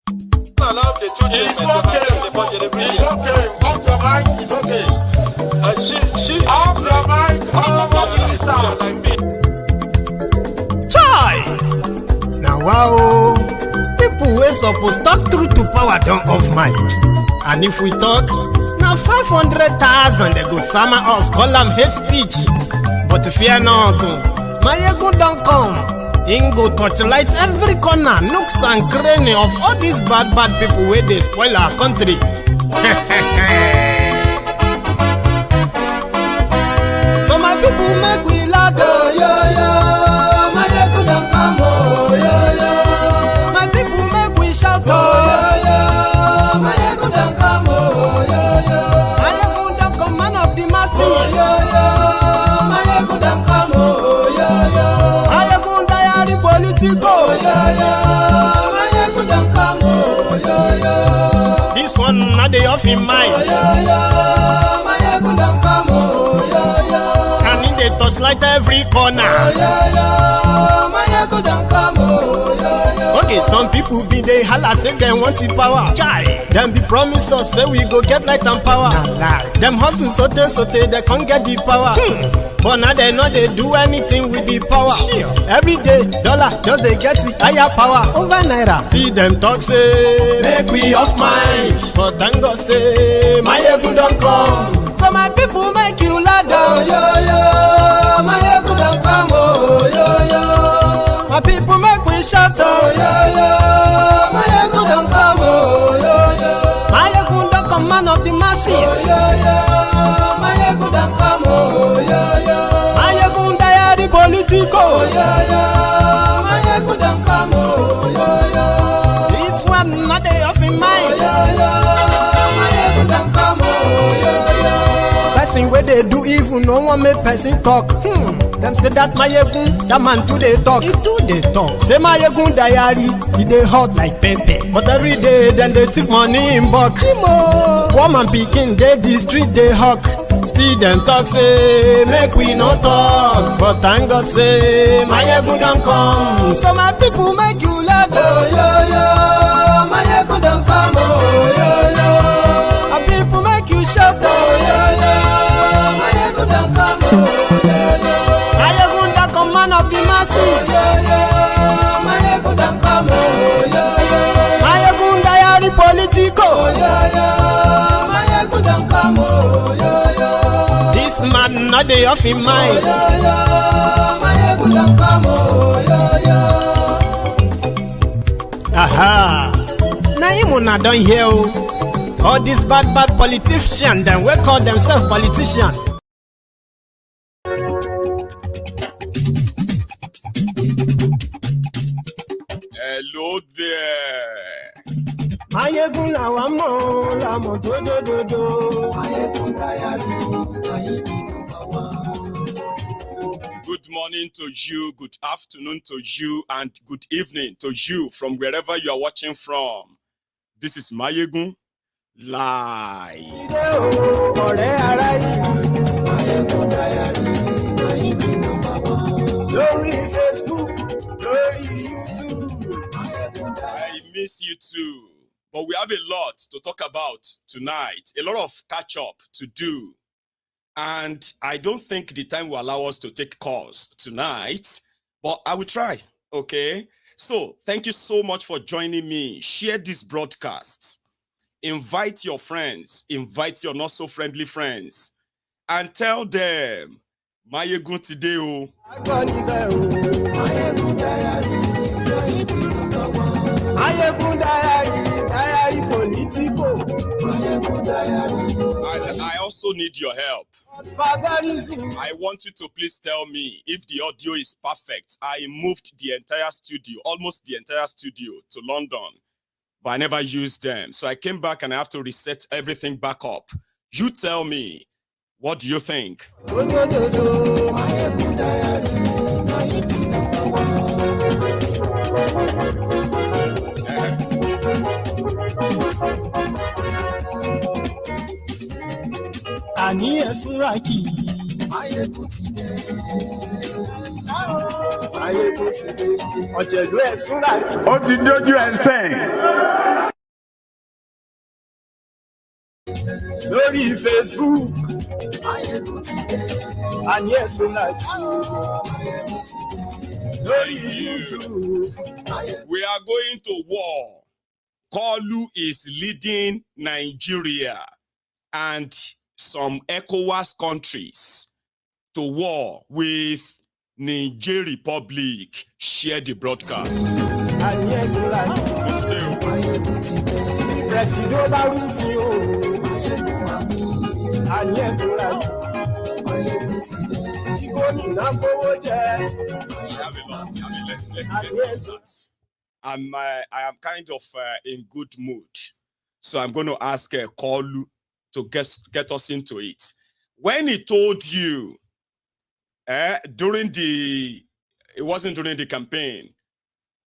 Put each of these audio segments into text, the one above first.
Allow the children it's okay. Off your mind, it's okay. Off your mind, Chai! Now wow, people wey suppose talk truth to power don't off mic. And if we talk, now 500,000 they go summer us, call them hate speech. But fear not, my ego don't come. Ingo torchlight every corner, nooks and cranny of all these bad people where they spoil our country. So my people make we loud, oh, yo. My ego don't come, oh, yo. My people make we shout, oh, yo. My ego don't come, oh, yo. My ego don't come, man of the masses, oh, yo. My ego don't come, oh, yo. My ego the politico, my ego don't come, oh, yo. This one not the off in mind, my ego don't come, oh, yo. And in the touchlight every corner, my ego don't come, oh, yo. Okay, some people be they holla say they want the power. Chai, them be promise us say we go get light and power. Them hustle sote they can't get the power. But now they know they do anything with the power. Every day, dollar just they get the higher power over naira. See them talk say make we off mind, but thank God say my ego don't come. So my people make you loud, oh, yo. My ego don't come, oh, yo. My people make we shout, oh, yo. My ego don't come, oh, yo. My ego don't come, man of the masses, oh, yo. My ego don't come, oh, yo. My ego the politico, oh, yo. My ego don't come, oh, yo. This one not they off in mind, oh, yo. My ego don't come, oh, yo. Person where they do evil, no one make person talk. Them say that my ego, that man too they talk. He too they talk. Say my ego diary, he they hot like pepper. But every day then they take money in bulk. Woman picking, they the street they hawk. Still them talk say make we no talk. But thank God say my ego don't come. So my people make you loud, oh, yo. My ego don't come, oh, yo. My people make you shout, oh, yo. My ego don't come, oh, yo. My ego don't come, man of the masses, oh, yo. My ego don't come, oh, yo. My ego diary politico, oh, yo. My ego don't come, oh, yo. This man not the off in mind, oh, yo. My ego don't come, oh, yo. Aha, now you not done here, all these bad politicians, then we call themselves politicians. Hello there. Good morning to you, good afternoon to you, and good evening to you from wherever you are watching from. This is Mayegun Live. I miss you too, but we have a lot to talk about tonight, a lot of catch up to do. And I don't think the time will allow us to take calls tonight, but I will try, okay? So thank you so much for joining me. Share this broadcast. Invite your friends, invite your not so friendly friends, and tell them, Mayegun today, oh. I also need your help. I want you to please tell me if the audio is perfect. I moved the entire studio, almost the entire studio, to London, but I never used them. So I came back and I have to reset everything back up. You tell me, what do you think? Ani esuraki. Ó ti dójú ẹsẹ̀. lórí Facebook. And yes, we like lórí YouTube. We are going to war. COUP is leading Nigeria and some ECOWAS countries to war with Niger Republic. Share the broadcast. And yes, we like President Barufio. And yes, we like let's I am kind of in good mood, so I'm going to ask COUP to get us into it. When he told you it wasn't during the campaign,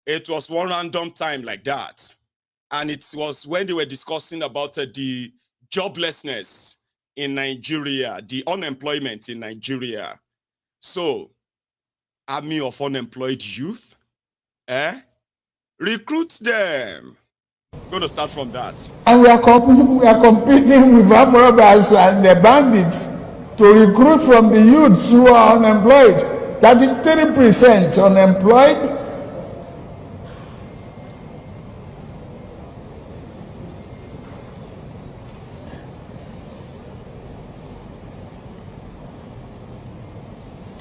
it was one random time like that, and it was when they were discussing about the joblessness in Nigeria, the unemployment in Nigeria. So, army of unemployed youth, recruit them. I'm going to start from that. And we are competing with armed robbers and the bandits to recruit from the youths who are unemployed. 33% unemployed.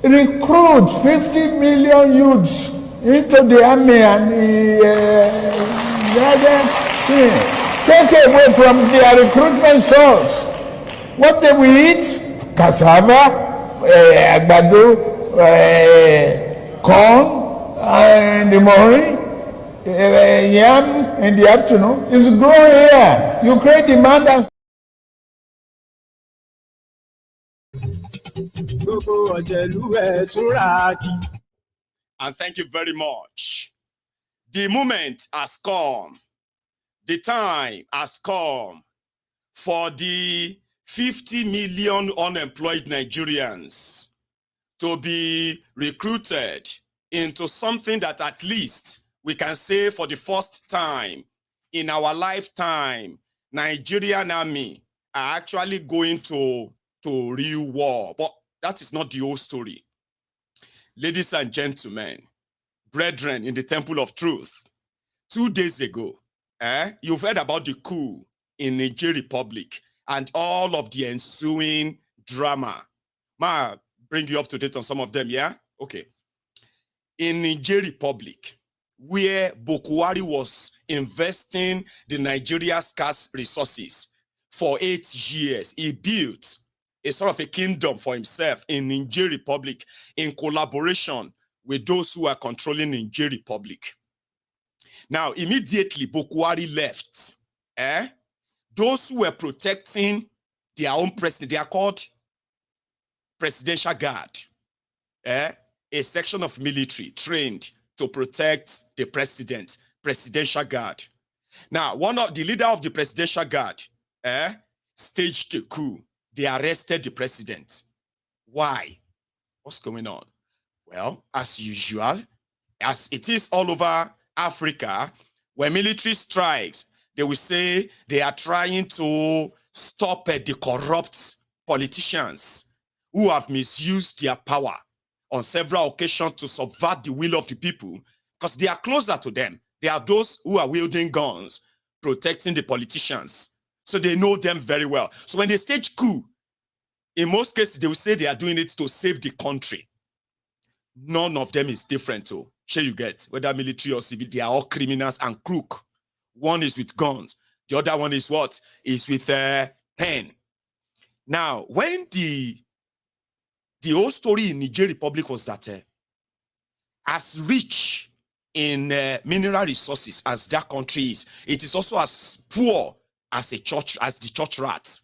Recruit 50 million youths into the army and take away from their recruitment source. What they will eat? Cassava, àgbàdo, corn in the morning, yam in the afternoon. It's growing here. You create demand and and thank you very much. The moment has come. The time has come for the 50 million unemployed Nigerians to be recruited into something that at least we can say for the first time in our lifetime, Nigerian army are actually going to real war. But that is not the whole story. Ladies and gentlemen, brethren in the temple of truth, 2 days ago, you've heard about the coup in Niger Republic and all of the ensuing drama. Ma, bring you up to date on some of them, yeah? Okay. In Niger Republic, where Buhari was investing the Nigeria's scarce resources for 8 years, he built a sort of a kingdom for himself in Niger Republic in collaboration with those who are controlling Niger Republic. Now, immediately Buhari left. Those who were protecting their own president, they are called Presidential Guard. A section of military trained to protect the president, Presidential Guard. Now, one of the leader of the Presidential Guard staged a coup. They arrested the president. Why? What's going on? Well, as usual, as it is all over Africa, when military strikes, they will say they are trying to stop the corrupt politicians who have misused their power on several occasions to subvert the will of the people, because they are closer to them. They are those who are wielding guns, protecting the politicians. So they know them very well. So when they stage coup, in most cases, they will say they are doing it to save the country. None of them is different, too. Sure you get, whether military or civil, they are all criminals and crook. One is with guns. The other one is what? Is with pen. Now, when the whole story in Niger Republic was that as rich in mineral resources as that country is, it is also as poor as the church rats.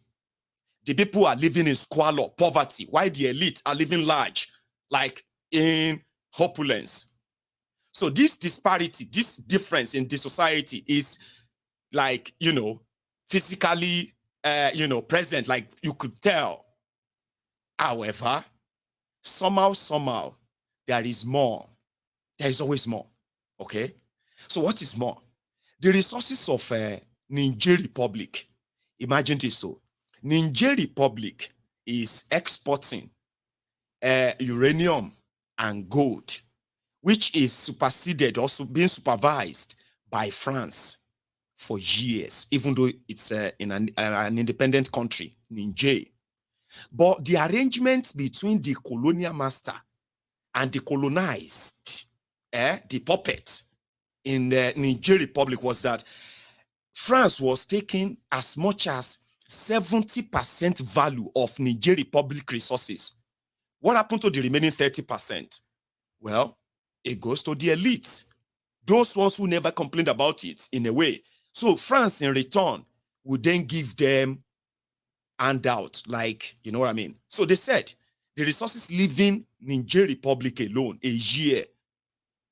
The people are living in squalor, poverty, while the elite are living large, like in opulence. So this disparity, this difference in the society is like, physically, present, like you could tell. However, somehow, there is more. There is always more, okay? So what is more? The resources of Niger Republic, imagine this, so Niger Republic is exporting uranium and gold, which is superseded, also being supervised by France for years, even though it's in an independent country, Niger. But the arrangement between the colonial master and the colonized, the puppet in the Niger Republic was that France was taking as much as 70% value of Niger Republic resources. What happened to the remaining 30%? Well, it goes to the elite. Those ones who never complained about it, in a way. So France, in return, would then give them handout, like, you know what I mean? So they said the resources leaving Niger Republic alone a year,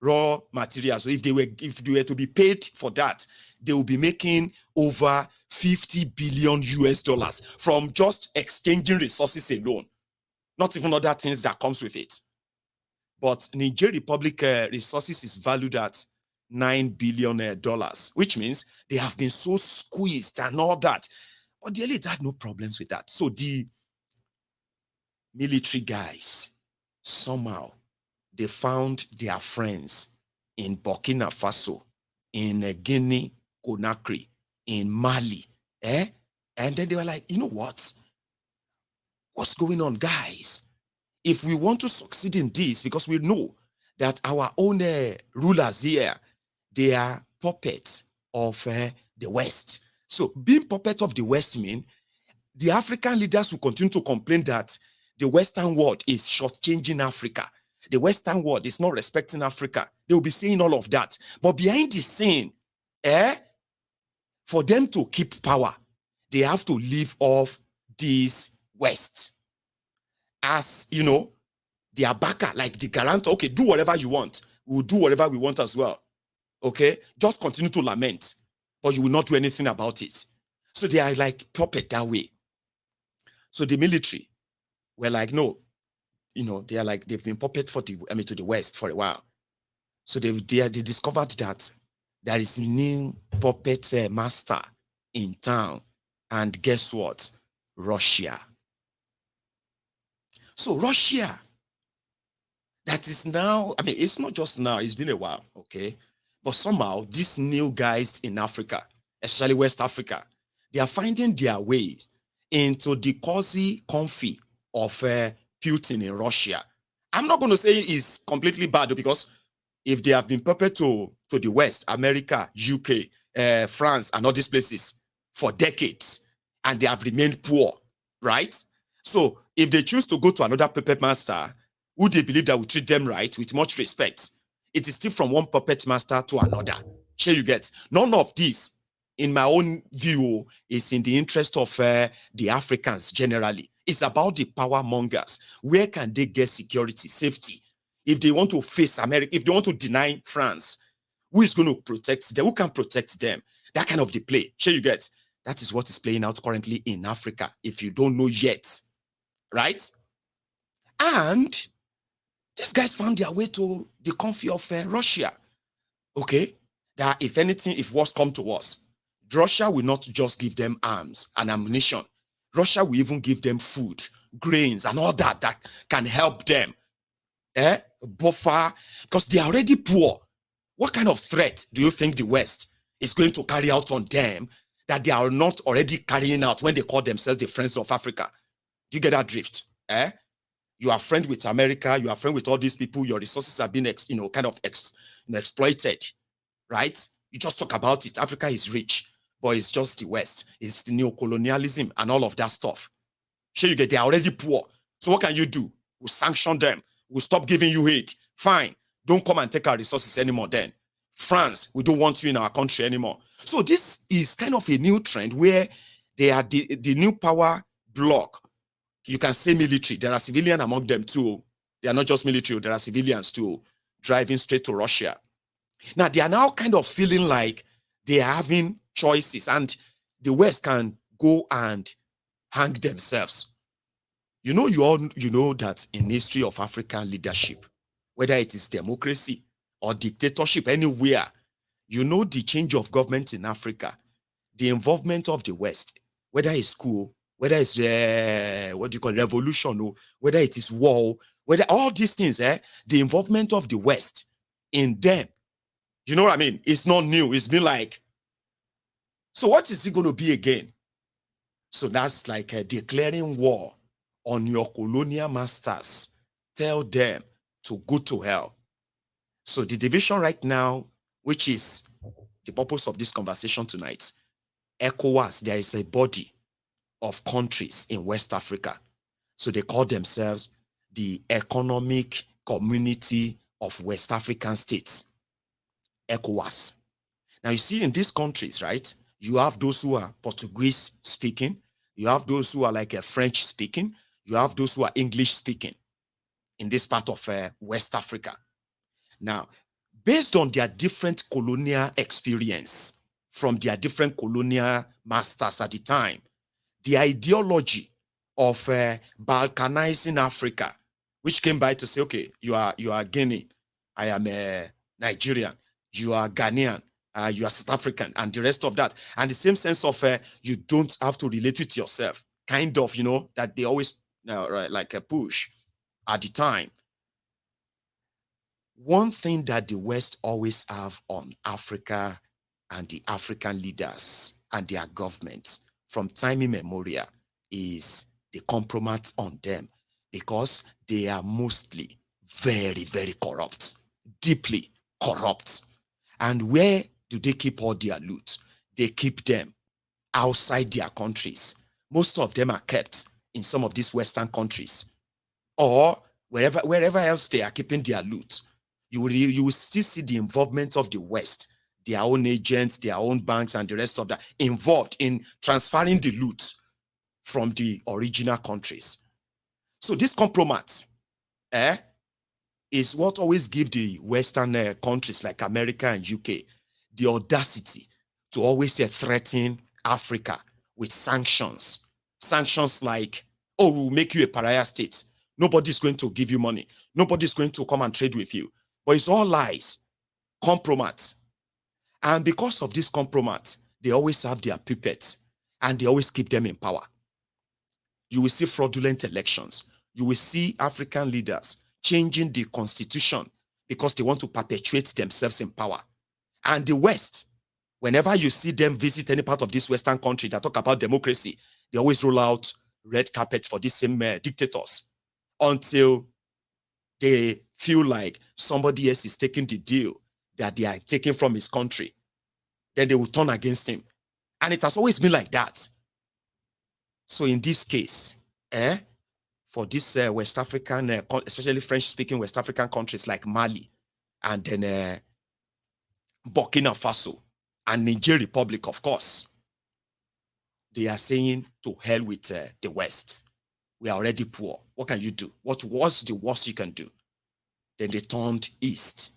raw materials. So if they were to be paid for that, they will be making over 50 billion US dollars from just exchanging resources alone. Not even other things that comes with it. But Niger Republic resources is valued at $9 billion, which means they have been so squeezed and all that. But the elite had no problems with that. So the military guys, somehow, they found their friends in Burkina Faso, in Guinea-Conakry, in Mali. And then they were like, you know what? What's going on, guys? If we want to succeed in this, because we know that our own rulers here, they are puppets of the West. So being puppet of the West means the African leaders will continue to complain that the Western world is shortchanging Africa. The Western world is not respecting Africa. They will be saying all of that. But behind the scene, for them to keep power, they have to live off this West. As, you know, their backer, like the guarantor, okay, do whatever you want. We'll do whatever we want as well. Okay? Just continue to lament, but you will not do anything about it. So they are like puppet that way. So the military were like, no, you know, they are like, they've been puppet to the West for a while. So they discovered that there is a new puppet master in town. And guess what? Russia. So Russia, that is now, I mean, it's not just now, it's been a while, okay? But somehow, these new guys in Africa, especially West Africa, they are finding their ways into the cozy comfy of Putin in Russia. I'm not going to say it's completely bad, because if they have been puppet to the West, America, UK, France, and all these places for decades, and they have remained poor, right? So if they choose to go to another puppet master, who they believe that will treat them right with much respect, it is still from one puppet master to another. Sure, you get. None of this, in my own view, is in the interest of the Africans generally. It's about the power mongers. Where can they get security, safety? If they want to face America, if they want to deny France, who is going to protect them? Who can protect them? That kind of the play. Sure, you get. That is what is playing out currently in Africa, if you don't know yet. Right? And these guys found their way to the comfy of Russia. Okay? That if anything, if worse come to worse, Russia will not just give them arms and ammunition. Russia will even give them food, grains, and all that can help them. Buffer, because they are already poor. What kind of threat do you think the West is going to carry out on them that they are not already carrying out when they call themselves the friends of Africa? Do you get that drift? You are friends with America, you are friends with all these people, your resources have been exploited, right? You just talk about it. Africa is rich, but it's just the West. It's the neocolonialism and all of that stuff. Sure, you get, they're already poor. So what can you do? We'll sanction them. We'll stop giving you aid. Fine. Don't come and take our resources anymore then. France, we don't want you in our country anymore. So this is kind of a new trend where they are the new power bloc. You can say military. There are civilians among them too. They are not just military. There are civilians too, driving straight to Russia. Now, they are now kind of feeling like they are having choices, and the West can go and hang themselves. You know that in history of African leadership, whether it is democracy or dictatorship anywhere, you know the change of government in Africa, the involvement of the West, whether it's school whether it's what do you call revolution, or whether it is war, whether all these things, the involvement of the West in them, you know what I mean? It's not new. It's been like, so what is it going to be again? So that's like declaring war on your colonial masters. Tell them to go to hell. So the division right now, which is the purpose of this conversation tonight, ECOWAS, there is a body of countries in West Africa. So they call themselves the Economic Community of West African States, ECOWAS. Now you see in these countries, right, you have those who are Portuguese speaking, you have those who are like French speaking, you have those who are English speaking in this part of West Africa. Now, based on their different colonial experience from their different colonial masters at the time, the ideology of balkanizing Africa, which came by to say, okay, you are Guinea, I am Nigerian, you are Ghanaian, you are South African, and the rest of that. And the same sense of you don't have to relate with yourself, kind of, you know, that they always like a push at the time. One thing that the West always have on Africa and the African leaders and their governments from time immemorial is the compromise on them, because they are mostly very, very corrupt, deeply corrupt. And where do they keep all their loot? They keep them outside their countries. Most of them are kept in some of these Western countries, or wherever else they are keeping their loot. You will still see the involvement of the West, their own agents, their own banks, and the rest of that involved in transferring the loot from the original countries. So this compromise is what always gives the Western countries like America and UK the audacity to always threaten Africa with sanctions. Sanctions like, oh, we'll make you a pariah state. Nobody's going to give you money. Nobody's going to come and trade with you. But it's all lies, compromise. And because of this compromise, they always have their puppets and they always keep them in power. You will see fraudulent elections. You will see African leaders changing the constitution because they want to perpetuate themselves in power. And the West, whenever you see them visit any part of this Western country that talk about democracy, they always roll out red carpet for these same dictators until they feel like somebody else is taking the deal that they are taking from his country. Then they will turn against him. And it has always been like that. So in this case, for this West African, especially French-speaking West African countries like Mali, and then Burkina Faso, and Niger Republic, of course, they are saying to hell with the West. We are already poor. What can you do? What's the worst you can do? Then they turned east.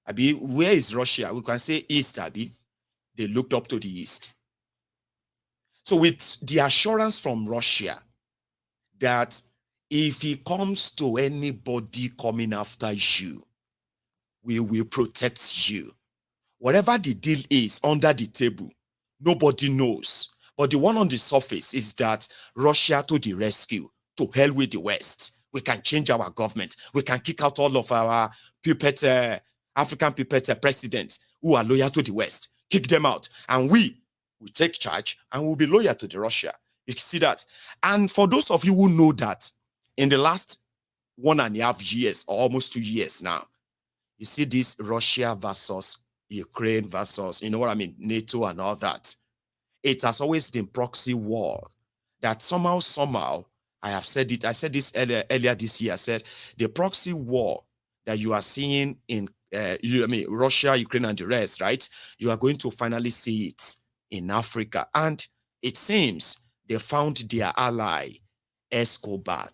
Abi, where is Russia? We can say east, Abi. They looked up to the east. So with the assurance from Russia that if it comes to anybody coming after you, we will protect you. Whatever the deal is under the table, nobody knows. But the one on the surface is that Russia to the rescue, to hell with the West. We can change our government. We can kick out all of our puppet, African puppet presidents who are loyal to the West. Kick them out. And we will take charge and we'll be loyal to the Russia. You can see that. And for those of you who know that, in the last 1.5 years, or almost 2 years now, you see this Russia versus Ukraine versus, you know what I mean, NATO and all that. It has always been proxy war that somehow, I have said it, I said this earlier this year, I said the proxy war that you are seeing in Russia, Ukraine, and the rest, right? You are going to finally see it in Africa. And it seems they found their ally, Escobar,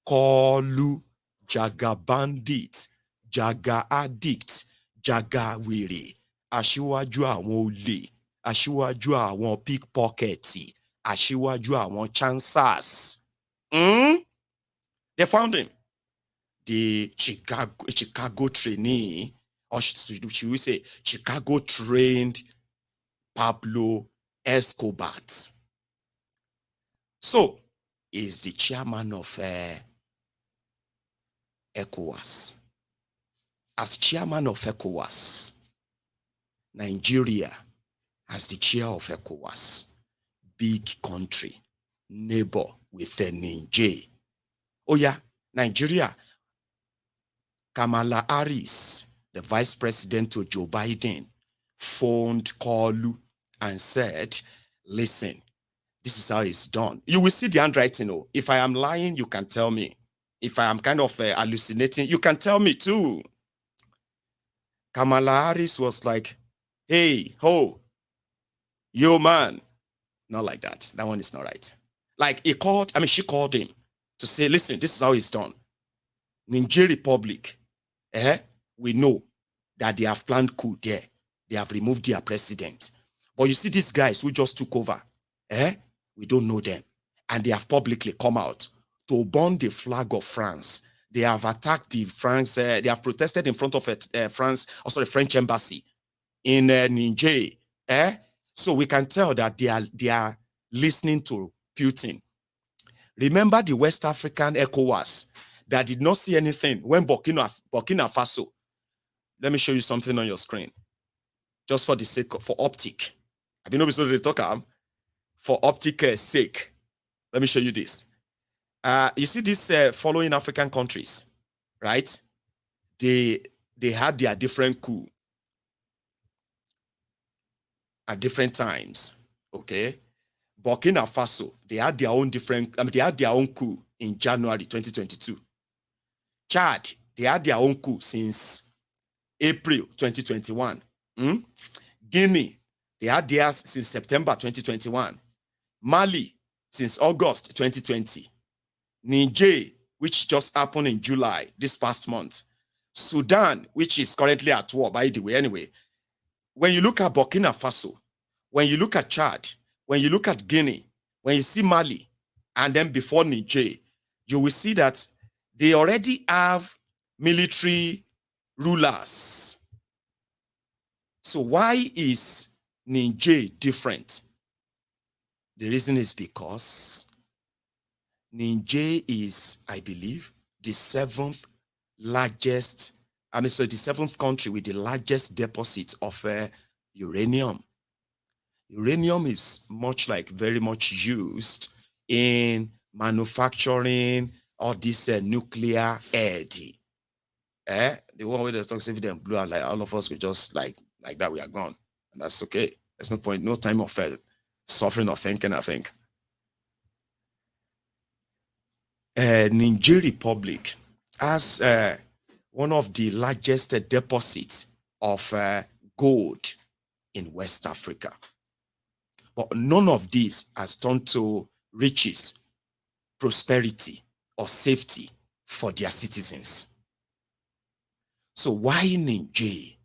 Kolu, Jaga bandit, Jaga addict, Jaga weary, Aṣíwájú àwọn olè, Aṣíwájú àwọn pickpockets, Aṣíwájú àwọn chancers. They found him. The Chicago trainee, or should we say Chicago trained Pablo Escobar. So, is the chairman of ECOWAS. As chairman of ECOWAS, Nigeria, as the chair of ECOWAS, big country, neighbor with the Niger. Oh yeah, Nigeria, Kamala Harris, the vice president to Joe Biden, phoned Kalu and said, listen, this is how it's done. You will see the handwriting. Oh, if I am lying, you can tell me. If I am kind of hallucinating, you can tell me too. Kamala Harris was like, hey, ho, yo, man. Not like that. That one is not right. Like she called him to say, listen, this is how it's done. Niger Republic, we know that they have planned coup there. They have removed their president. But you see these guys who just took over, we don't know them. And they have publicly come out to burn the flag of France. They have attacked the France, they have protested in front of the French embassy in Niger. So we can tell that they are listening to Putin. Remember the West African ECOWAS that did not see anything when Burkina Faso. Let me show you something on your screen. Just for the sake of, for optic. I don't know so they talk for optic sake. Let me show you this. You see these following African countries, right? They had their different coup at different times. Okay. Burkina Faso, they had their own they had their own coup in January 2022. Chad, they had their own coup since April 2021. Guinea, they had theirs since September 2021. Mali, since August 2020. Niger, which just happened in July, this past month. Sudan, which is currently at war, by the way, anyway. When you look at Burkina Faso, when you look at Chad, when you look at Guinea, when you see Mali, and then before Niger, you will see that they already have military rulers. So why is Niger different? The reason is because Niger is, I believe, the seventh country with the largest deposit of uranium. Uranium is very much used in manufacturing all this nuclear energy. The one where the stocks if them blew out, like all of us, we just like that, we are gone. And that's okay. There's no point, no time of suffering or thinking, I think. Niger Republic has one of the largest deposits of gold in West Africa. But none of this has turned to riches, prosperity, or safety for their citizens. So why Niger?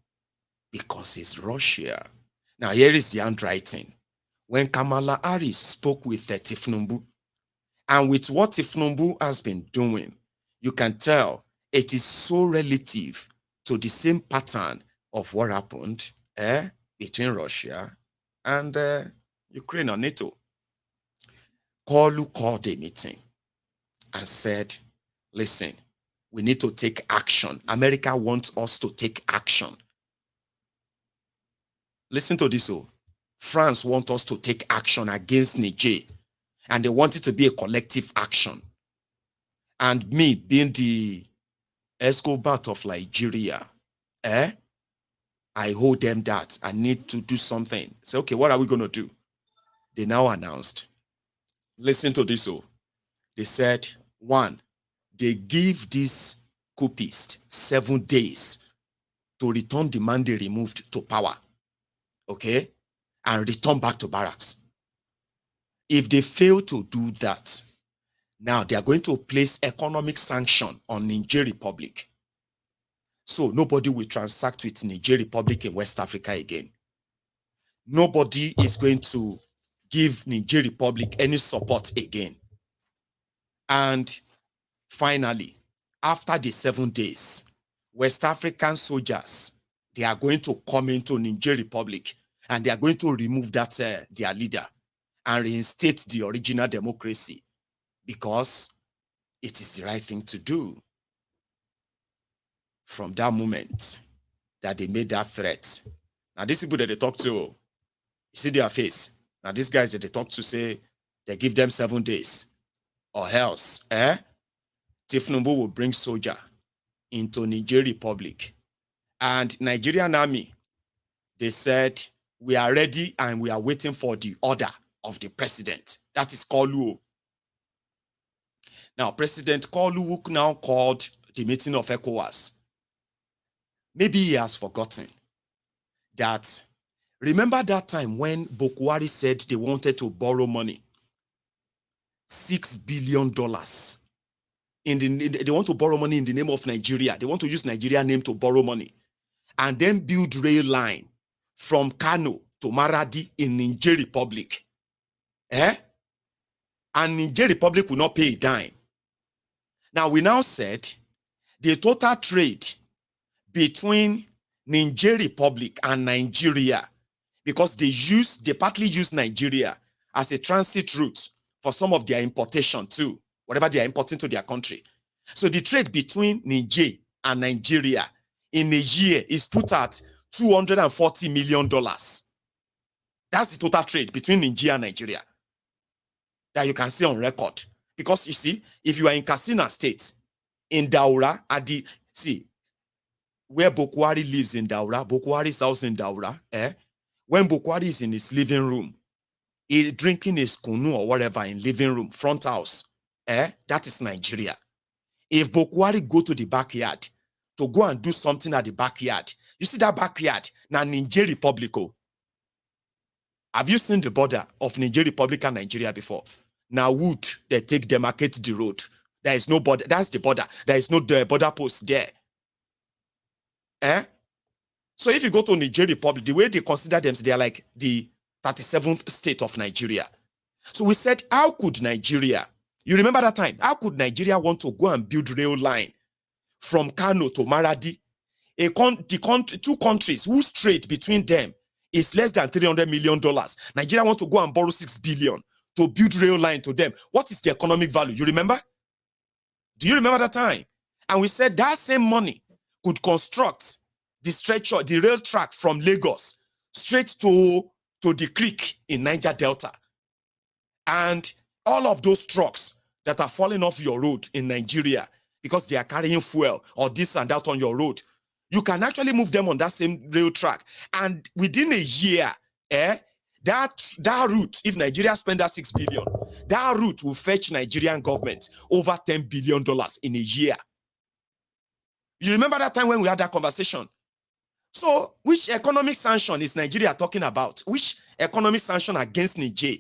Because it's Russia. Now here is the handwriting. When Kamala Harris spoke with Tinubu, and with what Tinubu has been doing, you can tell it is so relative to the same pattern of what happened between Russia and Ukraine or NATO. Kalu called a meeting and said, listen, we need to take action. America wants us to take action. Listen to this. France wants us to take action against Niger. And they want it to be a collective action. And me being the Escobar of Nigeria, I hold them that I need to do something. Say, okay, what are we going to do? They now announced. Listen to this. They said, one, they give these coupists 7 days to return the man they removed to power. Okay? And return back to barracks. If they fail to do that, now they are going to place economic sanction on Niger Republic. So nobody will transact with Niger Republic in West Africa again. Nobody is going to give Niger Republic any support again. And finally, after the 7 days, West African soldiers, they are going to come into Niger Republic and they are going to remove that their leader. and reinstate the original democracy because it is the right thing to do. From that moment that they made that threat. Now, these people that they talk to, you see their face. Now, these guys that they talk to say they give them 7 days or else, Tinubu will bring soldier into Niger Republic. And Nigerian army, they said, we are ready and we are waiting for the order of the president. That is Kolu. Now, President Kolu now called the meeting of ECOWAS. Maybe he has forgotten that. Remember that time when Bokwari said they wanted to borrow money? $6 billion. They want to borrow money in the name of Nigeria. They want to use Nigeria name to borrow money. And then build rail line from Kano to Maradi in Niger Republic. And Niger Republic will not pay a dime. Now, we now said the total trade between Niger Republic and Nigeria, because they partly use Nigeria as a transit route for some of their importation too, whatever they are importing to their country. So the trade between Niger and Nigeria in a year is put at $240 million. That's the total trade between Niger and Nigeria that you can see on record. Because you see, if you are in Katsina State, in Daura, where Bokwari lives in Daura, Bokwari's house in Daura, when Bokwari is in his living room, he drinking his kunu or whatever in living room, front house, that is Nigeria. If Bokwari go to the backyard to go and do something at the backyard, you see that backyard, now Niger Republic. Have you seen the border of Niger Republic and Nigeria before? Now wood, they demarcate the road. There is no border. That's the border. There is no border post there. So if you go to Niger Republic, the way they consider them, they are like the 37th state of Nigeria. So we said, how could Nigeria, you remember that time, how could Nigeria want to go and build rail line from Kano to Maradi? Two countries whose trade between them is less than $300 million. Nigeria want to go and borrow $6 billion to build rail line to them. What is the economic value? You remember? Do you remember that time? And we said that same money could construct the rail track from Lagos straight to the creek in Niger Delta. And all of those trucks that are falling off your road in Nigeria because they are carrying fuel or this and that on your road, you can actually move them on that same rail track. And within a year, that route, if Nigeria spend that $6 billion, that route will fetch Nigerian government over $10 billion in a year. You remember that time when we had that conversation? So, which economic sanction is Nigeria talking about? Which economic sanction against Niger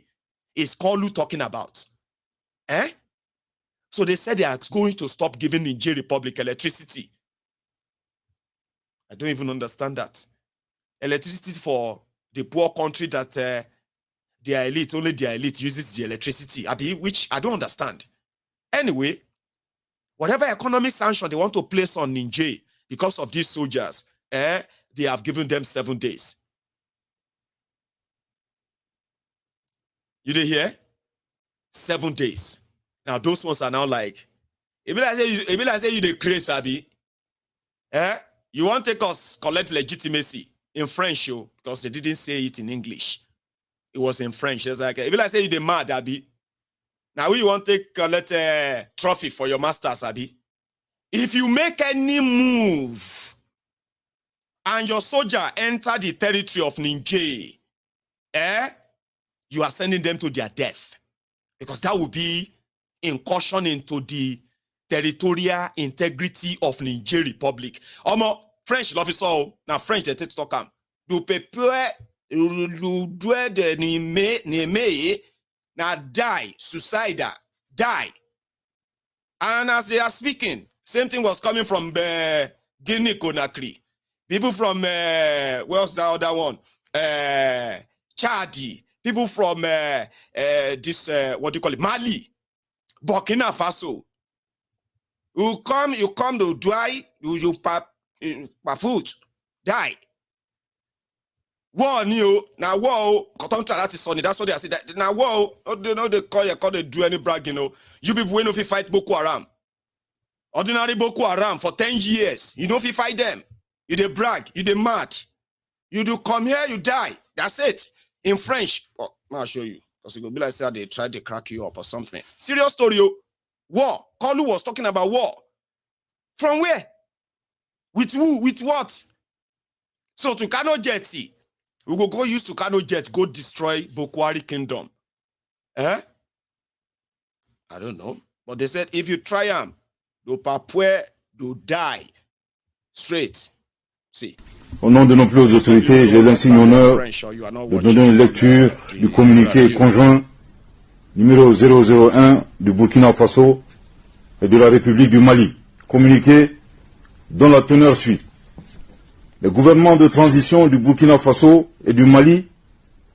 is Kolu talking about? So they said they are going to stop giving Niger Republic electricity. I don't even understand that. Electricity for the poor country that their elite, only their elite uses the electricity, which I don't understand. Anyway, whatever economic sanction they want to place on Niger because of these soldiers, they have given them 7 days. You did hear? 7 days. Now those ones are now like, it be like say you the crazy, Abi. You want to take us collect legitimacy in French, because they didn't say it in English. It was in French. It's like, it be like say you the mad, Abi. Now you want to collect a trophy for your masters, Abi. If you make any move and your soldier enter the territory of Niger, you are sending them to their death. Because that would be incursion into the territorial integrity of Niger Republic. French love is all. Now French they take to talk. Du peuple de Niamey now die, suicide, die. And as they are speaking, same thing was coming from Guinea-Conakry. People from where's the other one? Chadi. People from this what do you call it? Mali, Burkina Faso. You come to die, you food, die. War new now war contempt that is sunny. That's what they say. That now war they call they do any brag, you know. You people when if you fight Boko Haram. Ordinary Boko Haram for 10 years. You know if you fight them. You they brag, you they mad. You do come here, you die. That's it. In French. Oh, I'll show you. Because it will be like say they tried to crack you up or something. Serious story, yo. War. Kalu was talking about war. From where? With who? With what? So to Kano Jetty. We will go use to Kano Jet, go destroy Boko Haram kingdom. Eh? I don't know. But they said, if you try them, do papoué, do die. Straight. See. Au nom de nos plus hautes autorités, j'ai l'insigne honneur de donner une lecture du communiqué conjoint numéro 001 du Burkina Faso et de la République du Mali. Communiqué dont la teneur suit. Les gouvernements de transition du Burkina Faso et du Mali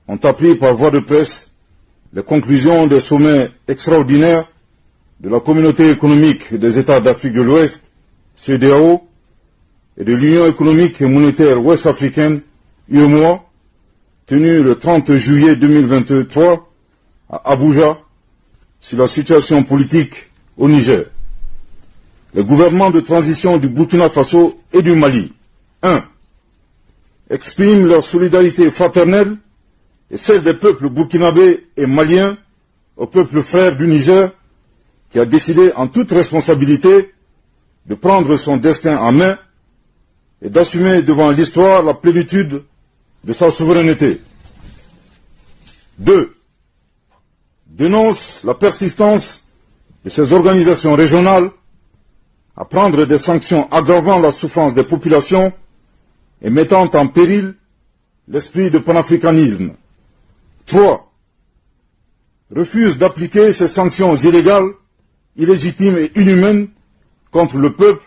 ont appris par voie de presse les conclusions des sommets extraordinaires de la Communauté économique des États d'Afrique de l'Ouest, CEDEAO, et de l'Union économique et monétaire ouest-africaine, UEMOA, tenue le 30 juillet 2023 à Abuja, sur la situation politique au Niger. Les gouvernements de transition du Burkina Faso et du Mali, 1. Expriment leur solidarité fraternelle et celle des peuples burkinabés et maliens au peuple frère du Niger qui a décidé en toute responsabilité de prendre son destin en main et d'assumer devant l'histoire la plénitude de sa souveraineté. 2. Dénonce la persistance de ces organisations régionales à prendre des sanctions aggravant la souffrance des populations et mettant en péril l'esprit de panafricanisme. 3. Refuse d'appliquer ces sanctions illégales, illégitimes et inhumaines contre le peuple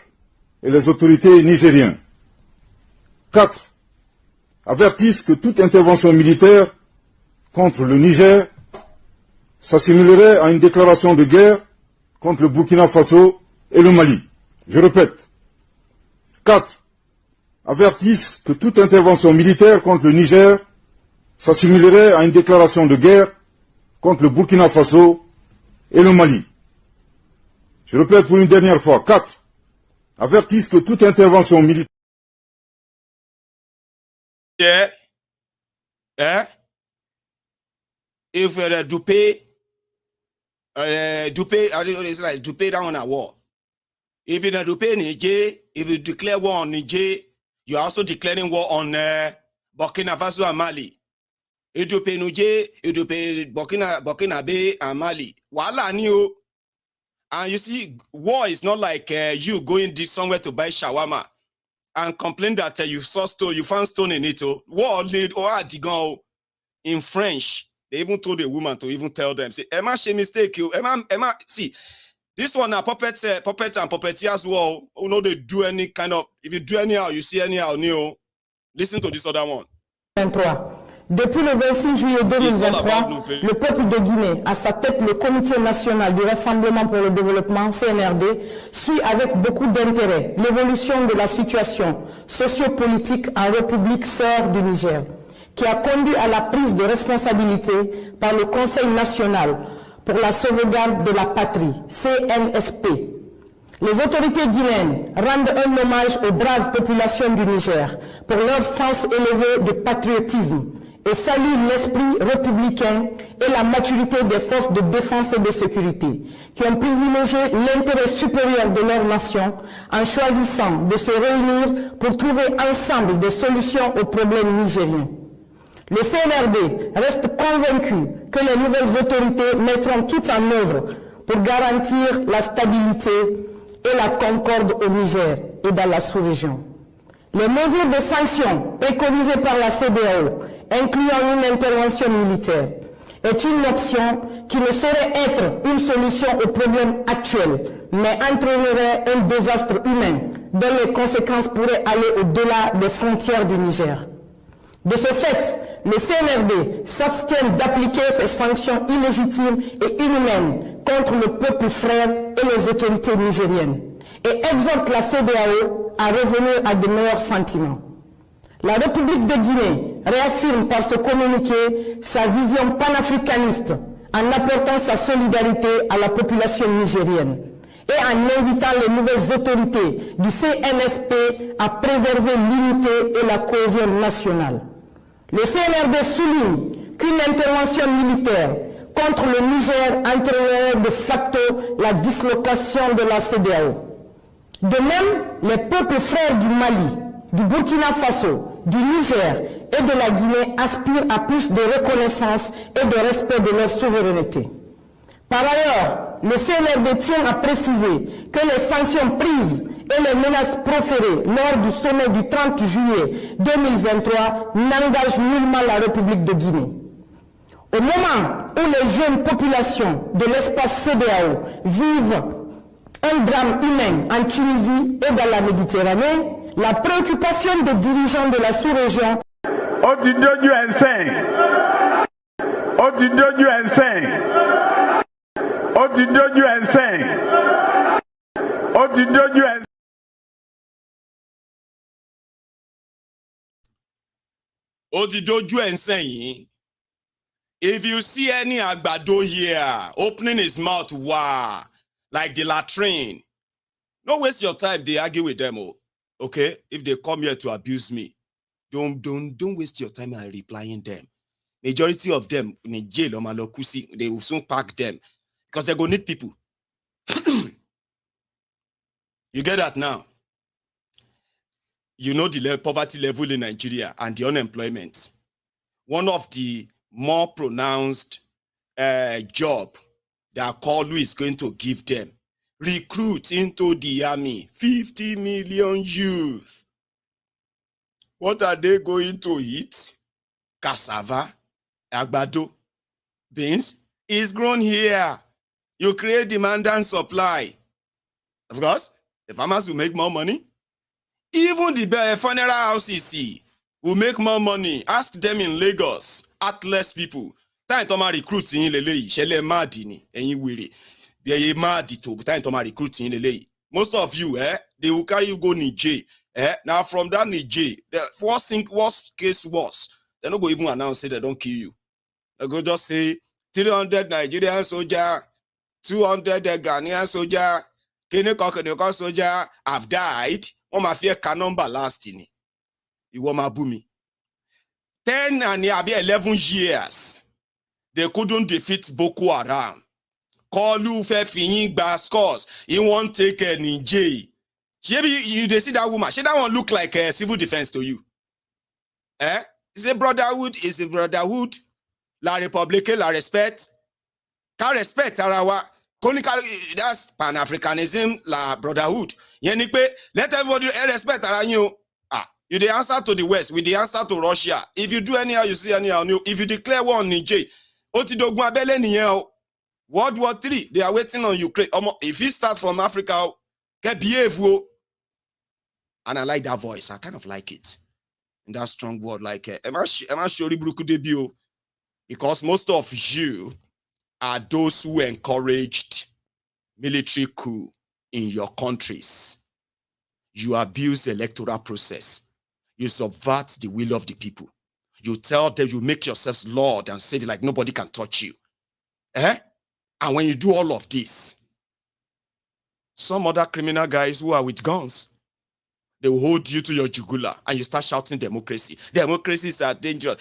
et les autorités nigériennes. 4. Avertissent que toute intervention militaire contre le Niger s'assimilerait à une déclaration de guerre contre le Burkina Faso et le Mali. Je répète. 4. Avertissent que toute intervention militaire contre le Niger s'assimilerait à une déclaration de guerre contre le Burkina Faso et le Mali. Je répète pour une dernière fois. 4. Avertissent que toute intervention militaire... If Dupe down a war. If you Dupe Niger, if you declare war on Niger, you are also declaring war on Burkina Faso and Mali. If Dupe Niger, if Dupe Burkina Bay and Mali. Wala new. And you see, war is not like you going somewhere to buy shawarma and complain that you saw stone, you found stone in it. War lead or adigan in French. They even told a woman to even tell them, say, Emma, she mistake you. Emma, see, this one, puppet and puppeteer as well. You know, they do any kind of, if you do anyhow, you see anyhow, new. Listen to this other one. 23. Depuis le 26 juillet 2023, le peuple de Guinée, à sa tête le Comité national du Rassemblement pour le développement, CNRD, suit avec beaucoup d'intérêt l'évolution de la situation sociopolitique en République sœur du Niger, qui a conduit à la prise de responsabilité par le Conseil national pour la sauvegarde de la patrie, CNSP. Les autorités guinéennes rendent un hommage aux braves populations du Niger pour leur sens élevé de patriotisme et saluent l'esprit républicain et la maturité des forces de défense et de sécurité, qui ont privilégié l'intérêt supérieur de leur nation en choisissant de se réunir pour trouver ensemble des solutions aux problèmes nigériens. Le CNRD reste convaincu que les nouvelles autorités mettront tout en œuvre pour garantir la stabilité et la concorde au Niger et dans la sous-région. Les mesures de sanctions préconisées par la CEDEAO, incluant une intervention militaire, est une option qui ne saurait être une solution aux problèmes actuels, mais entraînerait un désastre humain dont les conséquences pourraient aller au-delà des frontières du Niger. De ce fait, le CNRD s'abstient d'appliquer ces sanctions illégitimes et inhumaines contre le peuple frère et les autorités nigériennes et exhorte la CEDEAO à revenir à de meilleurs sentiments. La République de Guinée réaffirme par ce communiqué sa vision panafricaniste en apportant sa solidarité à la population nigérienne et en invitant les nouvelles autorités du CNSP à préserver l'unité et la cohésion nationale. Le CNRD souligne qu'une intervention militaire contre le Niger entraînerait de facto la dislocation de la CEDEAO. De même, les peuples frères du Mali, du Burkina Faso, du Niger et de la Guinée aspirent à plus de reconnaissance et de respect de leur souveraineté. Par ailleurs, le CNRD tient à préciser que les sanctions prises et les menaces proférées lors du sommet du 30 juillet 2023 n'engagent nullement la République de Guinée. Au moment où les jeunes populations de l'espace CEDEAO vivent un drame humain en Tunisie et dans la Méditerranée, la préoccupation des dirigeants de la sous-région if you see any agbado here opening his mouth wow, like the latrine, don't waste your time. They argue with them, okay? If they come here to abuse me, don't waste your time and replying them. Majority of them in jail or malokusi, they will soon pack them because they're gonna need people. You get that now? You know the poverty level in Nigeria and the unemployment. One of the more pronounced job that Kalu is going to give them, recruit into the army 50 million youth. What are they going to eat? Cassava, agbado, beans is grown here. You create demand and supply. Of course, the farmers will make more money. Even the funeral houses will make more money. Ask them in Lagos, athlete people. Time to recruit in lele, shele madini, and you will be mad to time to recruiting lele. Most of you, they will carry you go Niger. Now from that Niger, the worst case was they don't go even announce say they don't kill you. They go just say 300 Nigerian soldier, 200 Ghanaian soldier, Guinea-Conakry soldier have died. On my fear can number lasting. You want my boomy. 10 and 11 years, they couldn't defeat Boko Haram. Kalu fe fini bad scores. He won't take a Niger. You they see that woman. She that one look like a civil defense to you. It's a brotherhood. It's a brotherhood. La République, la respect. Can respect arawa. That's Pan-Africanism, la brotherhood. Let everybody respect around you. You the answer to the West, with the answer to Russia. If you do anyhow, you see anyhow. If you declare war on Niger, World War III, they are waiting on Ukraine. If you start from Africa, behave. And I like that voice. I kind of like it. In that strong word, like because most of you are those who encouraged military coup in your countries. You abuse the electoral process. You subvert the will of the people. You tell them you make yourselves Lord and Savior like nobody can touch you. And when you do all of this, some other criminal guys who are with guns, they will hold you to your jugular and you start shouting democracy. Democracies are dangerous.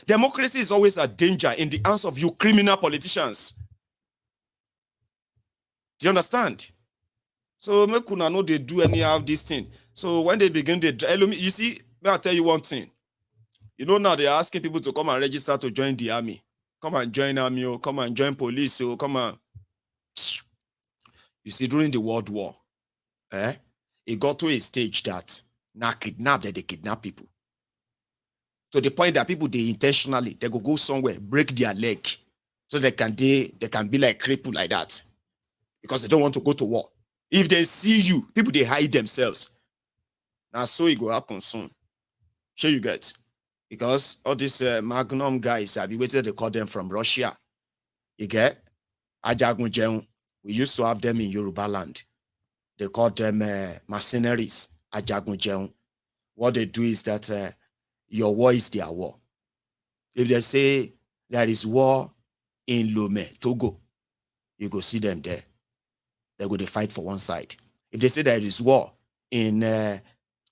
Democracy is always a danger in the hands of you criminal politicians. Do you understand? So make una know they do any of these things. So when they begin, you see, I'll tell you one thing. You know now they're asking people to come and register to join the army. Come and join army, or come and join police, or come and... You see, during the World War, it got to a stage that now they kidnap people. To the point that people, they intentionally, they go somewhere, break their leg, so they can be like crippled like that. Because they don't want to go to war. If they see you, people, they hide themselves. Now, so it will happen soon. Sure you get. Because all these Magnum guys, I've been waiting to call them from Russia. You get? Ajagunjeun. We used to have them in Yoruba land. They call them mercenaries. Ajagunjeun. What they do is that, your war is their war. If they say there is war in Lome, Togo, you go see them there. They go to fight for one side. If they say there is war in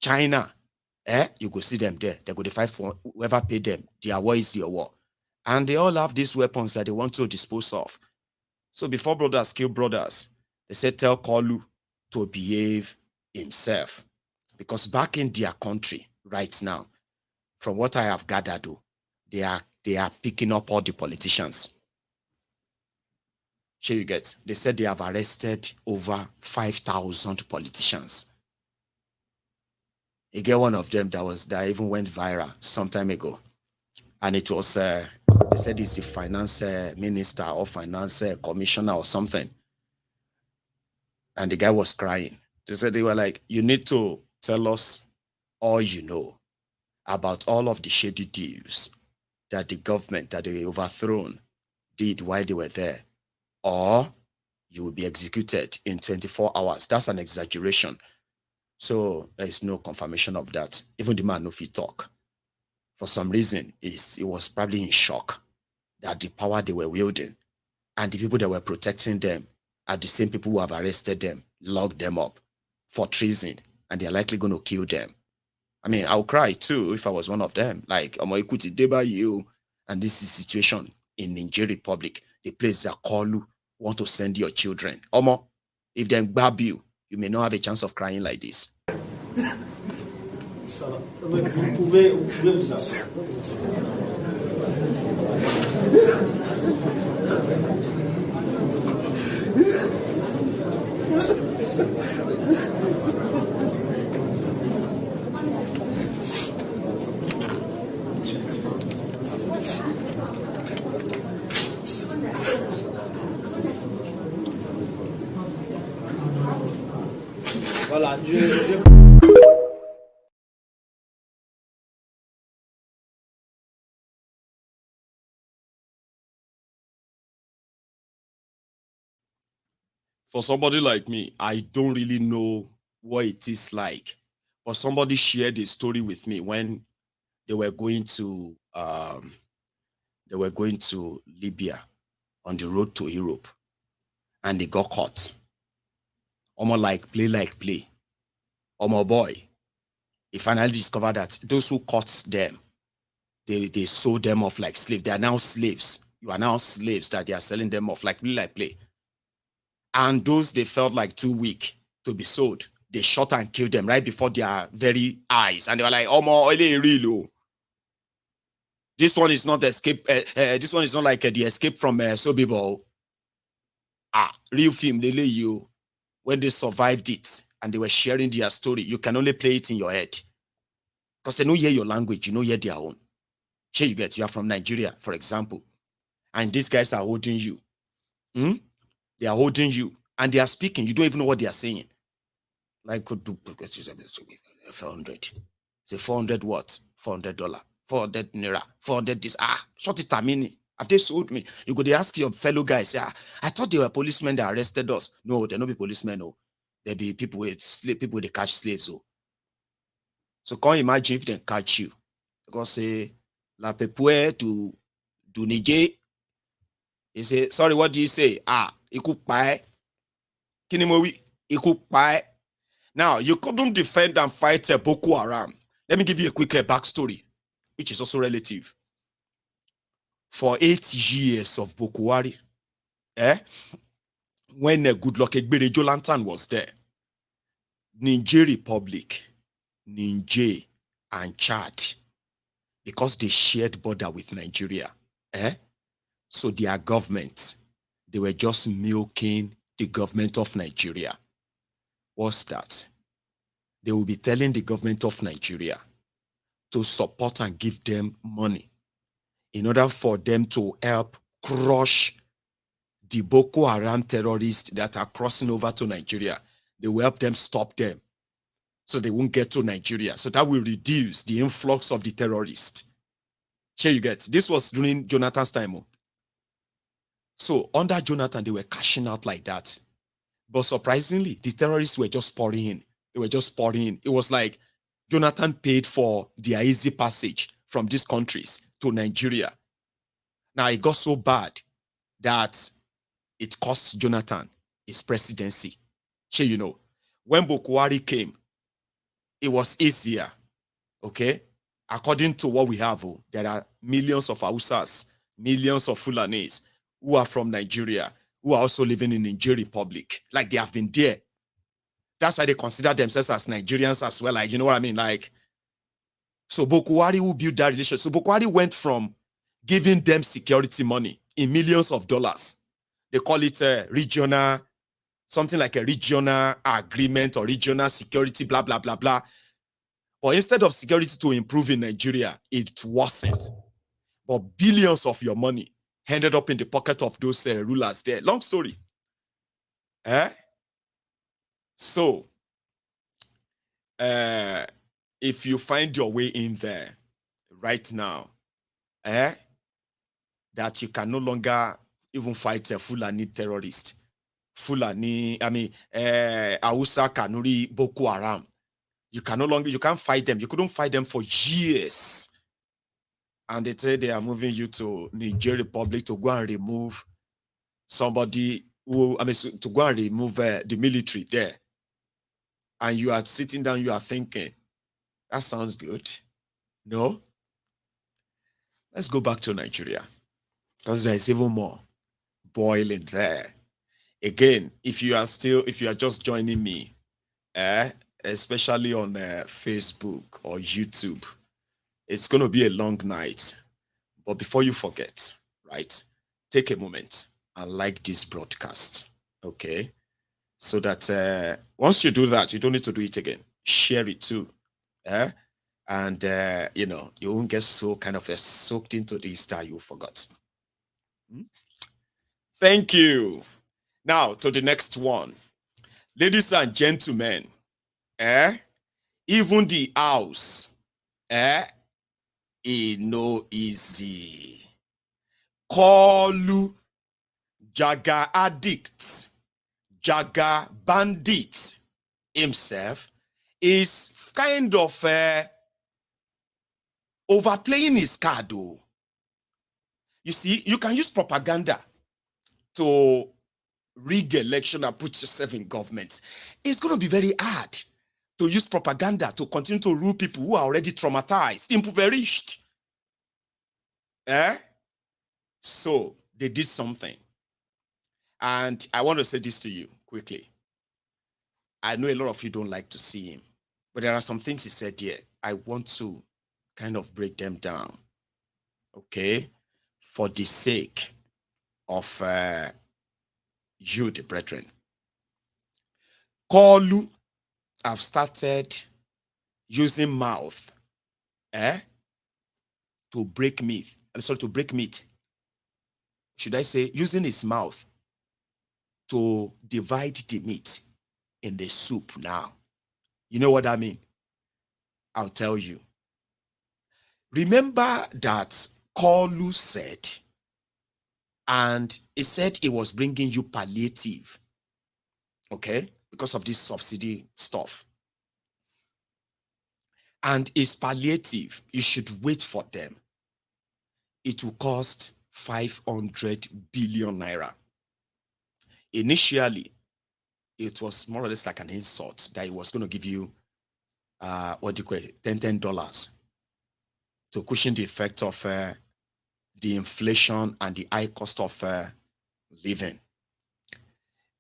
China, you go see them there. They go to fight for whoever paid them. Their war is their war. And they all have these weapons that they want to dispose of. So before brothers kill brothers, they said tell Kolu to behave himself. Because back in their country right now, from what I have gathered, they are picking up all the politicians. Sure you get. They said they have arrested over 5,000 politicians. You get one of them that even went viral some time ago. And it was, they said it's the finance minister or finance commissioner or something. And the guy was crying. They said they were like, you need to tell us all you know about all of the shady deals that the government that they overthrown did while they were there, or you will be executed in 24 hours. That's an exaggeration. So there is no confirmation of that. Even the man, if he talk, for some reason, he was probably in shock that the power they were wielding and the people that were protecting them are the same people who have arrested them, locked them up for treason, and they're likely going to kill them. I mean, I'll cry too if I was one of them. Like, and this is the situation in Niger Republic, the place that call you, want to send your children. If they grab you, you may not have a chance of crying like this. Voilà, For somebody like me, I don't really know what it is like. But somebody shared a story with me when they were going to Libya on the road to Europe, and they got caught. Almost like play. My boy, he finally discovered that those who caught them, they sold them off like slaves. They are now slaves. You are now slaves that they are selling them off like play. And those they felt like too weak to be sold, they shot and killed them right before their very eyes. And they were like, oh, my, real. This one is not the escape. This one is not like the escape from Sobibo. Real film, they lay you. When they survived it and they were sharing their story, you can only play it in your head. Because they don't hear your language, you don't hear their own. Here you get, you are from Nigeria, for example. And these guys are holding you. They are holding you. And they are speaking. You don't even know what they are saying. Like, could do 400. Say 400 what? $400. 400 naira. 400 this. Short it a minute. Have they sold me? You go, they ask your fellow guys, I thought they were policemen that arrested us. No, they're not be policemen. No. They be people people they catch slaves. So can't you imagine if they catch you? Because say la pepue to Niger. He say, sorry, what do you say? Ikupai. Kinimowi, Ikupai. Now, you couldn't defend and fight Boko Haram. Let me give you a quick backstory, which is also relative. For 8 years of Boko Haram, when Goodluck Egbere Jolantan was there, Niger Republic, Niger, and Chad, because they shared border with Nigeria, so their government, they were just milking the government of Nigeria. What's that? They will be telling the government of Nigeria to support and give them money in order for them to help crush the Boko Haram terrorists that are crossing over to Nigeria. They will help them stop them so they won't get to Nigeria. So that will reduce the influx of the terrorists. Here you get. This was during Jonathan's time. So under Jonathan, they were cashing out like that. But surprisingly, the terrorists were just pouring in. They were just pouring in. It was like Jonathan paid for their easy passage from these countries to Nigeria. Now, it got so bad that it cost Jonathan his presidency. So, you know, when Buhari came, it was easier, okay? According to what we have, there are millions of Hausas, millions of Fulanis who are from Nigeria, who are also living in Niger Republic. Like, they have been there. That's why they consider themselves as Nigerians as well. Like, you know what I mean? Like, so Buhari who built that relationship. So Buhari went from giving them security money in millions of dollars. They call it a regional, something like a regional agreement or regional security, blah, blah, blah, blah. But instead of security to improve in Nigeria, it worsened. But billions of your money ended up in the pocket of those rulers there. Long story. So, if you find your way in there right now, that you can no longer even fight a Fulani terrorist, Fulani, Hausa, Kanuri, Boko Haram. You can't fight them. You couldn't fight them for years. And they say they are moving you to Niger Republic to go and remove somebody who, to go and remove the military there. And you are sitting down, you are thinking, that sounds good. No? Let's go back to Nigeria. Because there is even more boiling there. Again, if you are just joining me, especially on Facebook or YouTube, it's going to be a long night. But before you forget, right, take a moment and like this broadcast, okay? So that once you do that, you don't need to do it again. Share it too. And, you know, you won't get so kind of soaked into this that you forgot. Thank you. Now, to the next one. Ladies and gentlemen, even the house, it no easy. Kolu, Jaga addict, Jaga bandit himself is kind of overplaying his card. Though. You see, you can use propaganda to rig election and put yourself in government. It's going to be very hard to use propaganda to continue to rule people who are already traumatized, impoverished. So they did something. And I want to say this to you quickly. I know a lot of you don't like to see him, but there are some things he said here. I want to kind of break them down, okay, for the sake of you, the brethren. Kolu have started using mouth to break meat. I'm sorry, to break meat. Should I say using his mouth to divide the meat in the soup now? You know what I mean? I'll tell you. Remember that Kolu said, and he said he was bringing you palliative, okay, because of this subsidy stuff. And it's palliative. You should wait for them. It will cost 500 billion naira. Initially, it was more or less like an insult that he was going to give you, $10 to cushion the effect of the inflation and the high cost of living.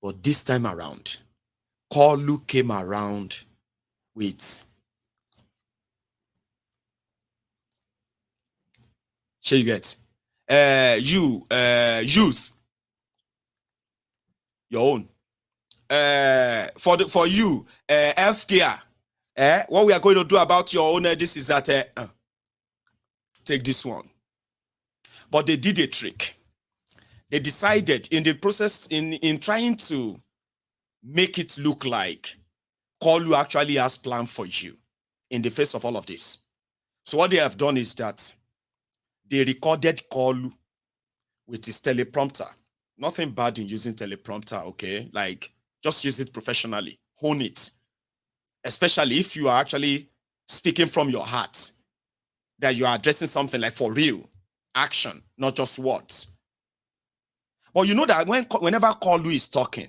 But this time around, Kolu came around with you get youth, your own. For you, healthcare. What we are going to do about your own, this is that take this one. But they did a trick. They decided in the process, in trying to make it look like Kolu actually has planned for you in the face of all of this. So what they have done is that they recorded Kolu with his teleprompter. Nothing bad in using teleprompter, okay? Like, just use it professionally. Hone it. Especially if you are actually speaking from your heart, that you are addressing something like for real, action, not just words. But you know that whenever Kalu is talking,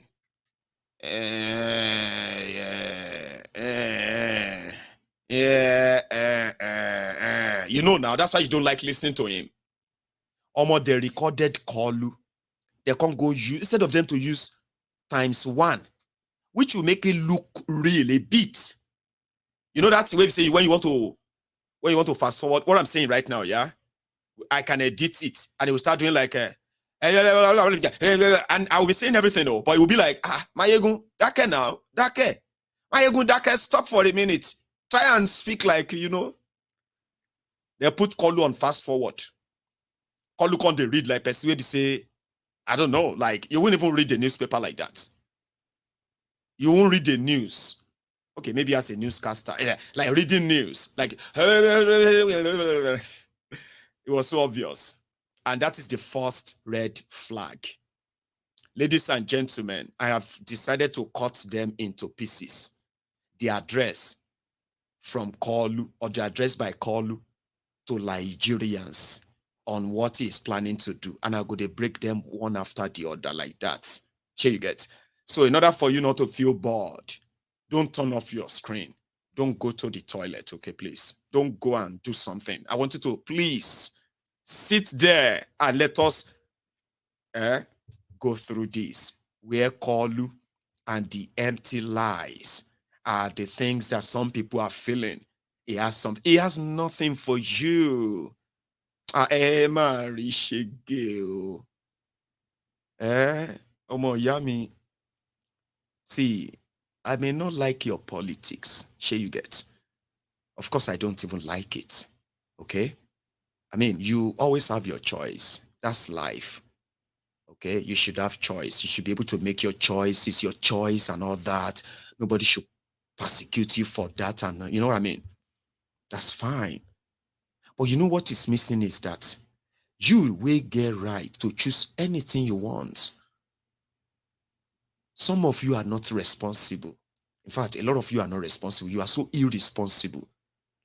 you know now, that's why you don't like listening to him. Almost the recorded Kalu, they can't go use, instead of them to use ×1, which will make it look real a bit. You know that's the way we say when you want to fast forward. What I'm saying right now, yeah, I can edit it and it will start doing like and I will be saying everything though, but it will be like Mayegun, dake now, dake. Mayegun, dake, stop for a minute. Try and speak like, you know. They put Kalu on fast forward. Kalu can't they read like person will be say, I don't know, like you won't even read the newspaper like that. You won't read the news. Okay, maybe as a newscaster, like reading news, like it was so obvious. And that is the first red flag. Ladies and gentlemen, I have decided to cut them into pieces. The address from Kalu, or the address by Kalu to Nigerians on what he is planning to do. And I'm going to break them one after the other like that. Sure you get. So in order for you not to feel bored, don't turn off your screen. Don't go to the toilet, okay, please. Don't go and do something. I want you to please sit there and let us go through this. Where Kalu and the empty lies are the things that some people are feeling. He has nothing for you. Yami. See, I may not like your politics. Sure you get. Of course, I don't even like it. Okay? I mean, you always have your choice. That's life. Okay? You should have choice. You should be able to make your choice. It's your choice and all that. Nobody should persecute you for that. And you know what I mean? That's fine. But you know what is missing is that you will get right to choose anything you want. Some of you are not responsible. In fact, a lot of you are not responsible. You are so irresponsible,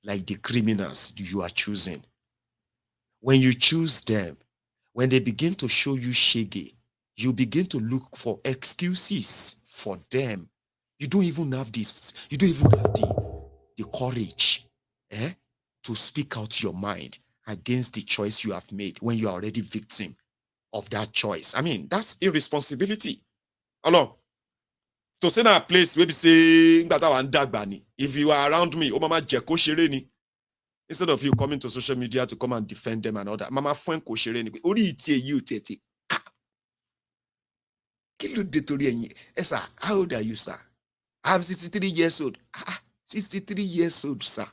like the criminals you are choosing. When you choose them, when they begin to show you shege, you begin to look for excuses for them. You don't even have this. You don't even have the courage to speak out your mind against the choice you have made when you are already victim of that choice. I mean, that's irresponsibility. Hello. To say a place where we say if you are around me, instead of you coming to social media to come and defend them and all that, mama how old are you, sir? I'm 63 years old. 63 years old, sir.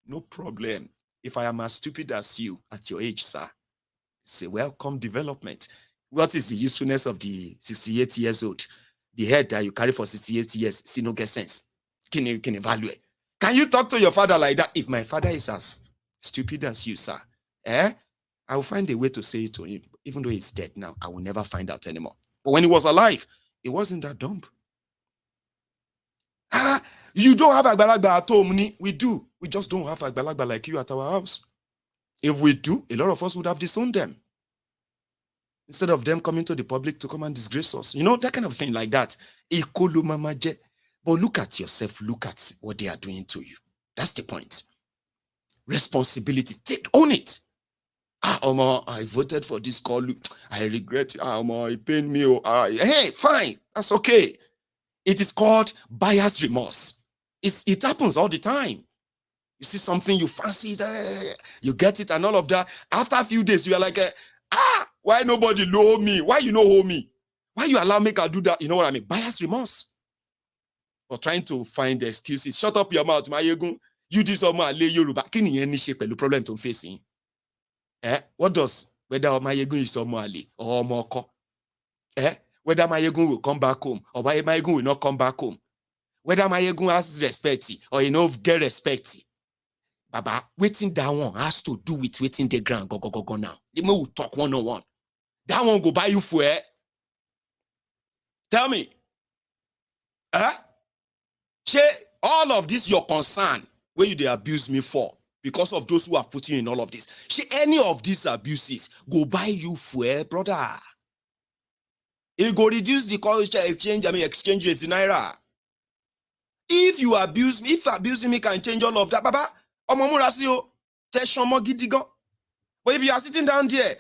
No problem. If I am as stupid as you at your age, sir, it's a welcome development. What is the usefulness of the 68 years old? The head that you carry for 68 years, see no get sense. Can evaluate. Can you talk to your father like that? If my father is as stupid as you, sir, I will find a way to say it to him. Even though he's dead now, I will never find out anymore. But when he was alive, it wasn't that dumb. You don't have Agbalagba at home. We do. We just don't have Agbalagba like you at our house. If we do, a lot of us would have disowned them. Instead of them coming to the public to come and disgrace us. You know, that kind of thing like that. But look at yourself. Look at what they are doing to you. That's the point. Responsibility. Own it. I voted for this call. I regret it. It pained me. Hey, fine. That's okay. It is called bias remorse. It happens all the time. You see something you fancy, you get it and all of that. After a few days, you are like, why nobody know me? Why you know hold me? Why you allow me to do that? You know what I mean? Bias remorse. Or trying to find excuses. Shut up your mouth, Mayegun. You this or my lay Yoruba. Kini any shape the problem to facing? What does whether Mayegun is Somali or Moko? Whether Mayegun will come back home or whether Mayegun will not come back home? Whether Mayegun has respect or get respect? Baba, waiting that one has to do with waiting the ground. Go now. The more we talk one-on-one. That one go buy you for it. Tell me. All of this your concern, where you they abuse me for, because of those who have put you in all of this. Any of these abuses go buy you fuel, brother. It go reduce the culture exchange, exchange rate in Naira. If you abuse me, if abusing me can change all of that, Baba, but if you are sitting down there,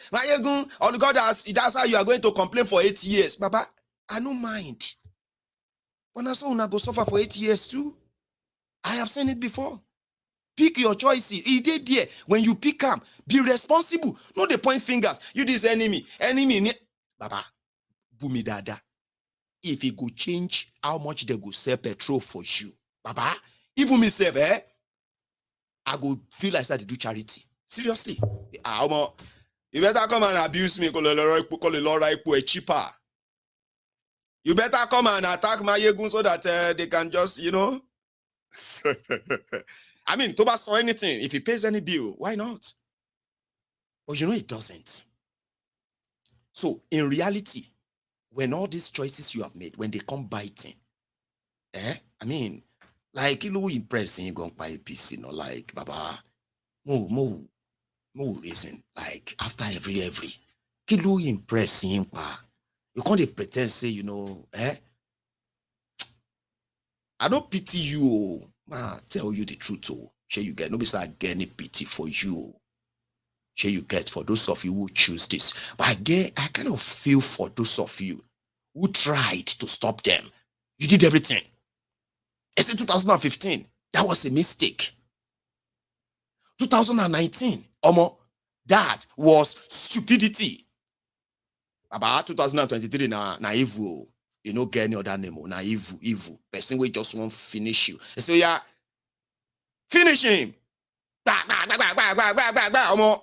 all God that's how you are going to complain for 8 years, Baba, I don't mind. When I saw go suffer for 8 years too, I have seen it before. Pick your choices. He did there. When you pick them, be responsible. Not the point fingers. You this enemy. Baba, bumi dada. If it go change how much they go sell petrol for you, Baba, even me say, I go feel like I do charity. Seriously. You better come and abuse me. Cheaper. You better come and attack my yegun so that they can just, I mean, Toba saw anything. If he pays any bill, why not? But it doesn't. So, in reality, when all these choices you have made, when they come biting, I mean, like, impressing you going buy a PC, like, Baba, more reason, like, after every, impressing, you can't pretend, say, I don't pity you, tell you the truth, shall you get, nobody say get any pity for you. Shall you get for those of you who choose this. But I kind of feel for those of you who tried to stop them. You did everything. It's in 2015. That was a mistake. 2019, that was stupidity. About 2023, na evil. You know, get any other name. Na evil. Person we just won't finish you. So yeah, finish him.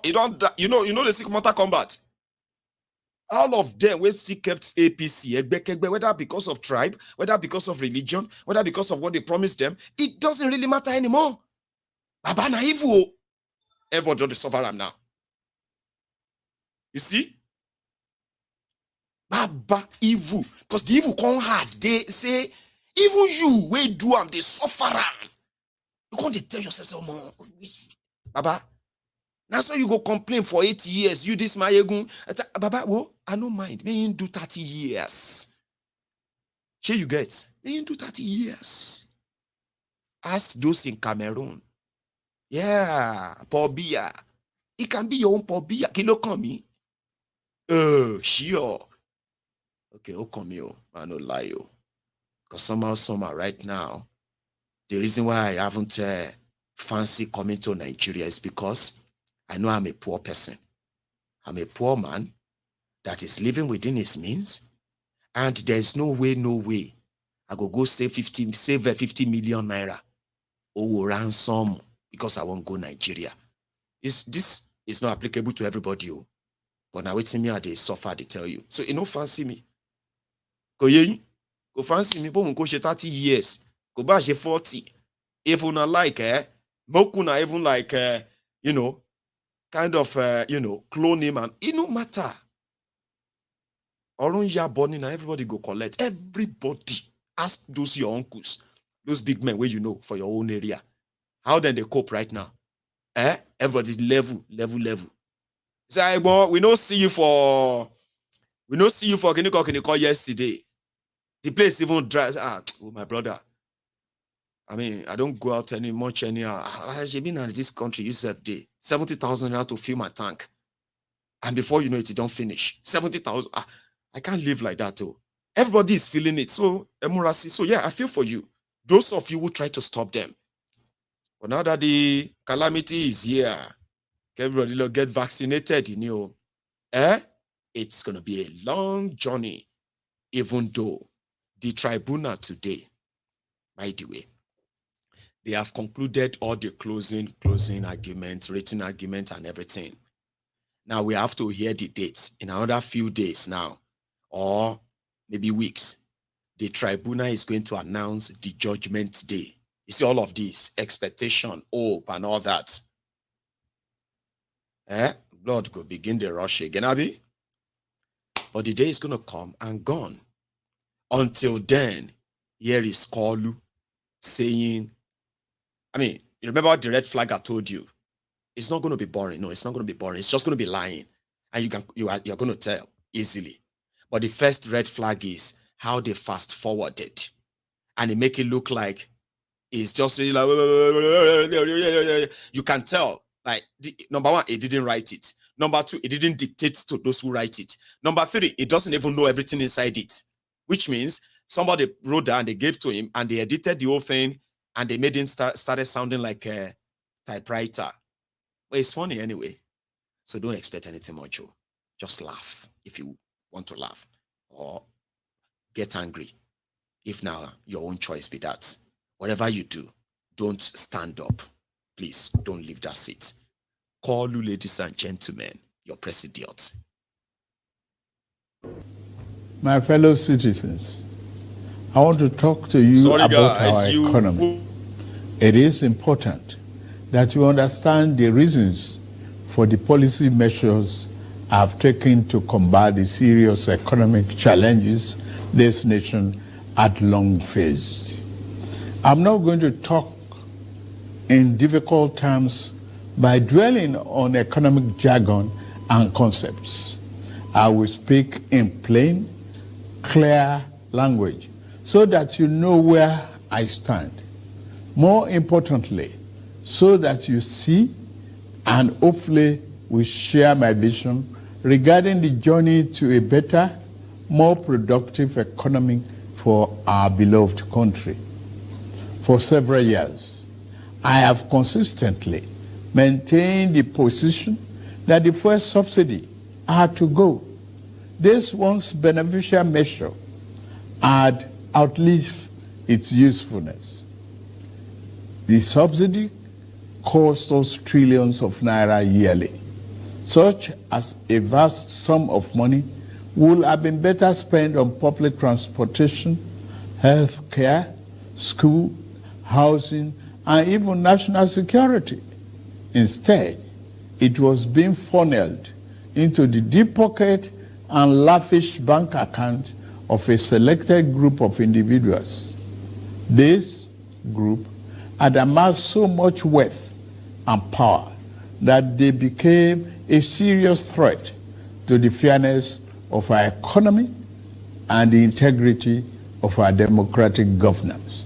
You don't, the Sikh Mortal Combat. All of them we still kept APC, whether because of tribe, whether because of religion, whether because of what they promised them, it doesn't really matter anymore. Baba na evil. Everybody just suffer now. You see? Baba evil. Because the evil come hard. They say, even you, we do them, they suffer. You can't tell yourself, Baba, that's why you go complain for 8 years. You this my egun. Baba, I don't mind. May do 30 years. Here you get. May do 30 years. Ask those in Cameroon. Yeah, Pobia. It can be your own Pobia. Kilo come sure. Okay, come here. I no lie. Because somehow, right now, the reason why I haven't fancy coming to Nigeria is because I know I'm a poor person. I'm a poor man that is living within his means, and there's no way I go save 50 million naira or ransom because I won't go Nigeria. This is not applicable to everybody, but now waiting me they suffer, they tell you. So you know, fancy me. Go fancy me, but go 30 years, go back 40. If you not like Mokuna even like kind of clone him, and it no matter. Orun ya born now, everybody go collect. Everybody ask those your uncles, those big men where for your own area. How then they cope right now? Everybody's level. Say, we don't see you for Guinea-Conakry yesterday. The place even dry. My brother. I mean, I don't go out much anyhow. I've been in this country, you said 70,000 naira to fill my tank. And before you know it don't finish. 70,000. I can't live like that, too. Everybody is feeling it. So, Emurasi. So, yeah, I feel for you. Those of you who try to stop them. But now that the calamity is here, everybody will get vaccinated, it's going to be a long journey, even though the tribunal today, by the way, they have concluded all the closing arguments, written arguments, and everything. Now we have to hear the dates in another few days now, or maybe weeks. The tribunal is going to announce the judgment day. You see all of this, expectation, hope, and all that. Blood will begin the rush again, Abi. But the day is going to come and gone. Until then, Here is Kolu saying, I mean, you remember the red flag I told you? It's not going to be boring. No, it's not going to be boring. It's just going to be lying. And you're going to tell easily. But the first red flag is how they fast forwarded. And they make it look like it's just really like, you can tell. Like, number one, it didn't write it. Number two, it didn't dictate to those who write it. Number three, it doesn't even know everything inside it. Which means somebody wrote that and they gave to him and they edited the whole thing and they made him started sounding like a typewriter. But it's funny anyway. So don't expect anything much. Just laugh if you want to laugh. Or get angry. If now your own choice be that. Whatever you do, don't stand up. Please don't leave that seat. Call you, ladies and gentlemen, your president. My fellow citizens, I want to talk to you about our economy. It is important that you understand the reasons for the policy measures I've taken to combat the serious economic challenges this nation had long faced. I'm not going to talk in difficult terms by dwelling on economic jargon and concepts. I will speak in plain, clear language so that you know where I stand. More importantly, so that you see and hopefully will share my vision regarding the journey to a better, more productive economy for our beloved country. For several years, I have consistently maintained the position that the fuel subsidy had to go. This once beneficial measure had outlived its usefulness. The subsidy cost us trillions of naira yearly, such as a vast sum of money would have been better spent on public transportation, health care, school, housing, and even national security. Instead, it was being funneled into the deep pocket and lavish bank account of a selected group of individuals. This group had amassed so much wealth and power that they became a serious threat to the fairness of our economy and the integrity of our democratic governance.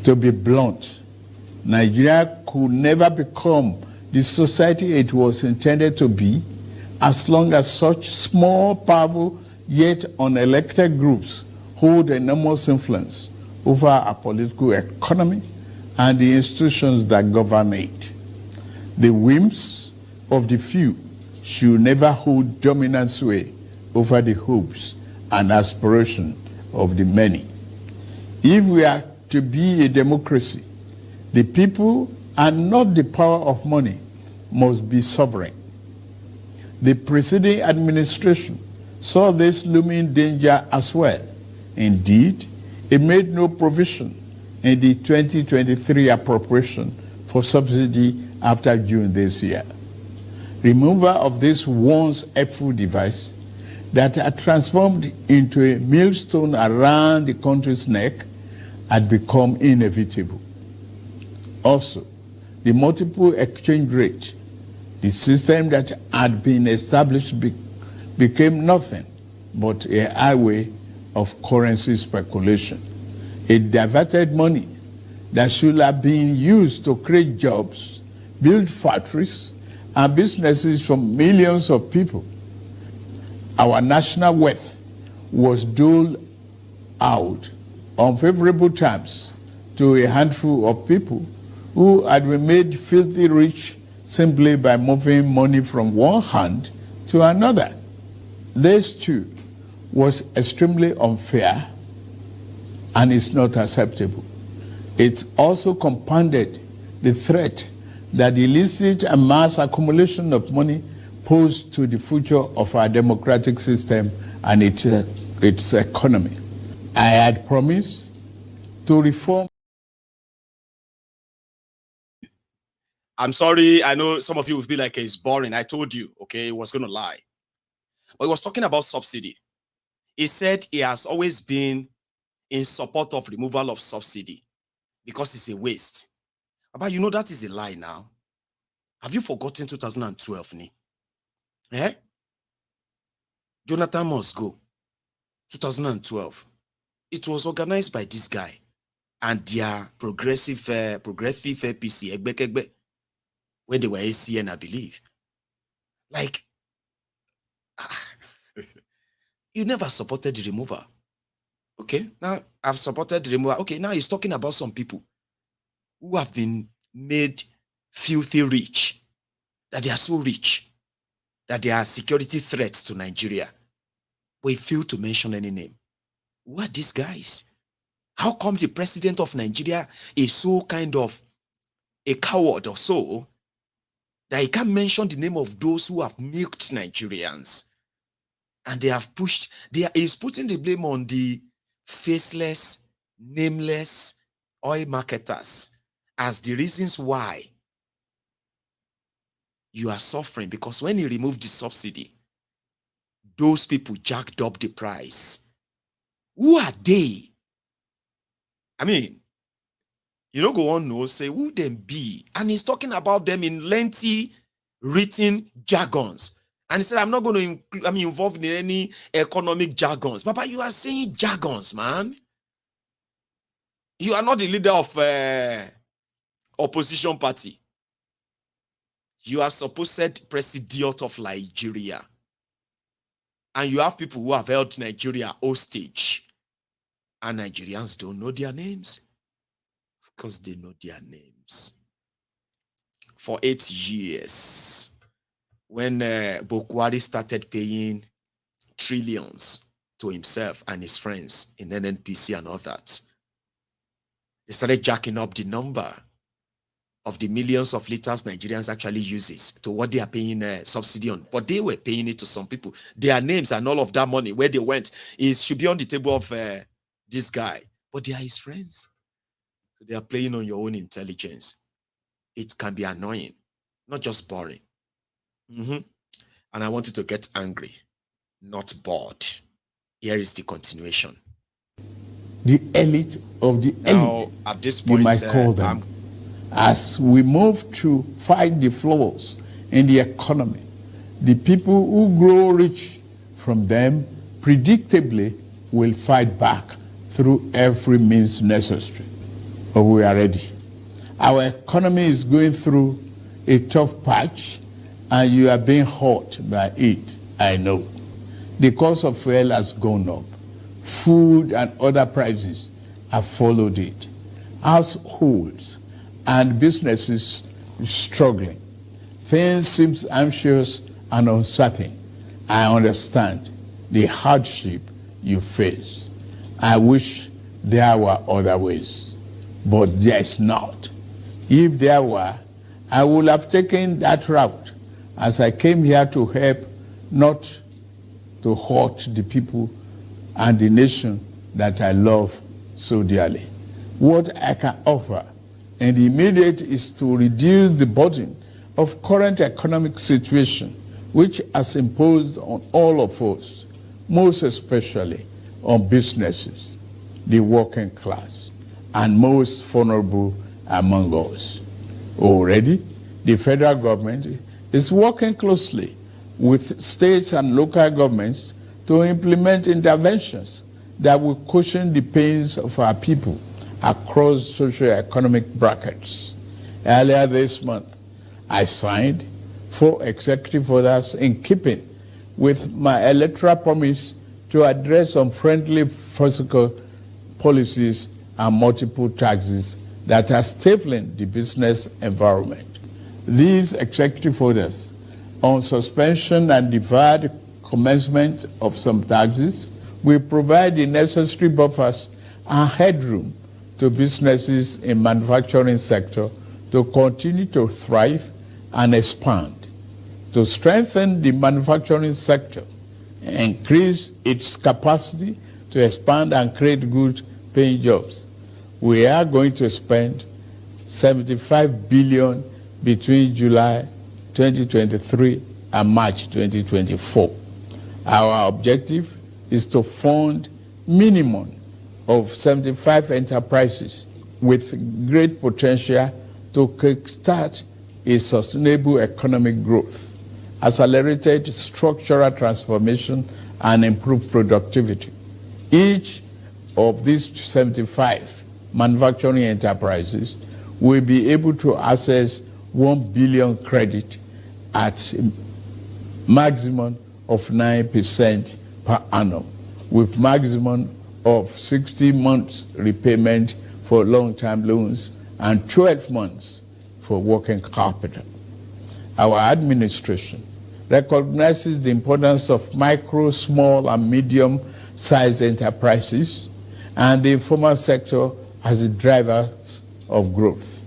To be blunt, Nigeria could never become the society it was intended to be as long as such small, powerful, yet unelected groups hold enormous influence over our political economy and the institutions that govern it. The whims of the few should never hold dominant sway over the hopes and aspirations of the many. If we are to be a democracy, the people and not the power of money must be sovereign. The preceding administration saw this looming danger as well. Indeed, it made no provision in the 2023 appropriation for subsidy after June this year. Removal of this once helpful device that had transformed into a millstone around the country's neck had become inevitable. Also, the multiple exchange rate, the system that had been established became nothing but a highway of currency speculation. It diverted money that should have been used to create jobs, build factories, and businesses for millions of people. Our national wealth was doled out on favorable terms to a handful of people who had been made filthy rich simply by moving money from one hand to another. This too was extremely unfair and is not acceptable. It also compounded the threat that the illicit and mass accumulation of money posed to the future of our democratic system and its economy. I had promised to reform. I'm sorry, I know some of you will be like, it's boring. I told you, okay, he was going to lie. But he was talking about subsidy. He said he has always been in support of removal of subsidy because it's a waste. But you know that is a lie now. Have you forgotten 2012? Eh? Jonathan must go. 2012. It was organized by this guy and their progressive APC, Egbe, when they were ACN, I believe. Like, you never supported the removal. Okay, now I've supported the removal. Okay, now he's talking about some people who have been made filthy rich, that they are so rich, that they are security threats to Nigeria. We fail to mention any name. Who are these guys? How come the president of Nigeria is so kind of a coward or so that he can't mention the name of those who have milked Nigerians? And they have pushed, he's putting the blame on the faceless, nameless oil marketers as the reasons why you are suffering. Because when he removed the subsidy, those people jacked up the price. Who are they? I mean, you don't go on no say who them be, and he's talking about them in lengthy written jargons. And he said, I'm not going to involved in any economic jargons. Papa, you are saying jargons, man. You are not the leader of opposition party. You are supposed president of Nigeria. And you have people who have held Nigeria hostage. And Nigerians don't know their names. Because they know their names. For 8 years, when Bokwari started paying trillions to himself and his friends in NNPC and all that, they started jacking up the number of the millions of liters Nigerians actually uses to what they are paying subsidy on. But they were paying it to some people. Their names and all of that money, where they went, should be on the table of this guy. But they are his friends. So they are playing on your own intelligence. It can be annoying, not just boring. And I want you to get angry, not bored. Here is the continuation. The elite of the elite, at this point, you might call them. As we move to fight the flaws in the economy, the people who grow rich from them predictably will fight back through every means necessary. But we are ready. Our economy is going through a tough patch, and you are being hurt by it, I know. The cost of fuel has gone up. Food and other prices have followed it. Households and businesses struggling. Things seem anxious and uncertain. I understand the hardship you face. I wish there were other ways, but there is not. If there were, I would have taken that route, as I came here to help, not to hurt the people and the nation that I love so dearly. What I can offer in the immediate is to reduce the burden of current economic situation, which has imposed on all of us, most especially on businesses, the working class, and most vulnerable among us. Already, the federal government is working closely with states and local governments to implement interventions that will cushion the pains of our people across socio-economic brackets. Earlier this month, I signed 4 executive orders in keeping with my electoral promise to address unfriendly fiscal policies and multiple taxes that are stifling the business environment. These executive orders on suspension and deferred commencement of some taxes will provide the necessary buffers and headroom to businesses in manufacturing sector to continue to thrive and expand. To strengthen the manufacturing sector, increase its capacity to expand and create good paying jobs, we are going to spend 75 billion between July 2023 and March 2024. Our objective is to fund minimum of 75 enterprises with great potential to kickstart a sustainable economic growth, accelerated structural transformation, and improved productivity. Each of these 75 manufacturing enterprises will be able to access 1 billion credit at a maximum of 9% per annum, with maximum of 60 months repayment for long-term loans and 12 months for working capital. Our administration recognizes the importance of micro, small, and medium-sized enterprises and the informal sector as the drivers of growth.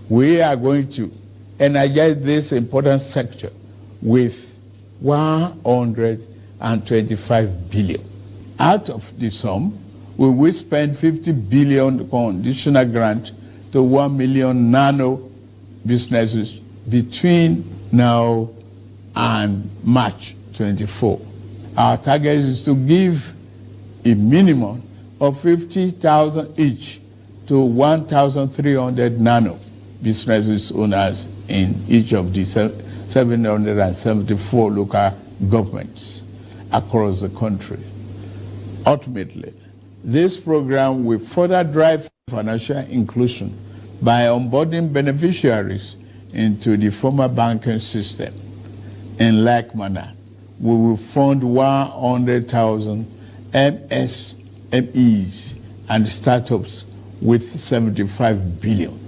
We are going to energize this important sector with 125 billion. Out of the sum, we will spend 50 billion conditional grant to 1 million nano businesses between now and March 24. Our target is to give a minimum of 50,000 each to 1,300 nano businesses owners in each of the 774 local governments across the country. Ultimately, this program will further drive financial inclusion by onboarding beneficiaries into the formal banking system. In like manner, we will fund 100,000 MSMEs and startups with 75 billion.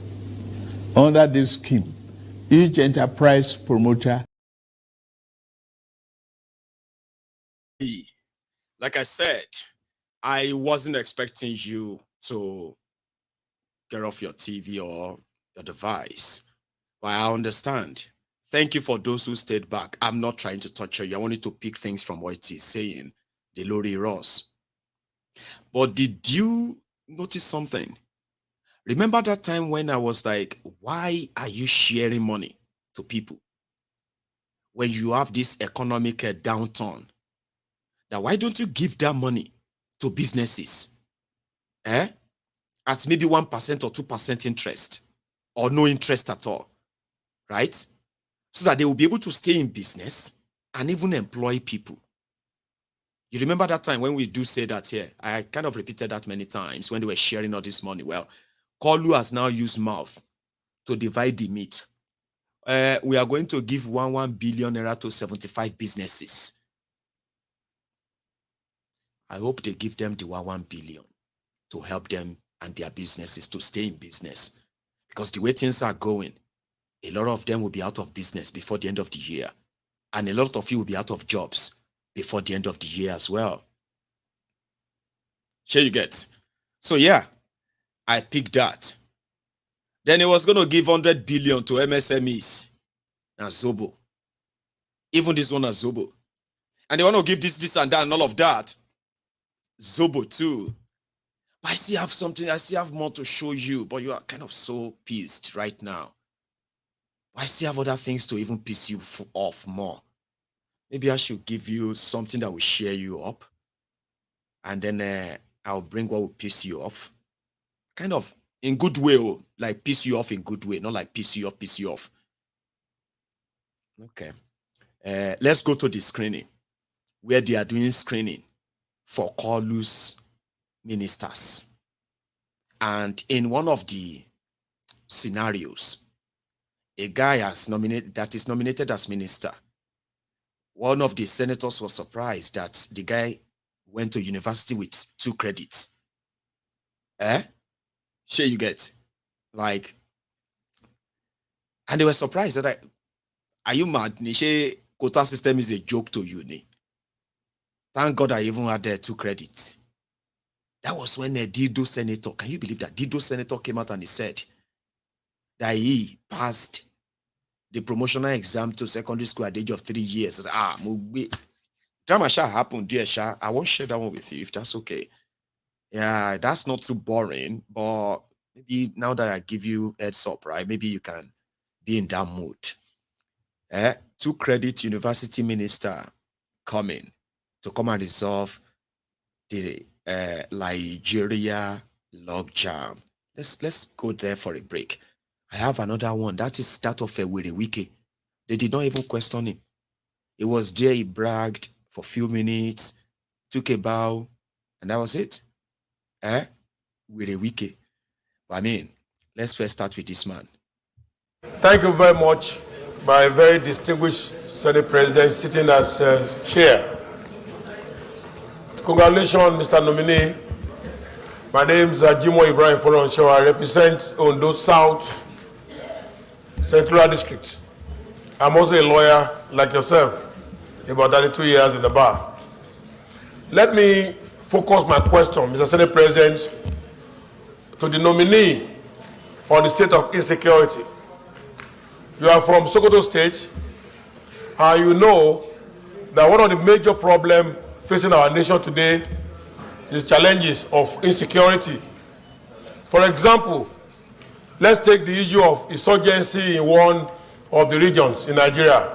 Under this scheme, each enterprise promoter. Like I said, I wasn't expecting you to get off your TV or your device, but I understand. Thank you for those who stayed back. I'm not trying to torture you. I wanted to pick things from what he's saying, the Lori Ross. But did you notice something? Remember that time when I was like, why are you sharing money to people when you have this economic downturn? Now, why don't you give that money to businesses? At maybe 1% or 2% interest, or no interest at all, right? So that they will be able to stay in business and even employ people. You remember that time when we do say that here? I kind of repeated that many times when they were sharing all this money. Well, Kolu has now used mouth to divide the meat. We are going to give 1 billion naira to 75 businesses. I hope they give them the 1 billion to help them and their businesses to stay in business. Because the way things are going, a lot of them will be out of business before the end of the year. And a lot of you will be out of jobs before the end of the year as well. Here you get. So yeah, I picked that. Then he was going to give 100 billion to MSMEs. Now Zobo. Even this one as Zobo. And they want to give this and that and all of that. Zobo too. But I still have something, I still have more to show you, but you are kind of so pissed right now. But I still have other things to even piss you off more. Maybe I should give you something that will cheer you up. And then I'll bring what will piss you off. Kind of in good way, like piss you off in good way, not like piss you off. Okay. Let's go to the screening, where they are doing screening for Kolu's ministers. And in one of the scenarios, a guy is nominated as minister. One of the senators was surprised that the guy went to university with 2 credits. Sure you get. Like, and they were surprised that are you mad? Nishe quota system is a joke to you. Thank God I even had 2 credits. That was when a Dido senator, can you believe that? Dido senator came out and he said that he passed the promotional exam to secondary school at the age of 3 years. Drama shall happen, dear Sha. I won't share that one with you if that's okay. Yeah, that's not too boring, but maybe now that I give you heads up, right? Maybe you can be in that mood. 2 credit university minister coming to come and resolve the Nigeria logjam. Let's go there for a break. I have another one. That is that of Wike. They did not even question him. He was there, he bragged for a few minutes, took a bow, and that was it. Wike. I mean, let's first start with this man. Thank you very much, my very distinguished Senate President sitting as chair. Congratulations, Mr. Nominee. My name is Jimo Ibrahim Folonsho. I represent Ondo South Central District. I'm also a lawyer like yourself, about 32 years in the bar. Let me focus my question, Mr. Senate President, to the nominee on the state of insecurity. You are from Sokoto State, and you know that one of the major problems facing our nation today is challenges of insecurity. For example, let's take the issue of insurgency in one of the regions in Nigeria,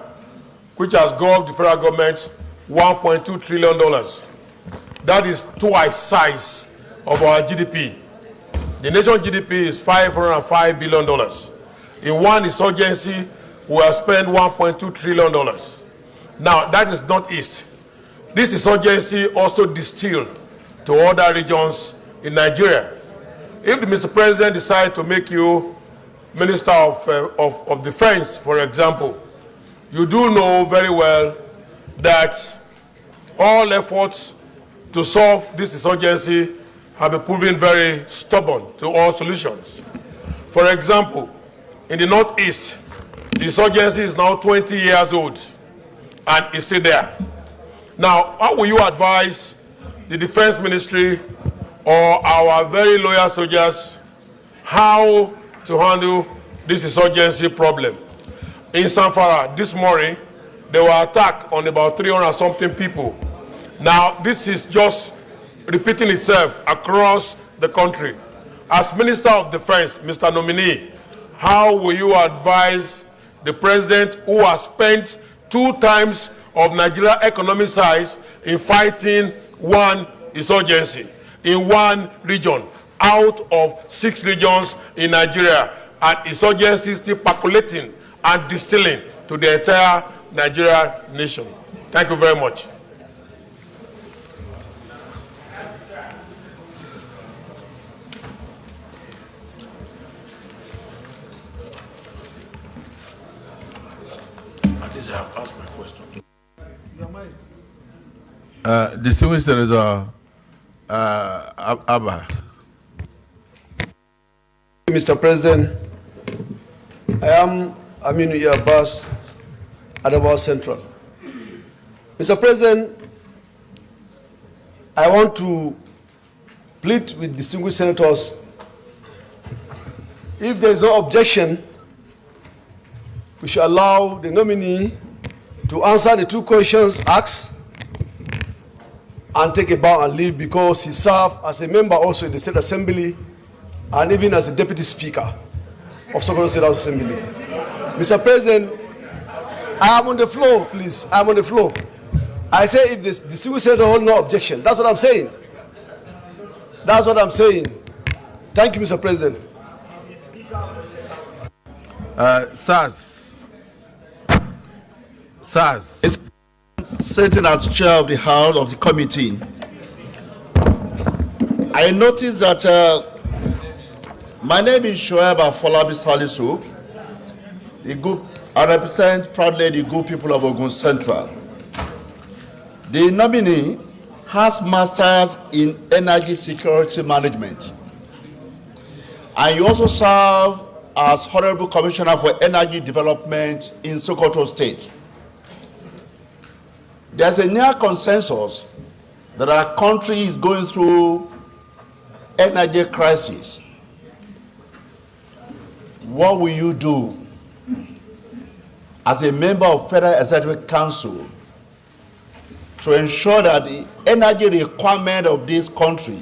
which has gobbled the federal government $1.2 trillion. That is twice size of our GDP. The nation's GDP is $505 billion. In one insurgency, we have spent $1.2 trillion. Now, that is not East. This insurgency also distilled to other regions in Nigeria. If the Mr. President decides to make you Minister of Defense, for example, you do know very well that all efforts to solve this insurgency have been proven very stubborn to all solutions. For example, in the Northeast, the insurgency is now 20 years old and is still there. Now, how will you advise the Defense Ministry or our very loyal soldiers how to handle this insurgency problem? In Zamfara this morning, there were attacks on about 300-something people. Now, this is just repeating itself across the country. As Minister of Defense, Mr. Nominee, how will you advise the President, who has spent 2 times of Nigeria's economic size in fighting one insurgency in one region out of 6 regions in Nigeria, and insurgency still percolating and distilling to the entire Nigerian nation? Thank you very much. I have asked my question. Distinguished Senator Abba. Mr. President, I am Aminu Abbas, Adamawa Central. Mr. President, I want to plead with distinguished senators, if there is no objection, we should allow the nominee to answer the 2 questions asked and take a bow and leave, because he served as a member also in the State Assembly and even as a Deputy Speaker of Sokoto State House Assembly. Mr. President, I am on the floor, please. I am on the floor. I say if the distinguished senator hold no objection. That's what I'm saying. That's what I'm saying. Thank you, Mr. President. SARS. Sitting as chair of the House of the committee, I noticed that my name is Shoaib Afolabi Salisu. I represent proudly the good people of Ogun Central. The nominee has masters in energy security management, and you also serve as Honorable Commissioner for Energy Development in Sokoto State. There's a near consensus that our country is going through energy crisis. What will you do as a member of Federal Executive Council to ensure that the energy requirement of this country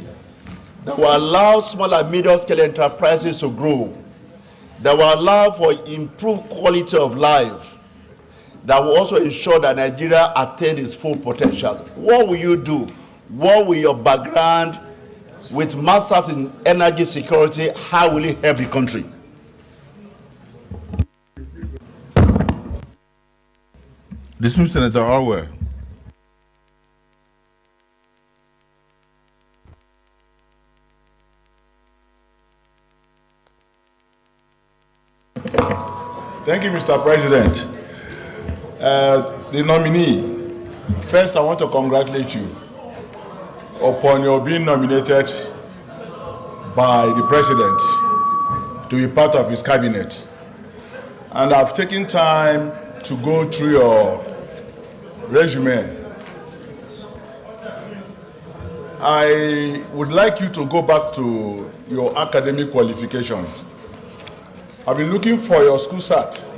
that will allow small and medium-scale enterprises to grow, that will allow for improved quality of life, that will also ensure that Nigeria attains its full potential? What will you do? What will your background with masters in energy security, how will it help the country? Dismissed Senator Orwell. Thank you, Mr. President. The nominee, first I want to congratulate you upon your being nominated by the President to be part of his cabinet. And I've taken time to go through your resume. I would like you to go back to your academic qualifications. I've been looking for your school cert.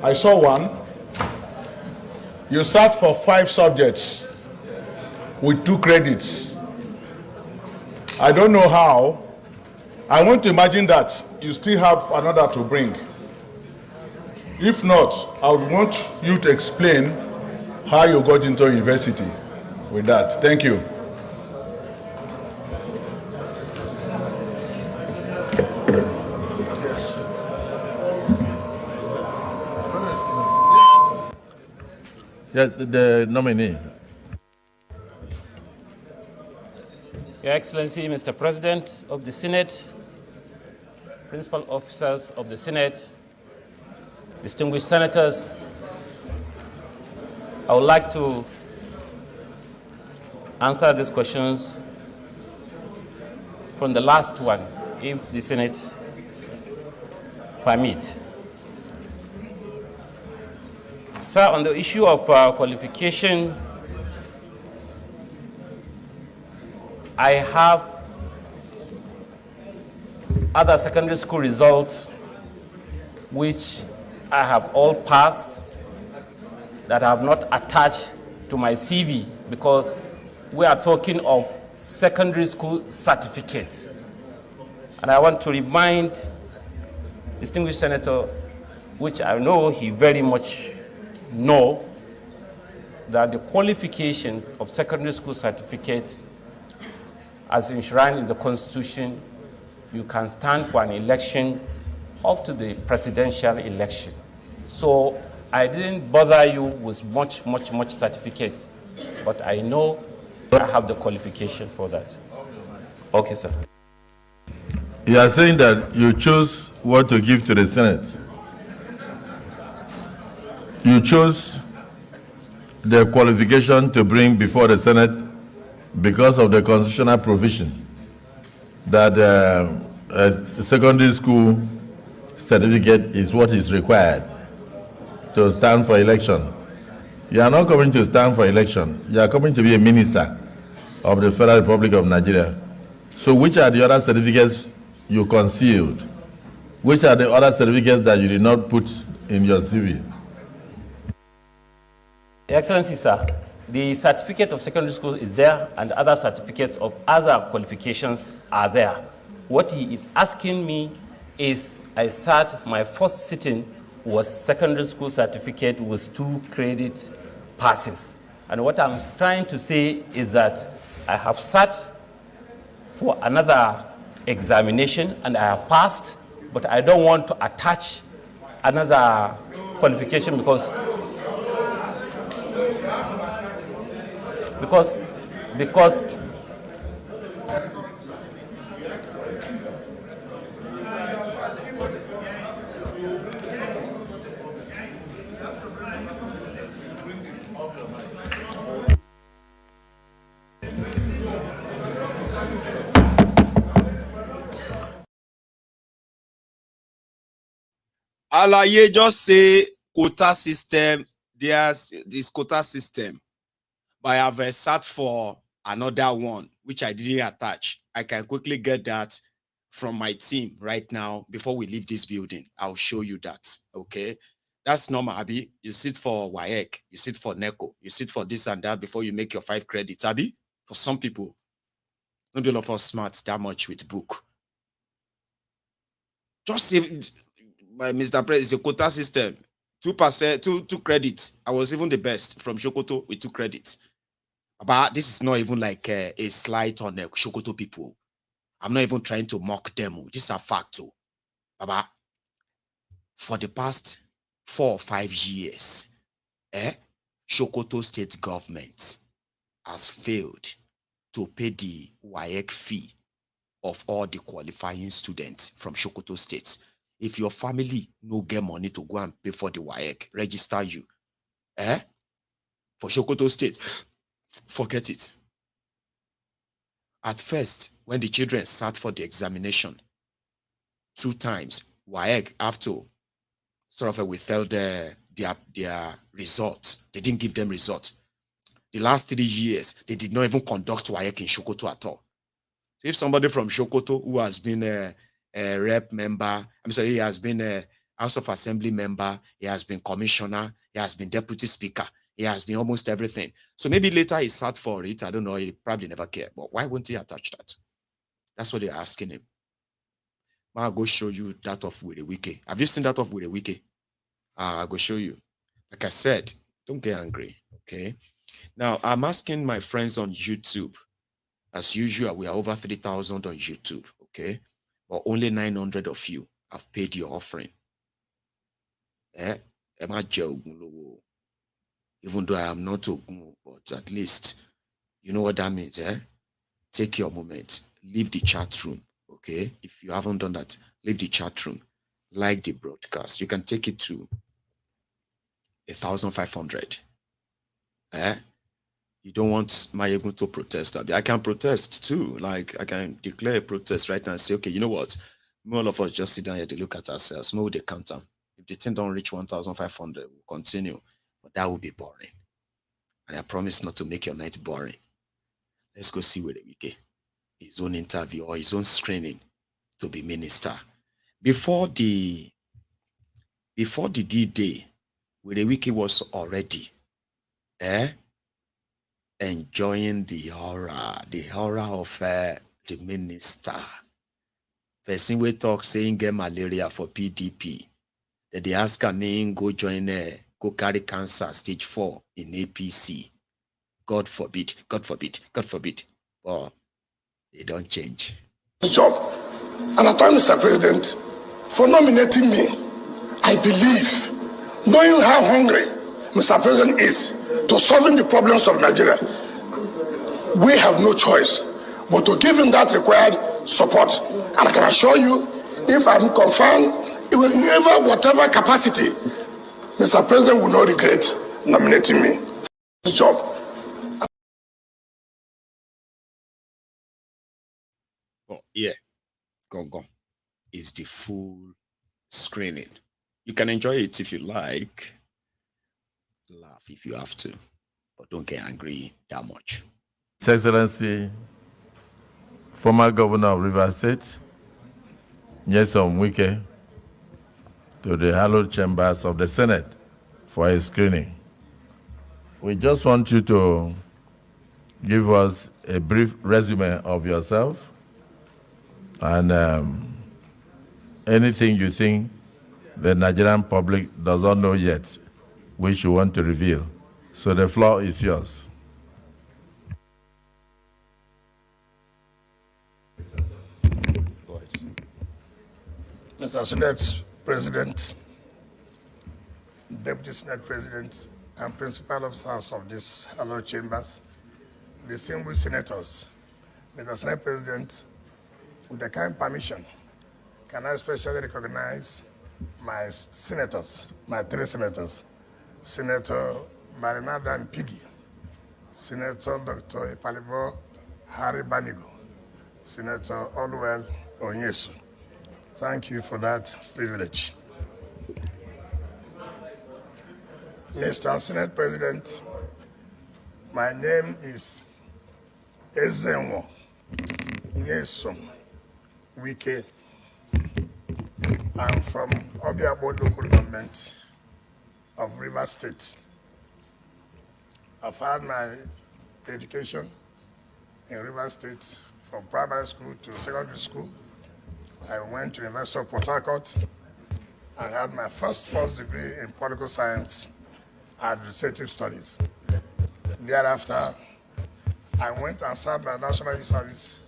I saw one. You sat for 5 subjects with 2 credits. I don't know how. I want to imagine that you still have another to bring. If not, I would want you to explain how you got into university with that. Thank you. Yeah, the nominee. Your Excellency, Mr. President of the Senate, principal officers of the Senate, distinguished senators, I would like to answer these questions from the last one, if the Senate permit. Sir, on the issue of qualification, I have other secondary school results which I have all passed that I have not attached to my CV because we are talking of secondary school certificates. And I want to remind distinguished senator, which I know he very much know, that the qualifications of secondary school certificate as enshrined in the Constitution, you can stand for an election up to the presidential election. So I didn't bother you with much certificates, but I know I have the qualification for that. Okay, sir. You are saying that you chose what to give to the Senate. You chose the qualification to bring before the Senate because of the constitutional provision that a secondary school certificate is what is required to stand for election. You are not coming to stand for election. You are coming to be a minister of the Federal Republic of Nigeria. So which are the other certificates you concealed? Which are the other certificates that you did not put in your CV? Excellency, sir, the certificate of secondary school is there and other certificates of other qualifications are there. What he is asking me is, I sat, my first sitting was secondary school certificate with 2 credit passes. And what I'm trying to say is that I have sat for another examination and I have passed, but I don't want to attach another qualification because Alaye just say quota system, there's this quota system. But I have sat for another one, which I didn't attach. I can quickly get that from my team right now before we leave this building. I'll show you that, okay? That's normal, Abi. You sit for Wike, you sit for NECO, you sit for this and that before you make your 5 credits, Abi. For some people, not all of us smart that much with book. Just save, Mr. President, it's a quota system. 2%, two credits. I was even the best from Shokoto with 2 credits. But this is not even like a slight on the Sokoto people. I'm not even trying to mock them. This is a fact too. Baba, for the past 4 or 5 years, Sokoto state government has failed to pay the Wike fee of all the qualifying students from Sokoto State. If your family no get money to go and pay for the Wike, register you. For Sokoto State, forget it. At first, when the children sat for the examination, 2 times, Wike have to sort of withheld their results. They didn't give them results. The last 3 years, they did not even conduct Wike in Sokoto at all. So if somebody from Sokoto who has been a rep member, he has been a House of Assembly member, he has been commissioner, he has been deputy speaker, he has been almost everything. So maybe later he sat for it. I don't know. He probably never cared. But why wouldn't he attach that? That's what they're asking him. I'll go show you that of Wike. Have you seen that of Wike? I'll go show you. Like I said, don't get angry. Okay. Now I'm asking my friends on YouTube. As usual, we are over 3,000 on YouTube. Okay. But only 900 of you have paid your offering. Even though I am not Ogun, but at least you know what that means. Take your moment, leave the chat room. Okay, if you haven't done that, leave the chat room, like the broadcast. You can take it to 1,500. You don't want Mayegun to protest. I can protest too. Like I can declare a protest right now and say, okay, you know what? All of us just sit down here to look at ourselves. Maybe they count them. If the thing don't reach 1,500, we'll continue. But that will be boring. And I promise not to make your night boring. Let's go see where Wike, his own interview or his own screening to be minister. Before the D-Day, Wike was already enjoying the horror of the minister. Person we talk saying get malaria for PDP. That they ask him go join go carry cancer stage 4 in APC. God forbid, God forbid, God forbid. But they don't change. Job. And I thank Mr. President for nominating me. I believe, knowing how hungry Mr. President is to solving the problems of Nigeria, we have no choice but to give him that required support. And I can assure you, if I'm confirmed, it will never, whatever capacity, Mr. President will not regret nominating me for this job. Oh, yeah. Go. Is the full screening. You can enjoy it if you like. Laugh if you have to. But don't get angry that much. His Excellency, former Governor of Rivers State, Nyesom Wike, to the hallowed chambers of the Senate for a screening. We just want you to give us a brief resume of yourself and anything you think the Nigerian public does not know yet, which you want to reveal. So the floor is yours. Go ahead. Mr. Senate President, Deputy Senate President, and Principal Officers of these hallowed chambers, distinguished senators, Mr. Senate President, with the kind permission, can I especially recognize my senators, my 3 senators, Senator Barinada Mpigi, Senator Dr. Ipalibo Harry Banigo, Senator Olwell Onyesu. Thank you for that privilege. Mr. Senate President, my name is Ezenwo Nyesom Wike. I'm from Obiabo local government of Rivers State. I've had my education in Rivers State from primary school to secondary school. I went to University of Port Harcourt. I had my first degree in political science and administrative studies. Thereafter, I went and served my National Youth Service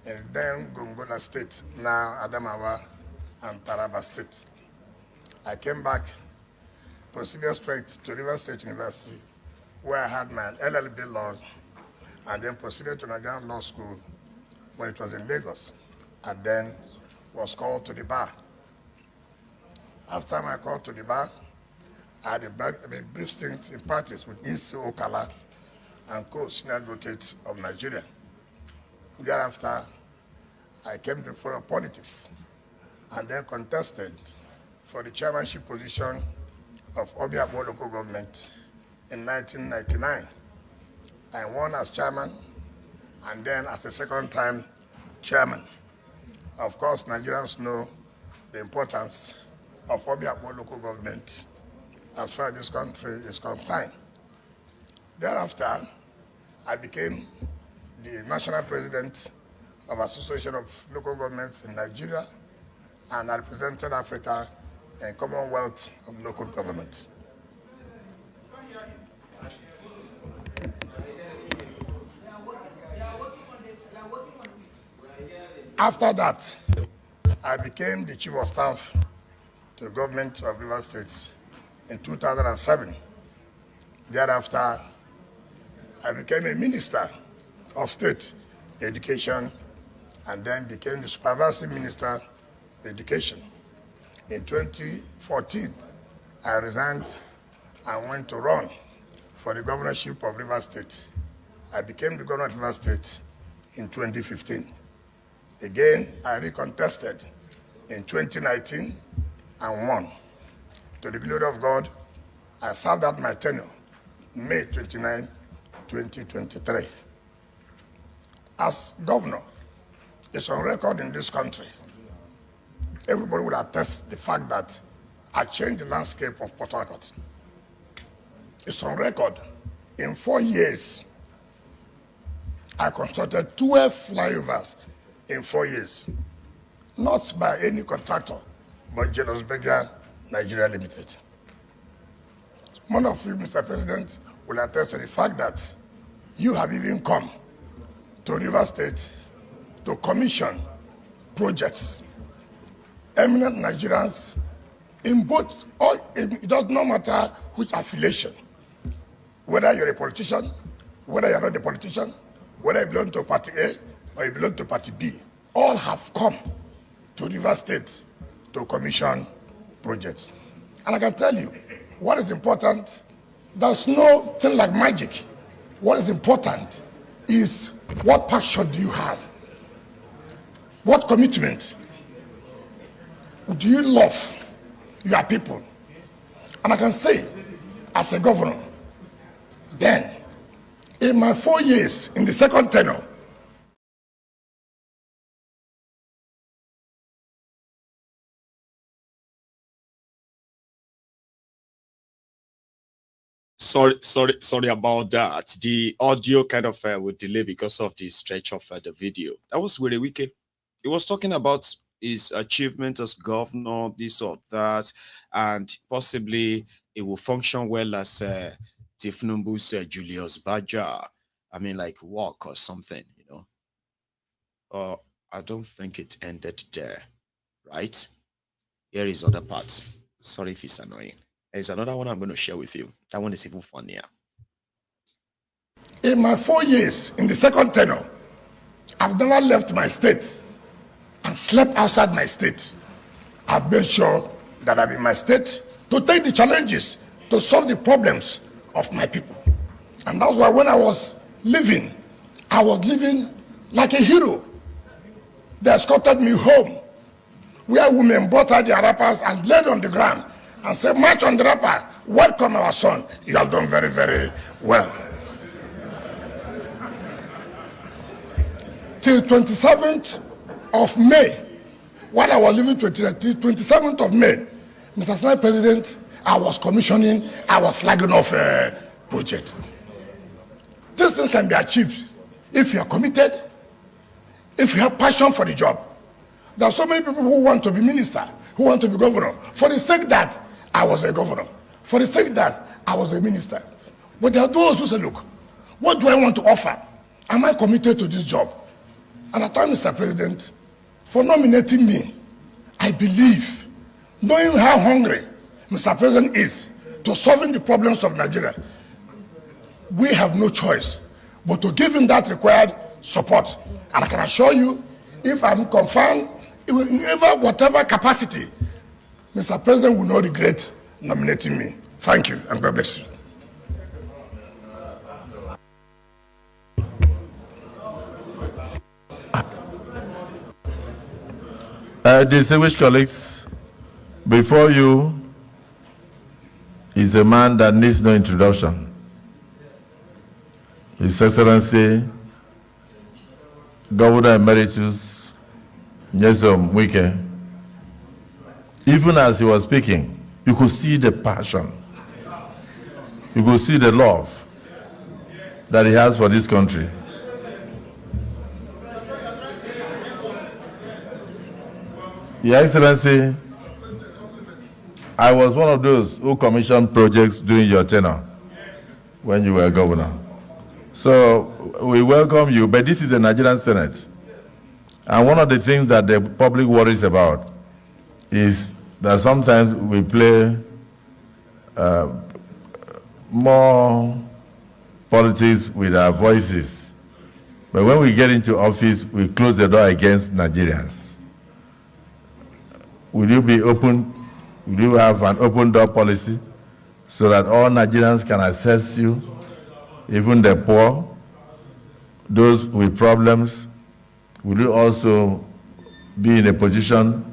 in then Gongola State, now Adamawa and Taraba State. I came back, proceeded straight to River State University, where I had my LLB law, and then proceeded to Nigerian Law School when it was in Lagos, and then was called to the bar. After my call to the bar, I had a brief stint in practice with E.C. Okala and co-senior advocate of Nigeria. Thereafter, I came to follow politics and then contested for the chairmanship position of Obiabo local government in 1999. I won as chairman and then as a second time chairman. Of course, Nigerians know the importance of Obiabo local government as far as this country is concerned. Thereafter, I became the national president of Association of Local Governments in Nigeria, and I represented Africa in Commonwealth of Local Government. After that, I became the chief of staff to the government of River State in 2007. Thereafter, I became a minister of state education and then became the supervisory minister of education. In 2014, I resigned and went to run for the governorship of River State. I became the governor of River State in 2015. Again, I recontested in 2019 and won. To the glory of God, I served out my tenure May 29, 2023. As governor, it's on record in this country. Everybody will attest the fact that I changed the landscape of Port Harcourt. It's on record. In 4 years, I constructed 12 flyovers in 4 years. Not by any contractor, but Jealous Beggar Nigeria Limited. One of you, Mr. President, will attest to the fact that you have even come to River State to commission projects. Eminent Nigerians in both, it does not matter which affiliation, whether you're a politician, whether you're not a politician, whether you belong to Party A or you belong to Party B, all have come to River State to commission projects. And I can tell you, what is important, there's no thing like magic. What is important is what passion do you have? What commitment do you love your people? And I can say, as a governor, then, in my 4 years, in the second tenure, Sorry about that. The audio kind of would delay because of the stretch of the video. That was really Wike. He was talking about his achievement as governor, this or that, and possibly it will function well as Tinubu's Julius Baja. I mean, like walk or something, you know. I don't think it ended there, right? Here is other parts. Sorry if it's annoying. There's another one I'm going to share with you. That one is even funnier. In my 4 years, in the second tenure, I've never left my state and slept outside my state. I've made sure that I'm in my state to take the challenges, to solve the problems of my people. And that's why when I was living like a hero. They escorted me home, where women brought out their wrappers and laid on the ground and said, "March on the wrapper, welcome our son. You have done very, very well." Till 27th of May, while I was living 27th of May, Mr. Senate President, I was commissioning, I was flagging off a project. This thing can be achieved if you are committed, if you have passion for the job. There are so many people who want to be minister, who want to be governor, for the sake that I was a governor, for the sake that I was a minister. But there are those who say, look, what do I want to offer am I committed to this job? And I thank Mr. President for nominating me. I believe, knowing how hungry Mr. President is to solving the problems of Nigeria, we have no choice but to give him that required support. And I can assure you, if I'm confirmed, in whatever capacity, Mr. President will not regret nominating me. Thank you, and God bless you. Distinguished colleagues, before you is a man that needs no introduction. His Excellency, Governor Emeritus Nyesom Wike. Even as he was speaking, you could see the passion. You could see the love that he has for this country. Your Excellency, I was one of those who commissioned projects during your tenure when you were governor. So we welcome you, but this is the Nigerian Senate. And one of the things that the public worries about is that sometimes we play more politics with our voices. But when we get into office, we close the door against Nigerians. Will you be open? Will you have an open door policy so that all Nigerians can access you, even the poor, those with problems? Will you also be in a position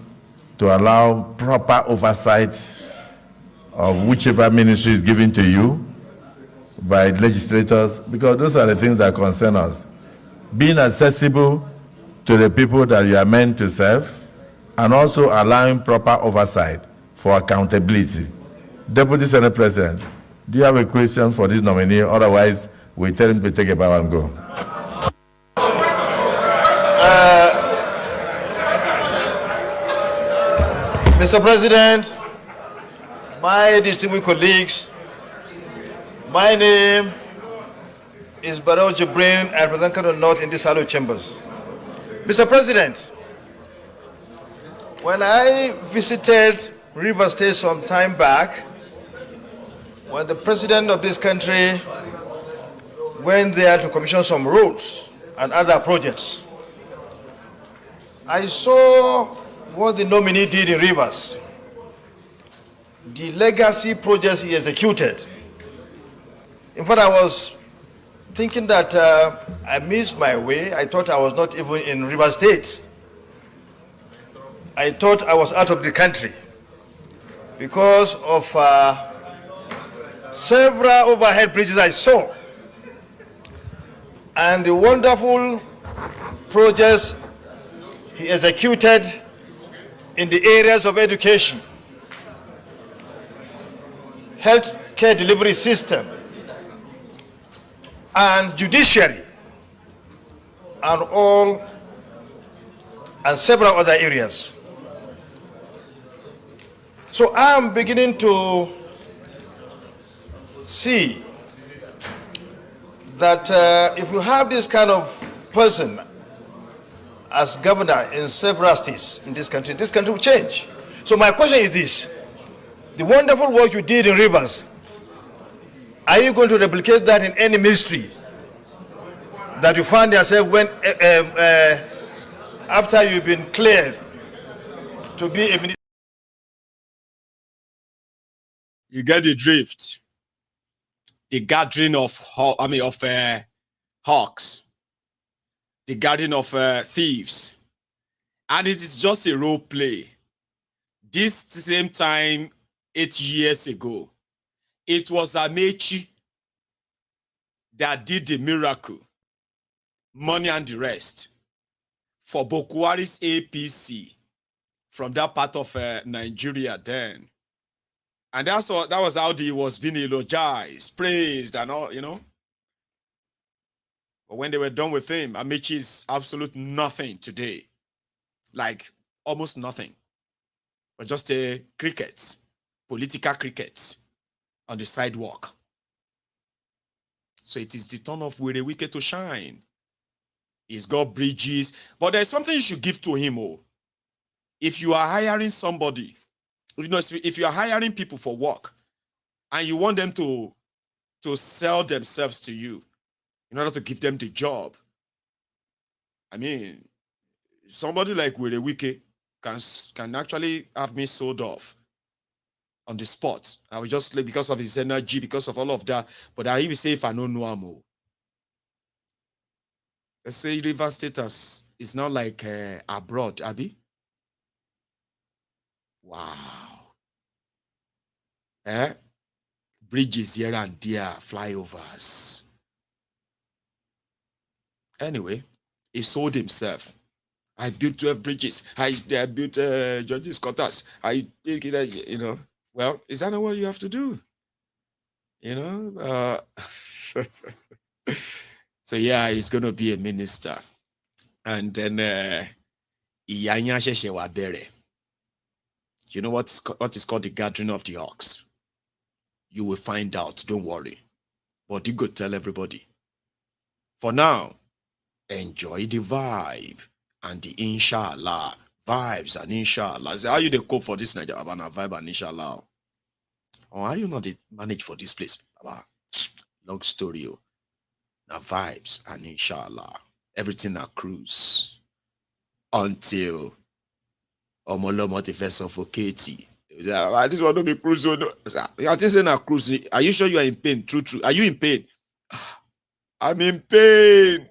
to allow proper oversight of whichever ministry is given to you by legislators? Because those are the things that concern us. Being accessible to the people that you are meant to serve, and also allowing proper oversight for accountability. Deputy Senate President, do you have a question for this nominee? Otherwise, we tell him to take a bow and go. Mr. President, my distinguished colleagues, my name is Barrow Jibrin. I represent Kano North in this Hallowed Chambers. Mr. President, when I visited River State some time back, when the president of this country went there to commission some roads and other projects, I saw what the nominee did in Rivers, the legacy projects he executed. In fact, I was thinking that I missed my way. I thought I was not even in River State. I thought I was out of the country because of several overhead bridges I saw and the wonderful projects he executed in the areas of education, health care delivery system, and judiciary, and several other areas. So I'm beginning to see that if you have this kind of person as governor in several states in this country will change. So my question is this: the wonderful work you did in Rivers, are you going to replicate that in any ministry that you find yourself when after you've been cleared to be a minister? You get the drift. The gathering of hawks, the gathering of thieves, and it is just a role play. This same time, 8 years ago, it was Amechi that did the miracle, money and the rest, for Bokwari's APC from that part of Nigeria then. And that was how he was being eulogized, praised, and all, you know. But when they were done with him, Amechi is absolute nothing today. Like, almost nothing. But just crickets, political crickets on the sidewalk. So it is the turn of Wike to shine. He's got bridges. But there's something you should give to him. Oh. If you are hiring somebody, if you are hiring people for work and you want them to sell themselves to you in order to give them the job, I mean, somebody like Wike can actually have me sold off on the spot. I was just like, because of his energy, because of all of that. But I even say if I don't know him, let's say river status is not like abroad, Abby. Wow. Bridges here and there, flyovers. Anyway, he sold himself. I built 12 bridges. I built judges' quarters. Well, is that not what you have to do? So yeah, he's going to be a minister. And then you know what is called the gathering of the ox? You will find out, don't worry. But you go tell everybody. For now, enjoy the vibe and the inshallah. Vibes and inshallah. How you they cope for this Niger vibe and inshallah? Or how you not manage for this place? Long story. Now vibes and inshallah. Everything accrues. Until Omolomo the first suffocate. This one don't be cruise. I think saying a cruise. Are you sure you are in pain? True. Are you in pain? I'm in pain.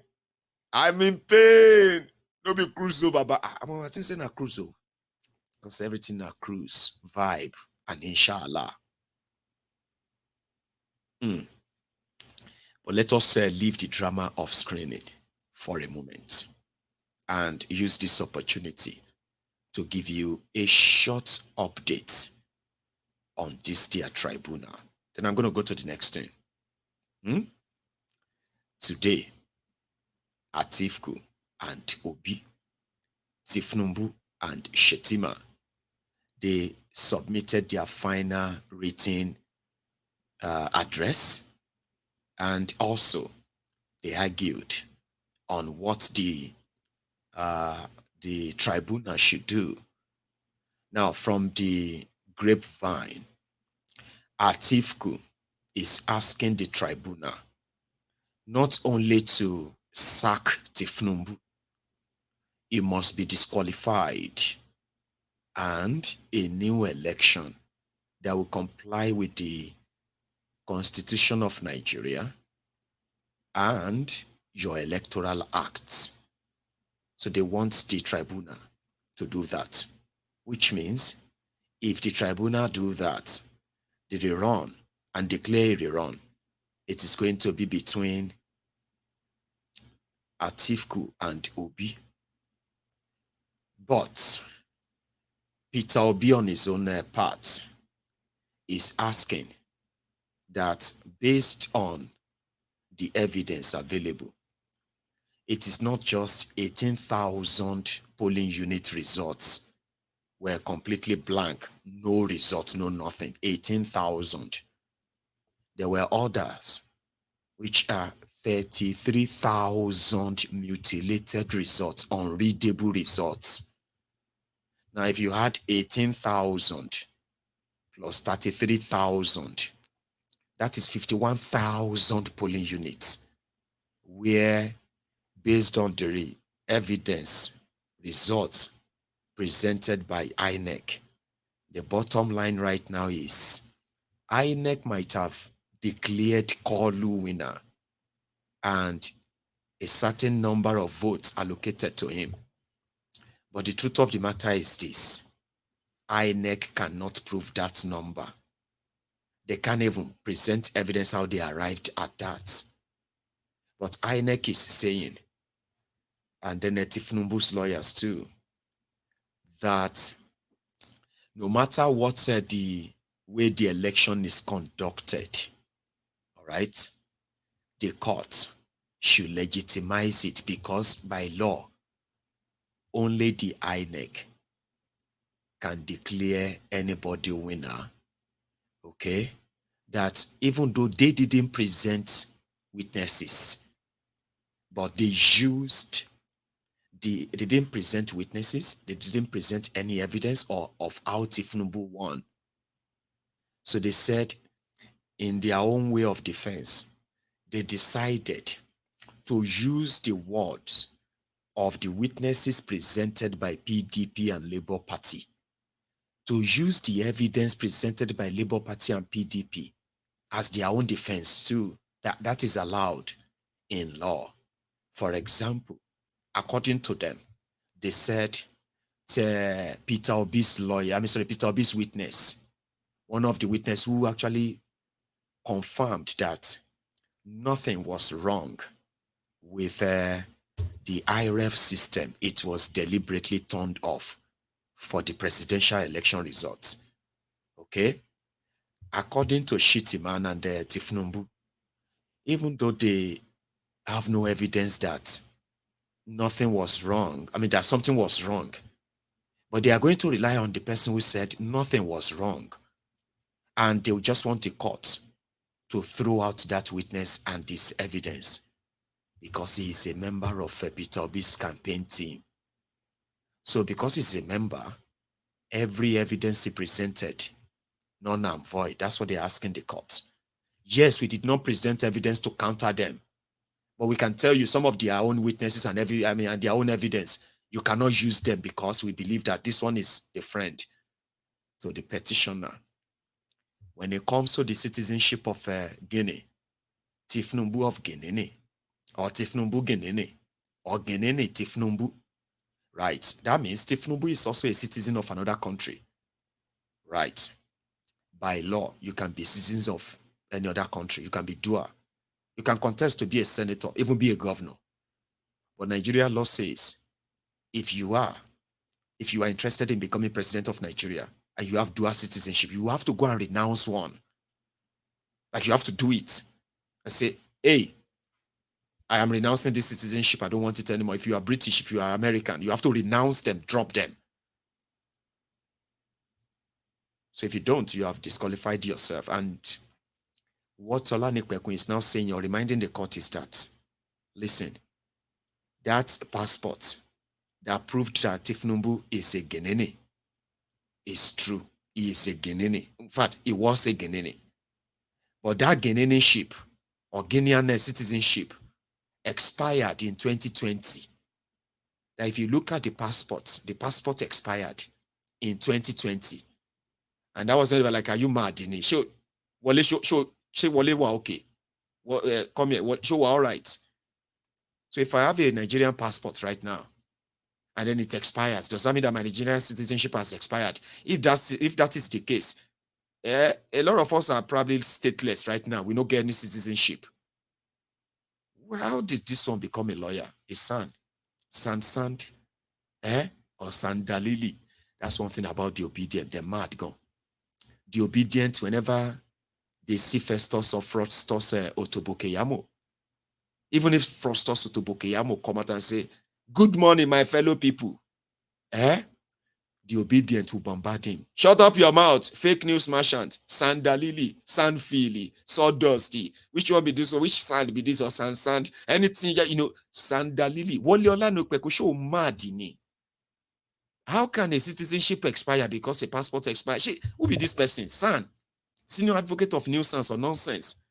Don't be cruise, Baba. I think saying a cruise. Because everything accrues. Vibe and inshallah. But let us leave the drama of screening for a moment and use this opportunity to give you a short update on this dear tribunal. Then I'm going to go to the next thing. Today, Atiku and Obi, Tinubu and Shetima, they submitted their final written address, and also they argued on what the tribunal should do. Now, from the grapevine, Atiku is asking the tribunal not only to sack Tinubu, he must be disqualified, and a new election that will comply with the Constitution of Nigeria and your electoral acts. So they want the tribunal to do that, which means if the tribunal do that, the rerun and declare a rerun, it is going to be between Atiku and Obi. But Peter Obi on his own part is asking that based on the evidence available, it is not just 18,000 polling unit results were completely blank, no results, no nothing, 18,000. There were others, which are 33,000 mutilated results, unreadable results. Now, if you had 18,000 plus 33,000, that is 51,000 polling units, where based on the evidence, results presented by INEC, the bottom line right now is INEC might have declared Kolu winner and a certain number of votes allocated to him. But the truth of the matter is this: INEC cannot prove that number. They can't even present evidence how they arrived at that. But INEC is saying, and then Tinubu's lawyers too, that no matter what the way the election is conducted, all right, the court should legitimize it, because by law, only the INEC can declare anybody winner, okay? That even though they didn't present witnesses, but they used they didn't present witnesses, they didn't present any evidence of how Tinubu won. So they said, in their own way of defense, they decided to use the words of the witnesses presented by PDP and Labour Party, to use the evidence presented by Labour Party and PDP as their own defense too. That is allowed in law. For example, according to them, they said Peter Obi's witness, one of the witnesses who actually confirmed that nothing was wrong with the IREF system. It was deliberately turned off for the presidential election results. Okay? According to Shitiman and Tifnumbu, even though they have no evidence that nothing was wrong, that something was wrong, but they are going to rely on the person who said nothing was wrong. And they will just want the court to throw out that witness and this evidence because he is a member of Peter Obi's campaign team. So because he's a member, every evidence he presented, none and void. That's what they're asking the court. Yes, we did not present evidence to counter them, but we can tell you some of their own witnesses and and their own evidence, you cannot use them because we believe that this one is a friend to the petitioner. When it comes to the citizenship of Guinea, Tifnumbu of Guinea, or Tifnumbu Guinea, or Guinea Tifnumbu, right? That means Tifnumbu is also a citizen of another country, right? By law, you can be citizens of any other country. You can be dual. You can contest to be a senator, even be a governor. But Nigeria law says, if you are interested in becoming president of Nigeria, and you have dual citizenship, you have to go and renounce one. Like you have to do it and say, hey, I am renouncing this citizenship. I don't want it anymore. If you are British, if you are American, you have to renounce them, drop them. So if you don't, you have disqualified yourself. And what Olani Kwekun is now saying, you're reminding the court is that, listen, that passport that proved that Tifnumbu is a Guinean, it's true. He is a Guinean. In fact, he was a Guinean. But that Guineanship or Guinean citizenship expired in 2020. Now, if you look at the passport expired in 2020. And that was not even like, are you mad? Show, okay. Come here. Show, all right. So if I have a Nigerian passport right now, and then it expires, does that mean that my Nigerian citizenship has expired? If that is the case, a lot of us are probably stateless right now. We don't get any citizenship. Well, how did this one become a lawyer? A son? Sand? Or Sandalili? That's one thing about the obedient. They're mad, gone. The obedient, whenever they see Festus or Frostus Otobokeyamo, even if Frostus Otobokeyamo come out and say, good morning, my fellow people. The obedient will bombard him. Shut up your mouth, fake news merchant. Sandalili, Sandfili, Sawdusty. Which one be this one? Which sand be this or sand? Anything, Sandalili. Woliola no kweko mad. How can a citizenship expire because a passport expires? Who be this person? San, senior advocate of nuisance or nonsense.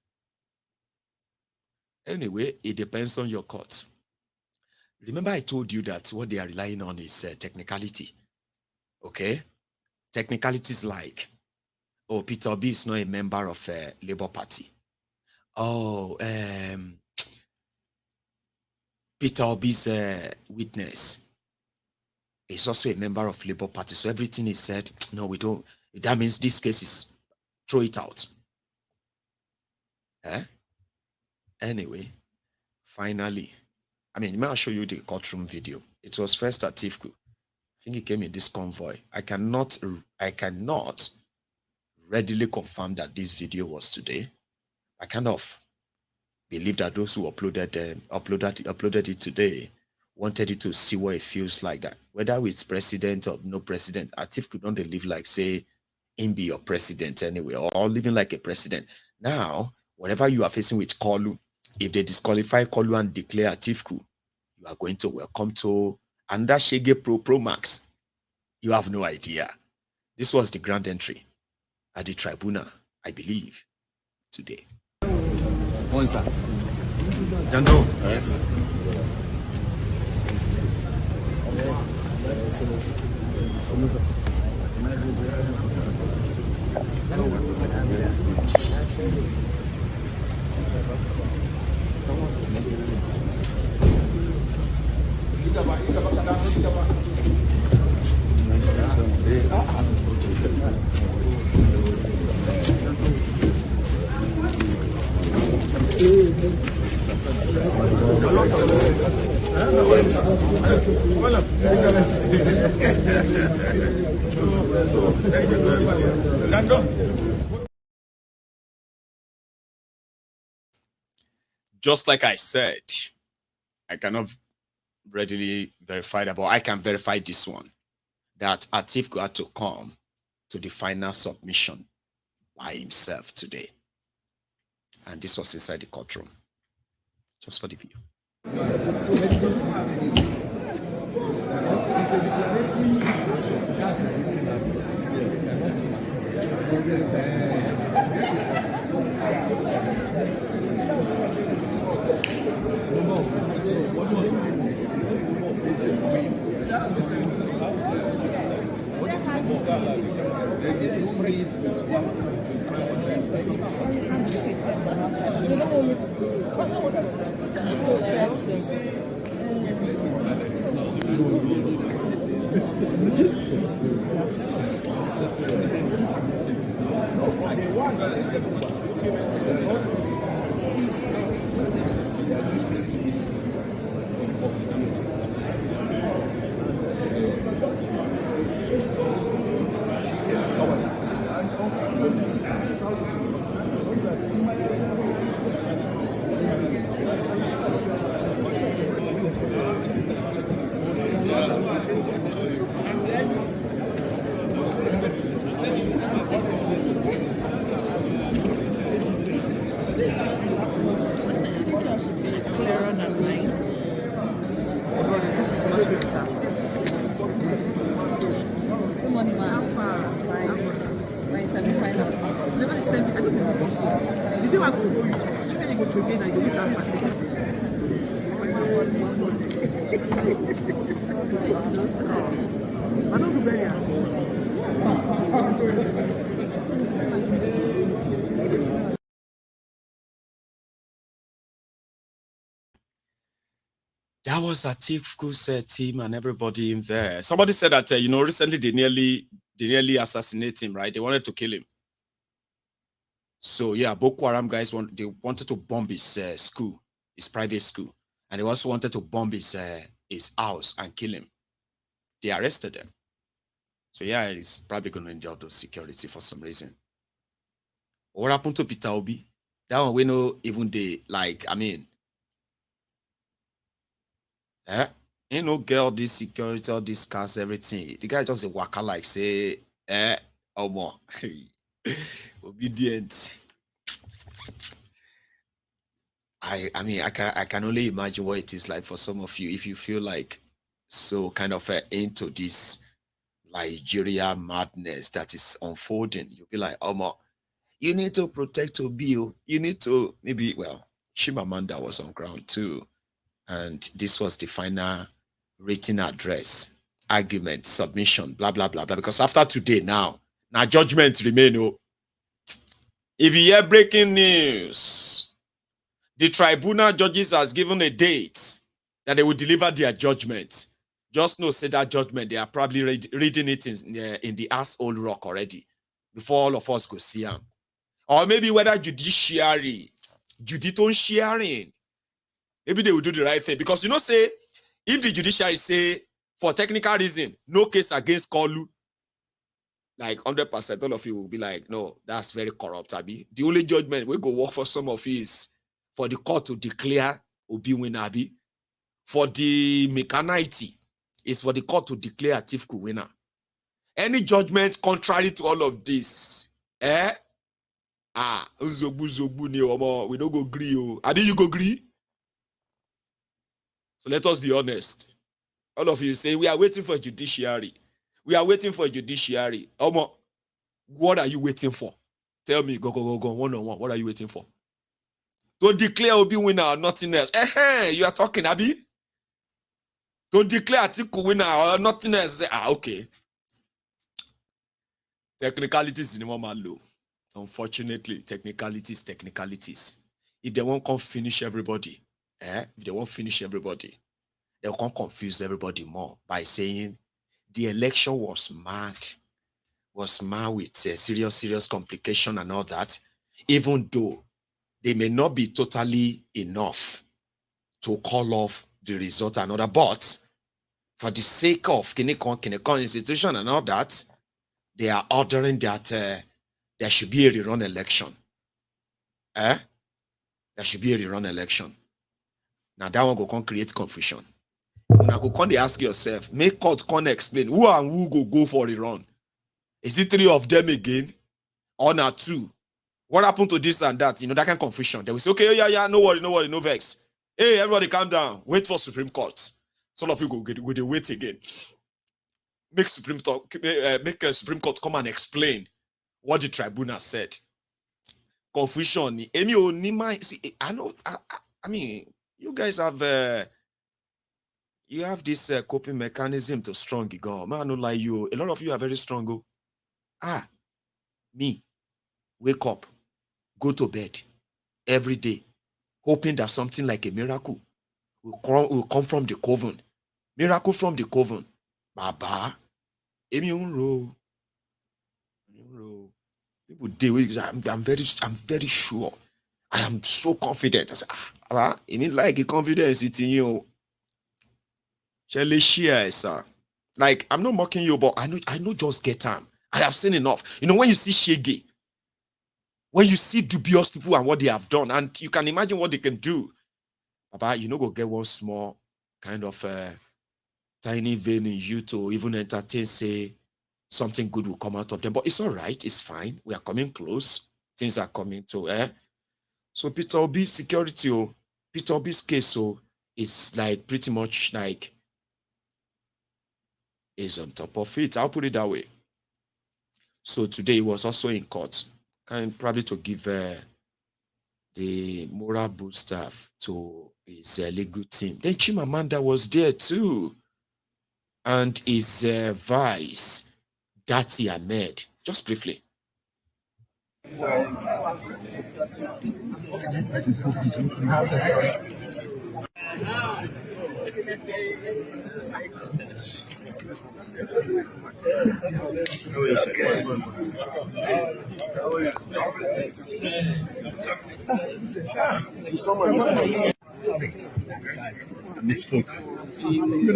Anyway, it depends on your court. Remember I told you that what they are relying on is technicality. Okay? Technicalities like, oh, Peter Obi is not a member of Labour Party. Oh, Peter Obi's witness is also a member of Labour Party. So everything is said, no, we don't. That means this case is, throw it out. Anyway, finally, may I show you the courtroom video? It was first at Atiku. I think he came in this convoy. I cannot readily confirm that this video was today. I kind of believe that those who uploaded it today wanted you to see what it feels like, that whether it's president or no president, Atiku don't live like, say, him be your president anyway, or living like a president. Now, whatever you are facing with Kolu, if they disqualify Kolu and declare Atiku, you are going to welcome to and that Shege Pro Max. You have no idea. This was the grand entry at the tribunal, I believe, today. One, sir. Janto. Yes, sir. Just like I said, I cannot readily verify that, but I can verify this one, that Atiku had to come to the final submission by himself today. And this was inside the courtroom. Just for the view. That was Atiku's team and everybody in there. Somebody said that, recently they nearly assassinated him, right? They wanted to kill him. So, yeah, Boko Haram guys, they wanted to bomb his school, his private school. And they also wanted to bomb his house and kill him. They arrested him. So, yeah, he's probably going to enjoy those security for some reason. What happened to Peter Obi? That one, we know even ain't no girl, this security, all this cars, everything. The guy just a waka like say, more obedient. I can only imagine what it is like for some of you if you feel like so kind of into this Nigeria madness that is unfolding. You'll be like, you need to protect Obi. You need to Chimamanda was on ground too. And this was the final written address, argument, submission, blah, blah, blah, blah. Because after today now judgment remain. If you hear breaking news, the tribunal judges has given a date that they will deliver their judgment. Just know, say that judgment, they are probably reading it in the asshole rock already before all of us go see them. Or maybe whether judiciary, sharing. Maybe they will do the right thing. Because say, if the judiciary say, for technical reason, no case against Kolu, like 100%, all of you will be like, no, that's very corrupt, Abi. The only judgment we go work for some of you is for the court to declare Obi win, Abi. For the mechanity, is for the court to declare Atiku winner. Any judgment contrary to all of this, we don't go agree. Adi, you go agree? So let us be honest. All of you say, we are waiting for judiciary. We are waiting for judiciary. Omo, what are you waiting for? Tell me, go, one-on-one. What are you waiting for? To declare Obi winner or nothing else. You are talking, Abi? To declare Atiku winner or nothing else. Say, okay. Technicalities in the moment low. Unfortunately, technicalities. If they won't come finish everybody, if they won't finish everybody, they'll come confuse everybody more by saying the election was mad with serious complication and all that, even though they may not be totally enough to call off the result and all that, but for the sake of Guinea-Conakry institution and all that, they are ordering that there should be a rerun election. There should be a rerun election. Now that one go create confusion. Now go come, they ask yourself, make court come explain who and who go for a run. Is it 3 of them again? Or not 2? What happened to this and that? That kind of confusion. They will say, okay, yeah, no worry, no vex. Hey, everybody calm down. Wait for Supreme Court. Some of you go wait again. Make Supreme Court come and explain what the tribunal said. Confusion. See, I know. I mean, you guys have you have this coping mechanism to strong. Man, I don't like you. A lot of you are very strong. Me, wake up, go to bed every day, hoping that something like a miracle will come from the coven. Miracle from the coven. Baba, people I'm very sure. I am so confident. I say, you mean like a confidence it's in you? Shall we share, sir? Like, I'm not mocking you, but I know just get time. I have seen enough. When you see shaggy, when you see dubious people and what they have done, and you can imagine what they can do. Baba, go get one small kind of tiny vein in you to even entertain, say, something good will come out of them. But it's all right. It's fine. We are coming close. Things are coming to, So Peter Obi's security, Peter Obi's case, it's like pretty much like is on top of it. I'll put it that way. So today he was also in court, probably to give the moral booster to his legal team. Then Chimamanda was there too, and his vice, Dati Ahmed. Just briefly. Good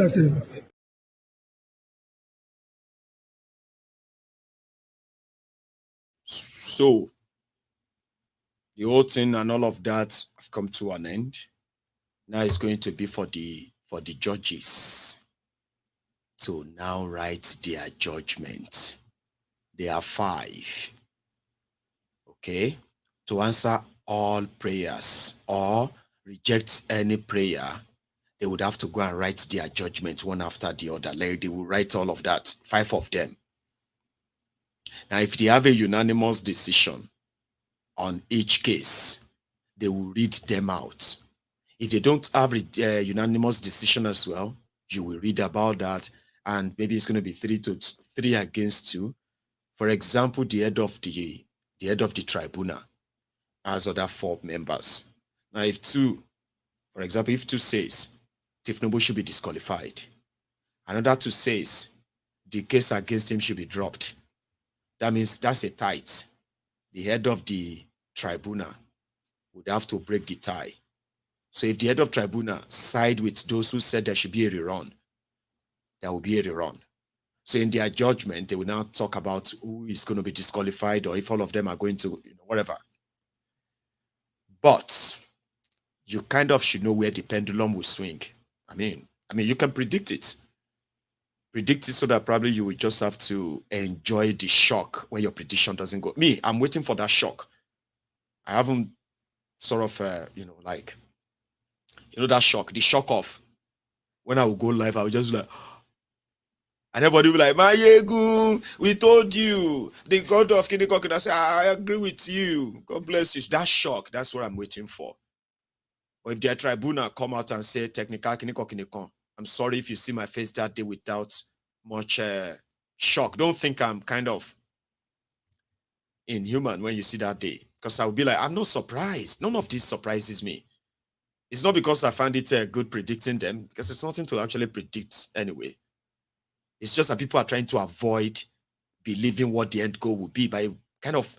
afternoon. So the whole thing and all of that have come to an end. Now it's going to be for the judges to now write their judgment. There are 5. Okay? To answer all prayers or reject any prayer, they would have to go and write their judgment one after the other. Like they will write all of that, 5 of them. Now, if they have a unanimous decision on each case, they will read them out. If they don't have a unanimous decision as well, you will read about that, and maybe it's going to be 3 against 2. For example, the head of the tribunal has other 4 members. Now, if 2 says Tinubu should be disqualified, another 2 says the case against him should be dropped. That means that's a tie. The head of the tribunal would have to break the tie. So if the head of tribunal side with those who said there should be a rerun, there will be a rerun. So in their judgment, they will now talk about who is going to be disqualified or if all of them are going to, whatever. But you kind of should know where the pendulum will swing. I mean, you can predict it. Predict it so that probably you will just have to enjoy the shock when your prediction doesn't go. Me, I'm waiting for that shock. I haven't sort of, that shock, the shock of when I would go live, I would just be like, and everybody would be like, Mayegu, we told you, the God of Guinea-Conakry. I say, I agree with you. God bless you. That shock, that's what I'm waiting for. But if their tribunal come out and say, technical Guinea-Conakry, I'm sorry if you see my face that day without much shock. Don't think I'm kind of inhuman when you see that day. Because I will be like, I'm not surprised. None of this surprises me. It's not because I find it good predicting them, because it's nothing to actually predict anyway. It's just that people are trying to avoid believing what the end goal will be by kind of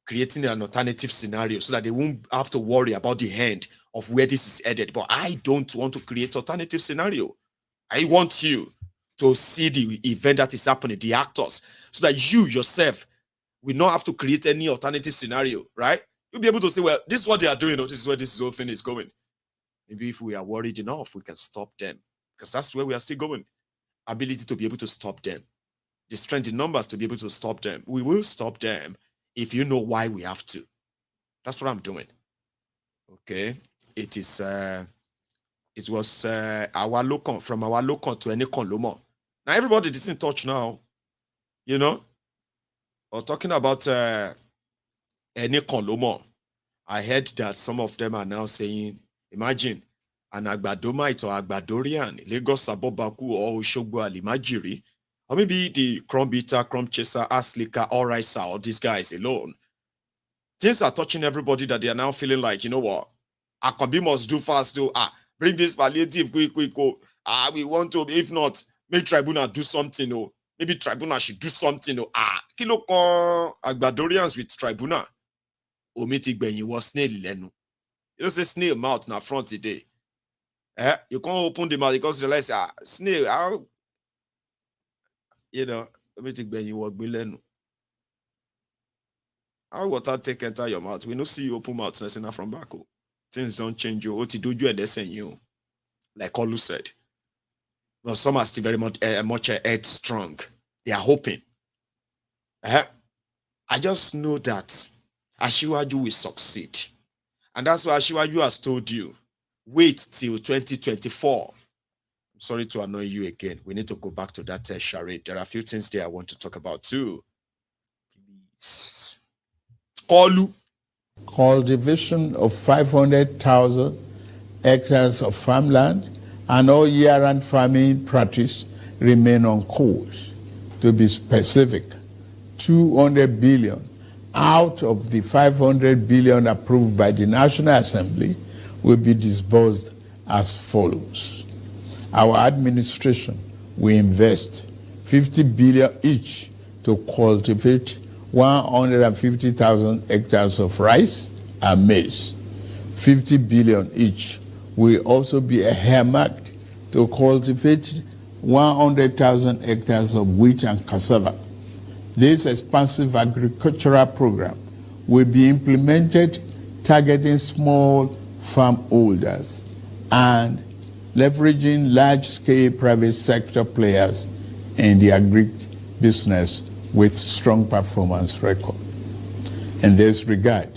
creating an alternative scenario so that they won't have to worry about the end of where this is headed. But I don't want to create alternative scenario. I want you to see the event that is happening, the actors, so that you yourself will not have to create any alternative scenario, right? You'll be able to say, well, this is what they are doing, or this is where this whole thing is going. Maybe if we are worried enough, we can stop them, because that's where we are still going. Ability to be able to stop them. The strength in numbers to be able to stop them. We will stop them if you know why we have to. That's what I'm doing. Okay. It is it was our local, from our local to any Lomo. Now everybody is in touch now, you know. Or talking about any Lomo. I heard that some of them are now saying, imagine an Agbadomite or Agbadorian, Lagos Sabobaku or Oshogbo Alimajiri, or maybe the Crumb Eater, Crumb Chaser, Aslika, All Right, or these guys alone. Things are touching everybody that they are now feeling like, you know what, Akabi must do fast to bring this palliative quick. We want to, if not, make Tribunal do something. Oh, maybe Tribunal should do something. Oh, kilo kon Agbadorians with Tribunal. Omitik ben you was snail lenu. You know, say snail mouth na front today. You can't open the mouth because you realize, snail, how, you know, omitik ben you was lenu. How water take enter your mouth? We don't see you open mouth and from back. Things don't change you. What you do, you listen you. Like Olu said. But some are still very much headstrong. They are hoping. I just know that Ashiwaju will succeed. And that's why Ashiwaju has told you, wait till 2024. I'm sorry to annoy you again. We need to go back to that charade. There are a few things there I want to talk about too. Please. Kolu. Cultivation of 500,000 hectares of farmland and all year-round farming practice remain on course. To be specific, 200 billion out of the 500 billion approved by the National Assembly will be disbursed as follows. Our administration will invest 50 billion each to cultivate 150,000 hectares of rice and maize. 50 billion each will also be earmarked to cultivate 100,000 hectares of wheat and cassava. This expansive agricultural program will be implemented targeting small farm holders and leveraging large-scale private sector players in the agri-business with strong performance record. In this regard,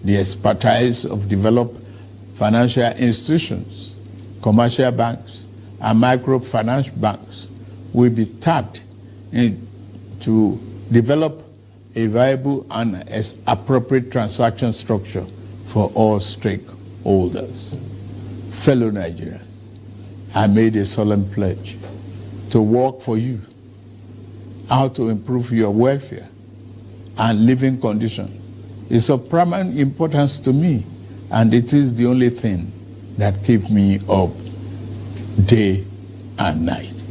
the expertise of developed financial institutions, commercial banks, and microfinance banks will be tapped to develop a viable and appropriate transaction structure for all stakeholders. Fellow Nigerians, I made a solemn pledge to work for you, how to improve your welfare and living conditions. It's of paramount importance to me, and it is the only thing that keeps me up day and night.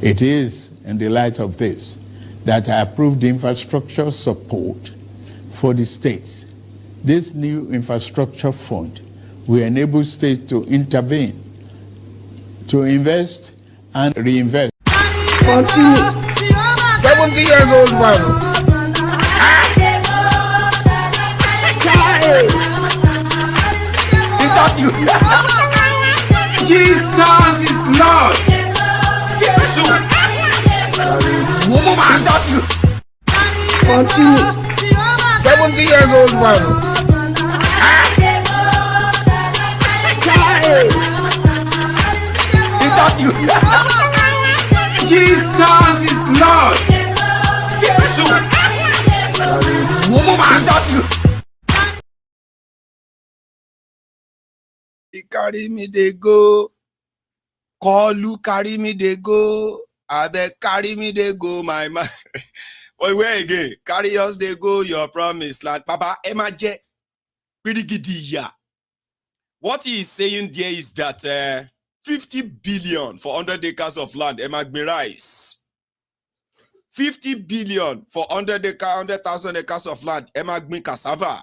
It is in the light of this that I approved the infrastructure support for the states. This new infrastructure fund will enable states to intervene, to invest and reinvest. 70 years old man. Is that you? Jesus is Lord. Jesus. Is that you? 70 years old man. Is that Jesus is Lord. He carry me, they go. Call carry me, they go. I beg carry me, they go, my man. Wait, where again? Carry us, they go, your promised land. Papa, Emaje, Pirigidiya. What he is saying there is that 50 billion for 100 acres of land, Emagbe rice. 50 billion for 100,000 acres of land, Emagbe cassava.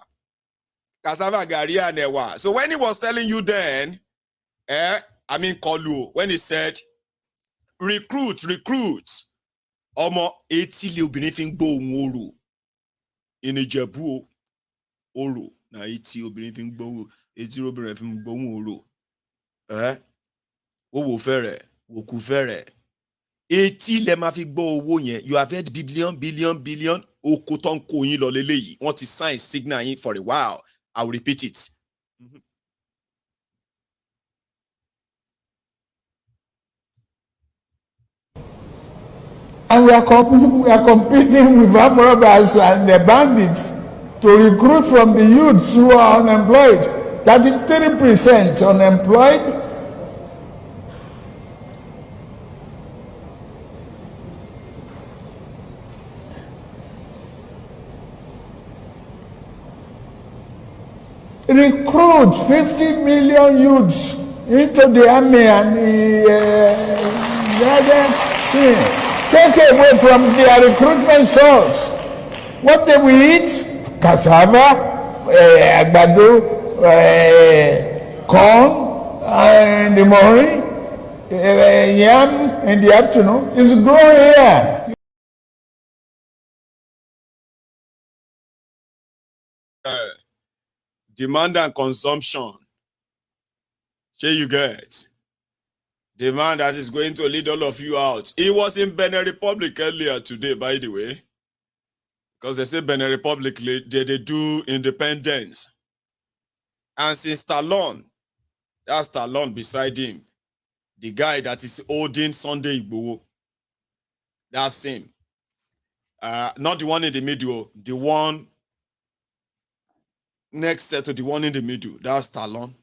Cassava garia newa. So when he was telling you then, Kolu, when he said, recruit, Omo 80 li obinifin gbo nworo. In Ijebu oro na 80 obinifin gbo 80 obinifin gbo nworo. Owo fere, woku fere. 80 le ma fi gbo owo yen. You have heard billion okoton ko yin lo leleyi. Want to sign signal yin for a while. I will repeat it. And we are competing with armed robbers and the bandits to recruit from the youths who are unemployed. 33% unemployed. Recruit 50 million youths into the army and take away from their recruitment source. What they will eat? Cassava, agbado, corn, in the morning, yam in the afternoon. It's growing here. Demand and consumption. Here you get. Demand that is going to lead all of you out. He was in Benin Republic earlier today, by the way. Because they say Benin Republic, they do independence. And since Talon, that's Talon beside him, the guy that is holding Sunday Igboho, that's him. Not the one in the middle, the one next to the one in the middle, that's Talon.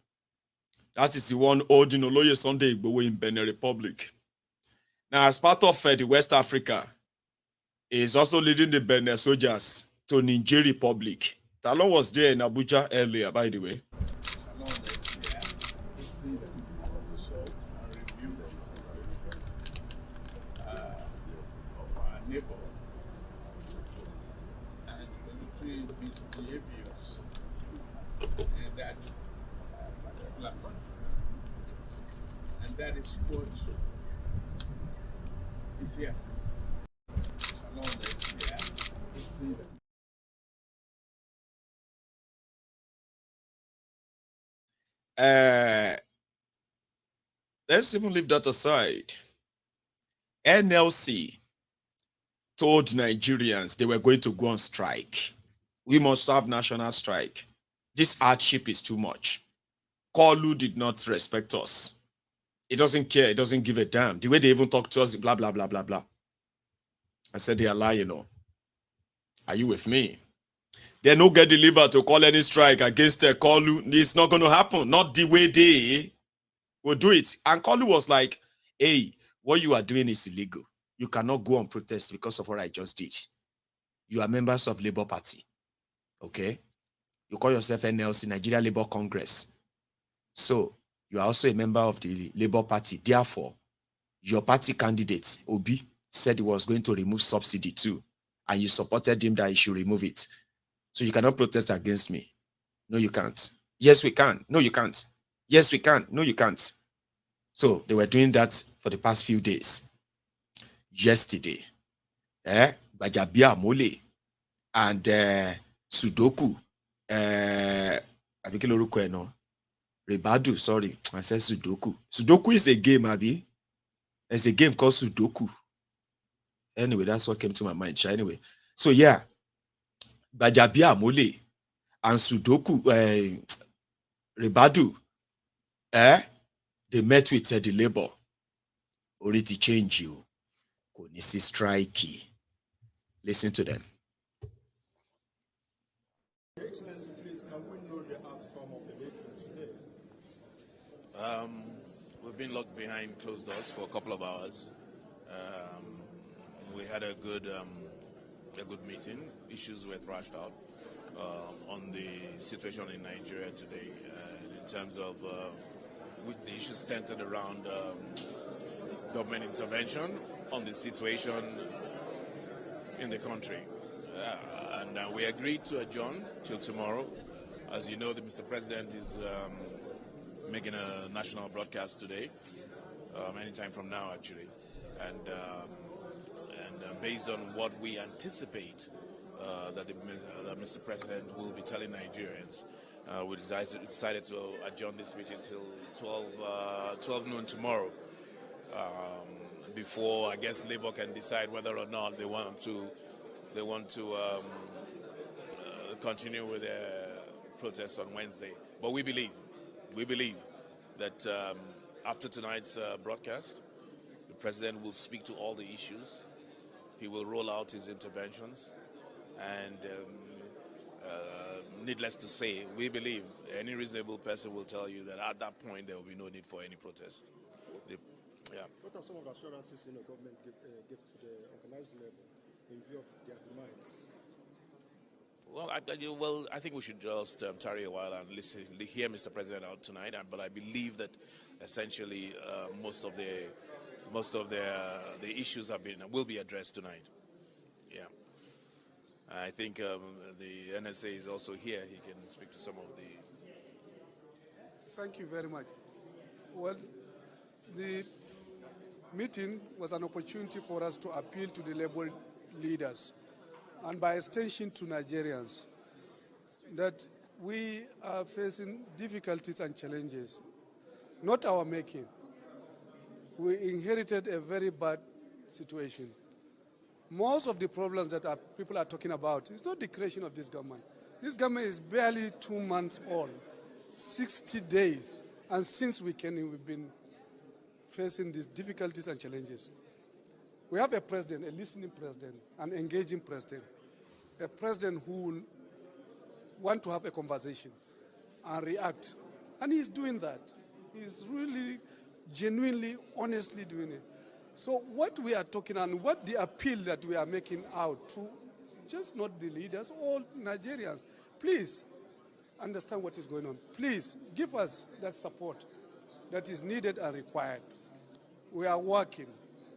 That is the one holding Oloye Sunday Igboho in Benin Republic. Now, as part of the West Africa, he is also leading the Benin soldiers to Niger Republic. Talon was there in Abuja earlier, by the way. That is what is here. Let's even leave that aside. NLC told Nigerians they were going to go on strike. We must have national strike. This hardship is too much. Kolu did not respect us. He doesn't care. He doesn't give a damn. The way they even talk to us, blah, blah, blah, blah, blah. I said, they are lying, Are you with me? They no get delivered to call any strike against Kolu. It's not going to happen. Not the way they will do it. And Kolu was like, hey, what you are doing is illegal. You cannot go on protest because of what I just did. You are members of Labour Party. Okay? You call yourself NLC, Nigeria Labour Congress. So, you are also a member of the Labour Party. Therefore, your party candidate, Obi, said he was going to remove subsidy too. And you supported him that he should remove it. So you cannot protest against me. No, you can't. Yes, we can. No, you can't. Yes, we can. No, you can't. So they were doing that for the past few days. Yesterday, Bajabia Mole and Sudoku, Rebadu, sorry, I said Sudoku. Sudoku is a game, Abi. There's a game called Sudoku. Anyway, that's what came to my mind. Anyway, so yeah, Bajabia Mole and Sudoku, Rebadu, they met with the labor. already change you. Konisi strike. Listen to them. Excellency, please, can we know the outcome of the meeting today? We've been locked behind closed doors for a couple of hours. We had a good meeting. Issues were thrashed out on the situation in Nigeria today, in terms of with the issues centered around government intervention on the situation in the country. And we agreed to adjourn till tomorrow. As you know, Mr. President is making a national broadcast today, anytime from now, actually. And based on what we anticipate that Mr. President will be telling Nigerians, we decided to adjourn this meeting till 12 noon tomorrow, before, I guess, Labour can decide whether or not they want to continue with their protests on Wednesday. But we believe that after tonight's broadcast, the President will speak to all the issues. He will roll out his interventions, and needless to say, we believe any reasonable person will tell you that at that point there will be no need for any protest. What are some of the assurances the government give to the organized labor in view of their demands? Well, I think we should just tarry a while and hear Mr. President out tonight. But I believe that essentially most of the issues will be addressed tonight. Yeah, I think the NSA is also here. He can speak to some of the. Thank you very much. Well, the meeting was an opportunity for us to appeal to the labor leaders, and by extension to Nigerians, that we are facing difficulties and challenges, not our making. We inherited a very bad situation. Most of the problems that people are talking about is not the creation of this government. This government is barely 2 months old, 60 days, and since we've been facing these difficulties and challenges. We have a president, a listening president, an engaging president, a president who will want to have a conversation and react. And he's doing that. He's really, genuinely, honestly doing it. So what we are talking and what the appeal that we are making out to, just not the leaders, all Nigerians, please understand what is going on. Please give us that support that is needed and required. We are working.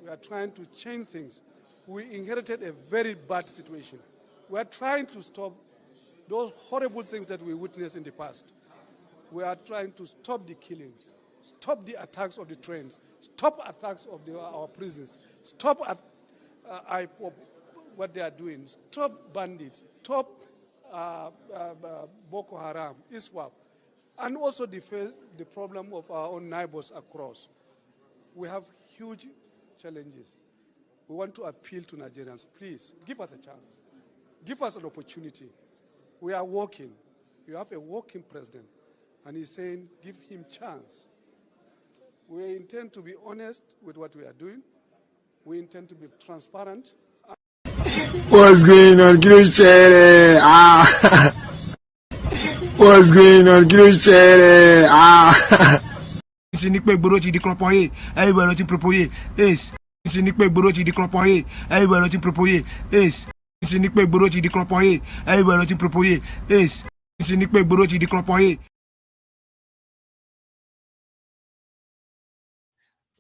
We are trying to change things. We inherited a very bad situation. We are trying to stop those horrible things that we witnessed in the past. We are trying to stop the killings, stop the attacks of the trains, stop attacks of our prisons, stop what they are doing, stop bandits, stop Boko Haram, ISWAP, and also the problem of our own neighbors across. We have huge challenges. We want to appeal to Nigerians. Please, give us a chance. Give us an opportunity. We are working. You have a working president, and he's saying, give him chance. We intend to be honest with what we are doing. We intend to be transparent. What's going on, Christian? What's going on, Christian? Everybody to propose. Yes. Everybody to propose. Everybody to propose. Yes. Everybody to propose. Everybody to propose. Yes. Everybody to propose.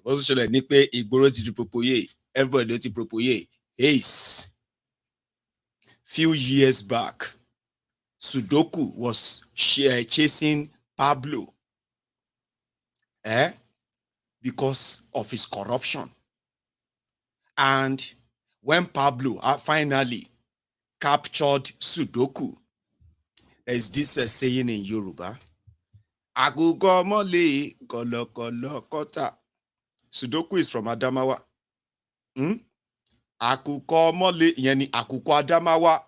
Also, everybody to propose. Yes. Few years back, Sudoku was chasing Pablo. Because of his corruption. And when Pablo finally captured Sudoku, there's this saying in Yoruba, Agugo mole kolo kolo kota. Sudoku is from Adamawa. Akuko mole, yani akuko Adamawa.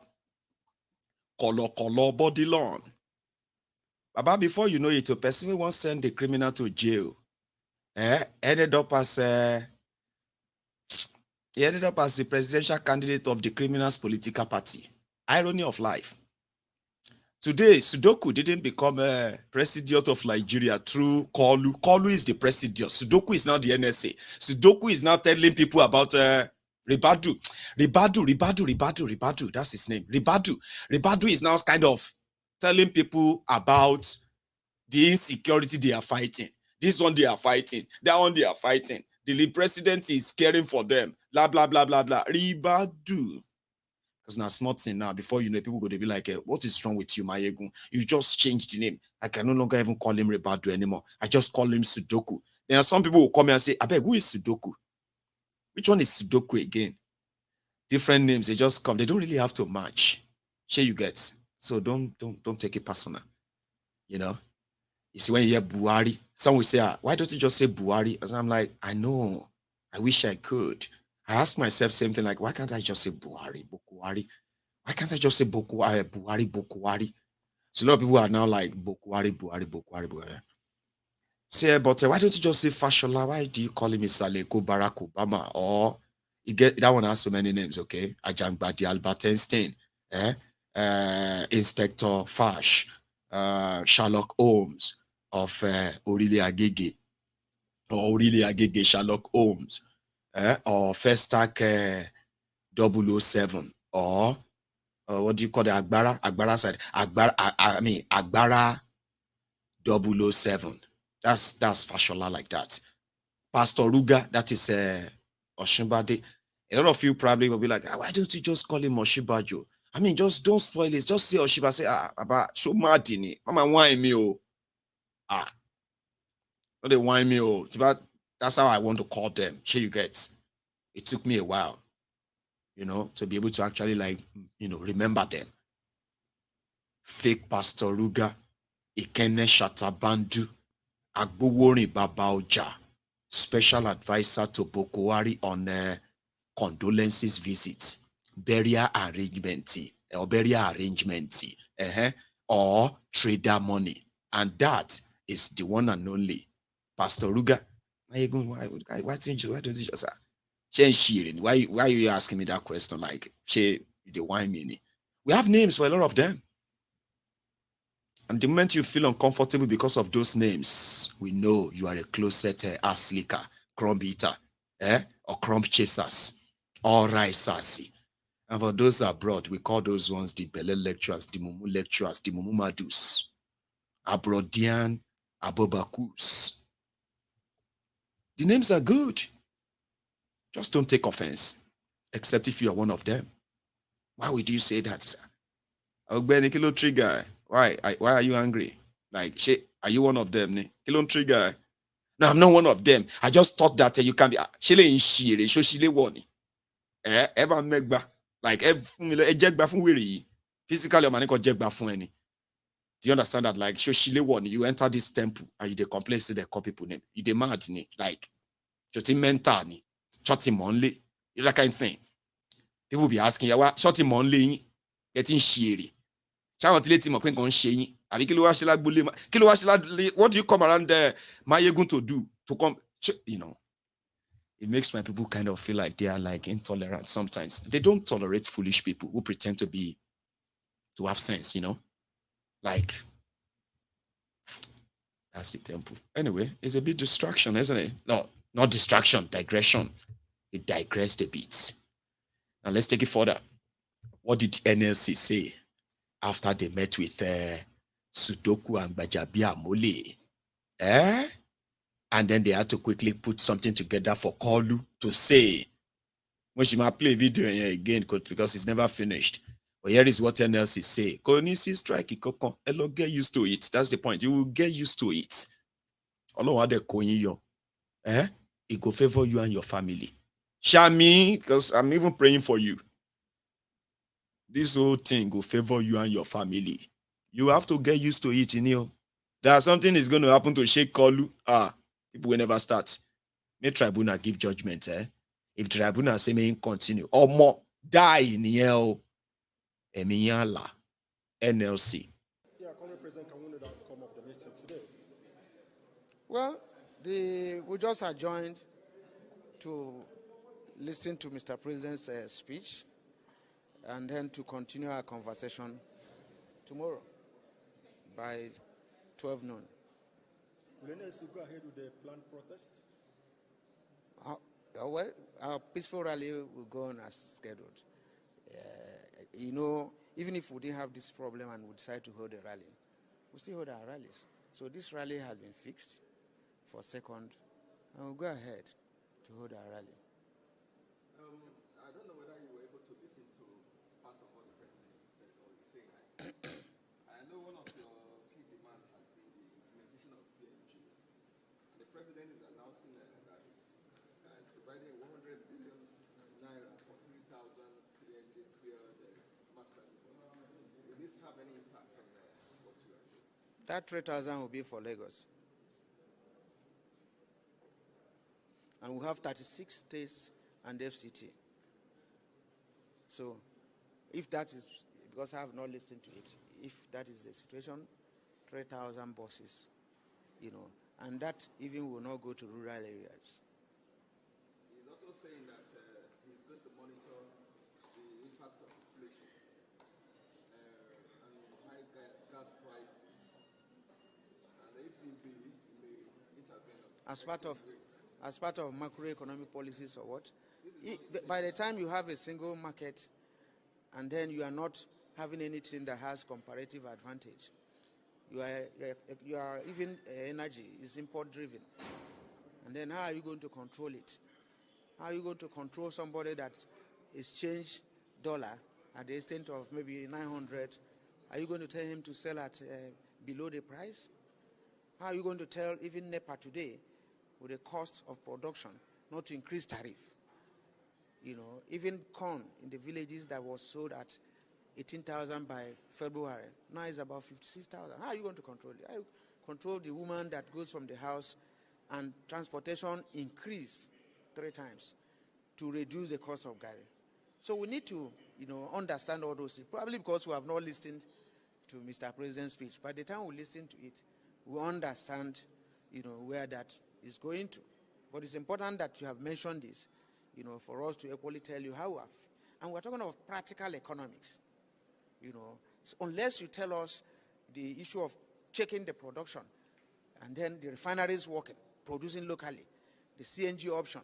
Kolo kolo body long. Baba, before you know it, a person who wants to send the criminal to jail ended up as He ended up as the presidential candidate of the criminals' political party. Irony of life. Today, Sudoku didn't become a president of Nigeria through Kolu. Kolu is the president. Sudoku is now the NSA. Sudoku is now telling people about Ribadu. That's his name. Ribadu is now kind of telling people about the insecurity they are fighting. This one they are fighting. That one they are fighting. The president is caring for them. Blah, blah, blah, blah, blah. Ribadu. Because now small thing now, before you know, people go to be like, what is wrong with you, Mayegun? You just changed the name. I can no longer even call him Ribadu anymore. I just call him Sudoku. Then some people will come here and say, Abeg, who is Sudoku? Which one is Sudoku again? Different names, they just come. They don't really have to match. Sure you get. So don't take it personal. You know? You see, when you hear Buhari, some will say, why don't you just say Buhari? And I'm like, I know. I wish I could. I ask myself same thing, like, why can't I just say Buhari, Bokuwari? Why can't I just say Buhari, Bokuwari? So a lot of people are now like, Buhari. Say, but why don't you just say Fashola? Why do you call him Saleko, Barack Obama? Or, you get that one has so many names, okay? Ajangbadi Albert Einstein, Inspector Fash, Sherlock Holmes of Aurelia Agege, Sherlock Holmes. Or First Stack 007, or what do you call the Agbara side? Agbara 007. That's Fashola like that. Pastor Ruga, that is Oshimbade. A lot of you probably will be like, why don't you just call him Oshibajo? I mean, just don't spoil it. Just say Oshiba. Say, about so mad in it. Mama wine me oh. Not they wine me oh. That's how I want to call them. Sure you get. It took me a while, you know, to be able to actually remember them. Fake Pastor Ruga, Ikene Shatabandu, Agbowori Babaoja, special advisor to Bokuwari on condolences visits, burial arrangement, or trader money. And that is the one and only Pastor Ruga. Why don't you just why are you asking me that question? Like, the wine meaning. We have names for a lot of them. And the moment you feel uncomfortable because of those names, we know you are a closet ass licker, crumb eater, or crumb chasers, or rice. And for those abroad, we call those ones the Bele lecturers, the Mumu lecturers, the Mumu Madus, Abrodian, Abobakus. The names are good. Just don't take offense, except if you are one of them. Why would you say that, sir? Kilo trigger. Why are you angry? Like, are you one of them? Kilo trigger. No, I'm not one of them. I just thought that you can be. Ever megba. Like, physically, do you understand that? Like, you enter this temple and you complain to the call people name. You demand, like, just mental. Short him only, that kind of thing. People be asking, short him only, getting shiri. What do you come around there? Mayegun to do to come? You know, it makes my people kind of feel like they are like intolerant sometimes. They don't tolerate foolish people who pretend to have sense, you know. Like, that's the temple. Anyway, it's a bit distraction, isn't it? No, not distraction, digression. It digressed a bit. Now let's take it further. What did NLC say after they met with Sudoku and Bajabia Mole? And then they had to quickly put something together for Kolu to say. When she might play video again because it's never finished. But here is what NLC say. Konisi strike, Elo get used to it. That's the point. You will get used to it. It will favor you and your family. Shami, because I'm even praying for you. This whole thing will favor you and your family. You have to get used to it, you know. That something is going to happen to Sheikh Kolu. People will never start. May Tribunal give judgment, If Tribunal say may continue or more, die in here. Emiyala, NLC. Yeah, Congress President, can we know the outcome of the meeting today? Well, we just adjourned to listen to Mr. President's speech and then to continue our conversation tomorrow by 12 noon. Will NSC go ahead with the planned protest? Well, our peaceful rally will go on as scheduled. You know, even if we didn't have this problem and we decide to hold a rally, we still hold our rallies. So this rally has been fixed for 2nd, and we'll go ahead to hold our rally. I don't know whether you were able to listen to parts of what the president said or is saying. I know one of your key demands has been the implementation of CNG. And the president is announcing that it's providing 100 billion naira for 3,000 CNG fueled mass transit buses. Will this have any impact on what you are doing? That 3,000 will be for Lagos. And we have 36 states and FCT. So if that is, because I have not listened to it, if that is the situation, 3,000 buses, you know, and that even will not go to rural areas. He's also saying that he's going to monitor the impact of inflation and high gas prices. And if need be, he may intervene As part of macroeconomic policies or what? By the time you have a single market and then you are not having anything that has comparative advantage, you are even energy is import driven. And then how are you going to control it? How are you going to control somebody that exchange dollar at the extent of maybe 900? Are you going to tell him to sell at below the price? How are you going to tell even NEPA today, with the cost of production, not to increase tariff? You know, even corn in the villages that was sold at 18,000 by February, now is about 56,000. How are you going to control it? How you control the woman that goes from the house and transportation increase 3 times to reduce the cost of Gary? So we need to, you know, understand all those things, probably because we have not listened to Mr. President's speech. By the time we listen to it, we understand, you know, where that is going to. But it's important that you have mentioned this, you know, for us to equally tell you how we have. And we're talking of practical economics, you know. So unless you tell us the issue of checking the production and then the refineries working, producing locally, the CNG option,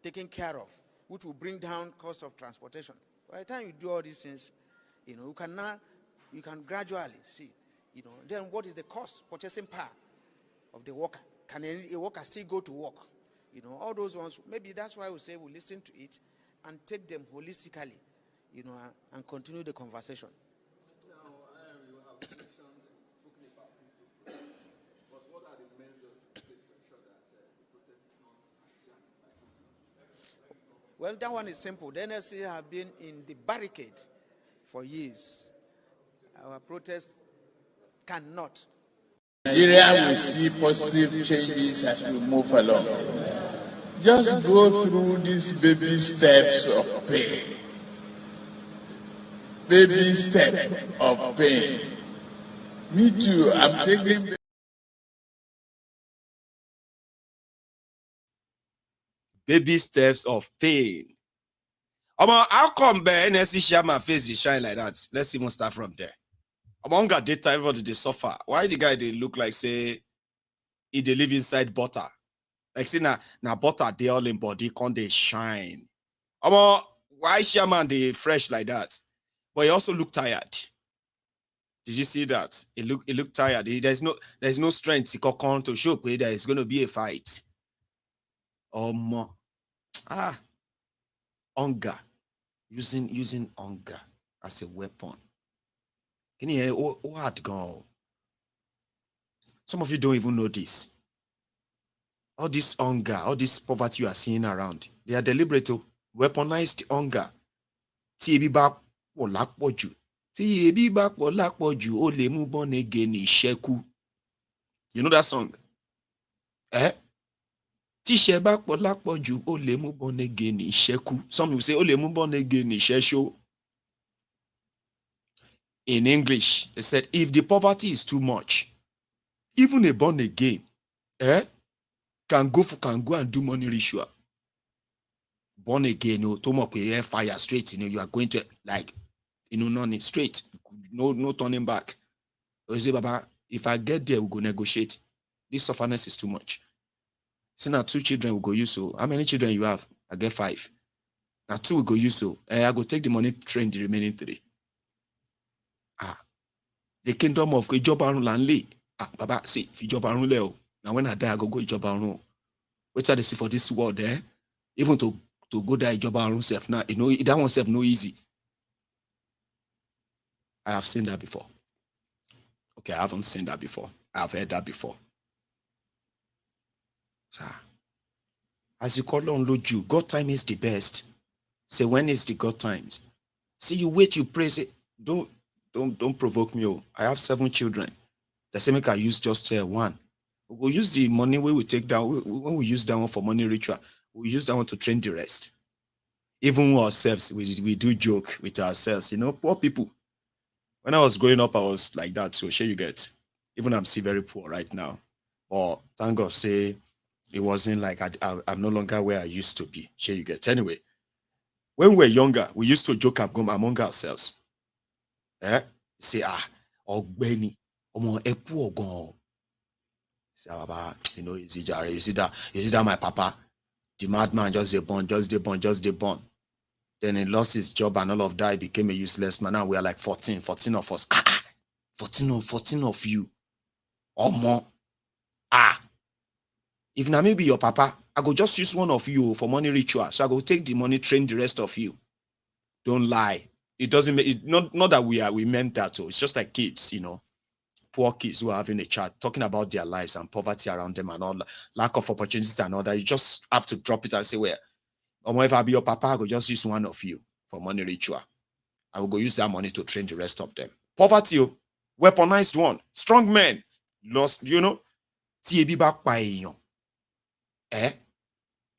taken care of, which will bring down cost of transportation. By the time you do all these things, you know, you can gradually see, you know, then what is the cost, purchasing power of the worker? Can a worker still go to work? You know, all those ones, maybe that's why we say we listen to it and take them holistically, you know, and continue the conversation. Now, you have spoken about peaceful protest, but what are the measures to ensure that the protest is not hijacked by people? Well, that one is simple. The NSC have been in the barricade for years. Our protest cannot. Nigeria will see positive changes as we move along. Just go through these baby steps of pain. Baby step of pain. Me too, I'm taking baby steps of pain. How come NSC Sharma face the shine like that? Let's even start from there. Among our data, everybody they suffer. Why the guy they look like say he they live inside butter? Like say na butter they all in body can't they shine? Why Sharman they fresh like that? But he also look tired. Did you see that? He look tired. There's no strength to show that it's going to be a fight. Hunger. Using hunger as a weapon. Can you hear what go? Some of you don't even know this. All this hunger, all this poverty you are seeing around, they are deliberate, weaponized hunger. You know that song? Some will say in English, they said, if the poverty is too much, even a born again can go and do money ritual. born again, fire straight, you are going to like, none straight, no turning back. You say, Baba, if I get there, we'll go negotiate. This sufferness is too much. See, now 2 children will go use so. How many children you have? I get 5. Now 2 will go use so. I go take the money, train the remaining 3. The kingdom of Ijoba Lanle. Baba, see, if Ijoba Leo. Now when I die, I go Ijoba. What are they see for this world there? Even to go there, Ijoba self now, that one self no easy. I have seen that before. Okay, I haven't seen that before. I have heard that before. So, as you call on Lord, God time is the best. Say, when is the God times? See, you wait, you pray. Say, don't provoke me. I have 7 children. The same I use just 1. We'll use the money we take down. When we use that one for money ritual, we use that one to train the rest. Even ourselves, we do joke with ourselves. Poor people. When I was growing up, I was like that. So sure you get. Even I'm still very poor right now. But thank God, say it wasn't like I'm no longer where I used to be. Sure you get. Anyway, when we were younger, we used to joke among ourselves. Say, Ogbeni, Omo Epu Ogon. Say, Baba, you see that my papa, the madman just dey born. Then he lost his job and all of that. He became a useless man. Now we are like 14 of us. 14 of you. Or more. If now maybe your papa, I go just use one of you for money ritual. So I go take the money, train the rest of you. Don't lie. It doesn't make it not that we meant that. So it's just like kids, poor kids who are having a chat, talking about their lives and poverty around them and all, lack of opportunities and all that. You just have to drop it and say, well, or if I be your papa, I go just use one of you for money ritual. I will go use that money to train the rest of them. Poverty, weaponized one. Strong men. Lost, Tiebi back by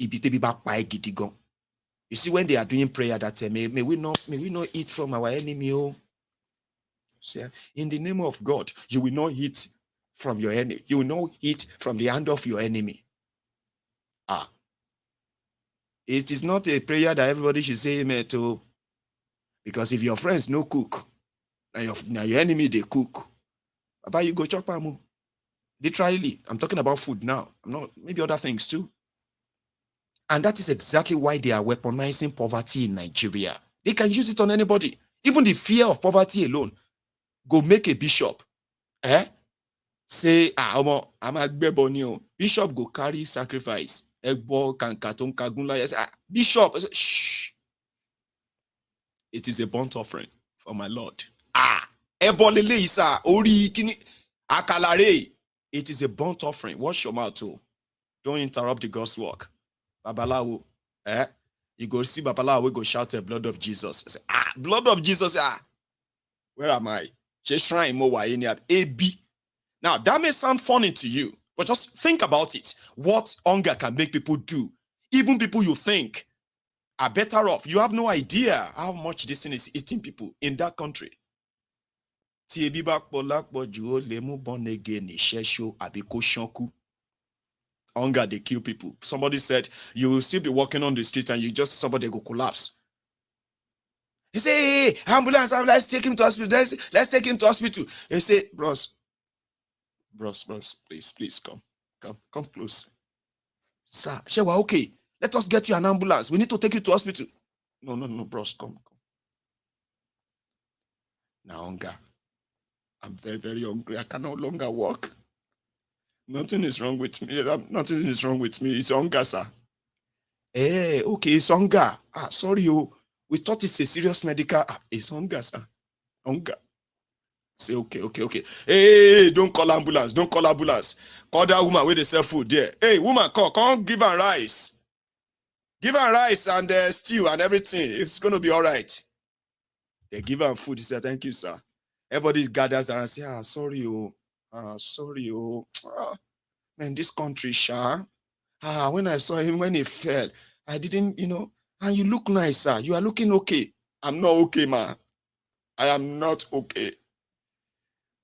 Ibite back by gitigon. You see, when they are doing prayer that may we not eat from our enemy. In the name of God, you will not eat from your enemy. You will not eat from the hand of your enemy. It is not a prayer that everybody should say amen to. Because if your friends no cook, now your enemy they cook. About you go chop amu. Literally, I'm talking about food now. I'm not, maybe other things too. And that is exactly why they are weaponizing poverty in Nigeria. They can use it on anybody. Even the fear of poverty alone. Go make a bishop. Say, I'm a bebonio. Bishop go carry sacrifice. Bishop, shh. It is a burnt offering for my Lord. It is a burnt offering. Wash your mouth too. Don't interrupt the God's work. Babalawo, you go see Babalawo, we go shout the blood of Jesus. Say, blood of Jesus, where am I? Now, that may sound funny to you, but just think about it. What hunger can make people do. Even people you think are better off. You have no idea how much this thing is eating people in that country. Hunger, they kill people. Somebody said, you will still be walking on the street and somebody go collapse. He say, hey, ambulance, let's take him to hospital. Let's take him to hospital. He say, bros, please come close. Sir, Shewa, okay. Let us get you an ambulance. We need to take you to hospital. No, bros, come. Now, hunger. I'm very, very hungry. I can no longer walk. Nothing is wrong with me. Nothing is wrong with me. It's hunger, sir. Okay, it's hunger. Sorry, we thought it's a serious medical. It's hunger, sir. Hunger. Say, okay. Hey, don't call ambulance. Call that woman with the sell food there. Hey, woman, come give her rice. Give her rice and stew and everything. It's going to be all right. They give her food. He said, thank you, sir. Everybody gathers around and say, sorry. Man, this country, when I saw him, when he fell, I didn't, and you look nice, sir. You are looking okay. I'm not okay, man. I am not okay.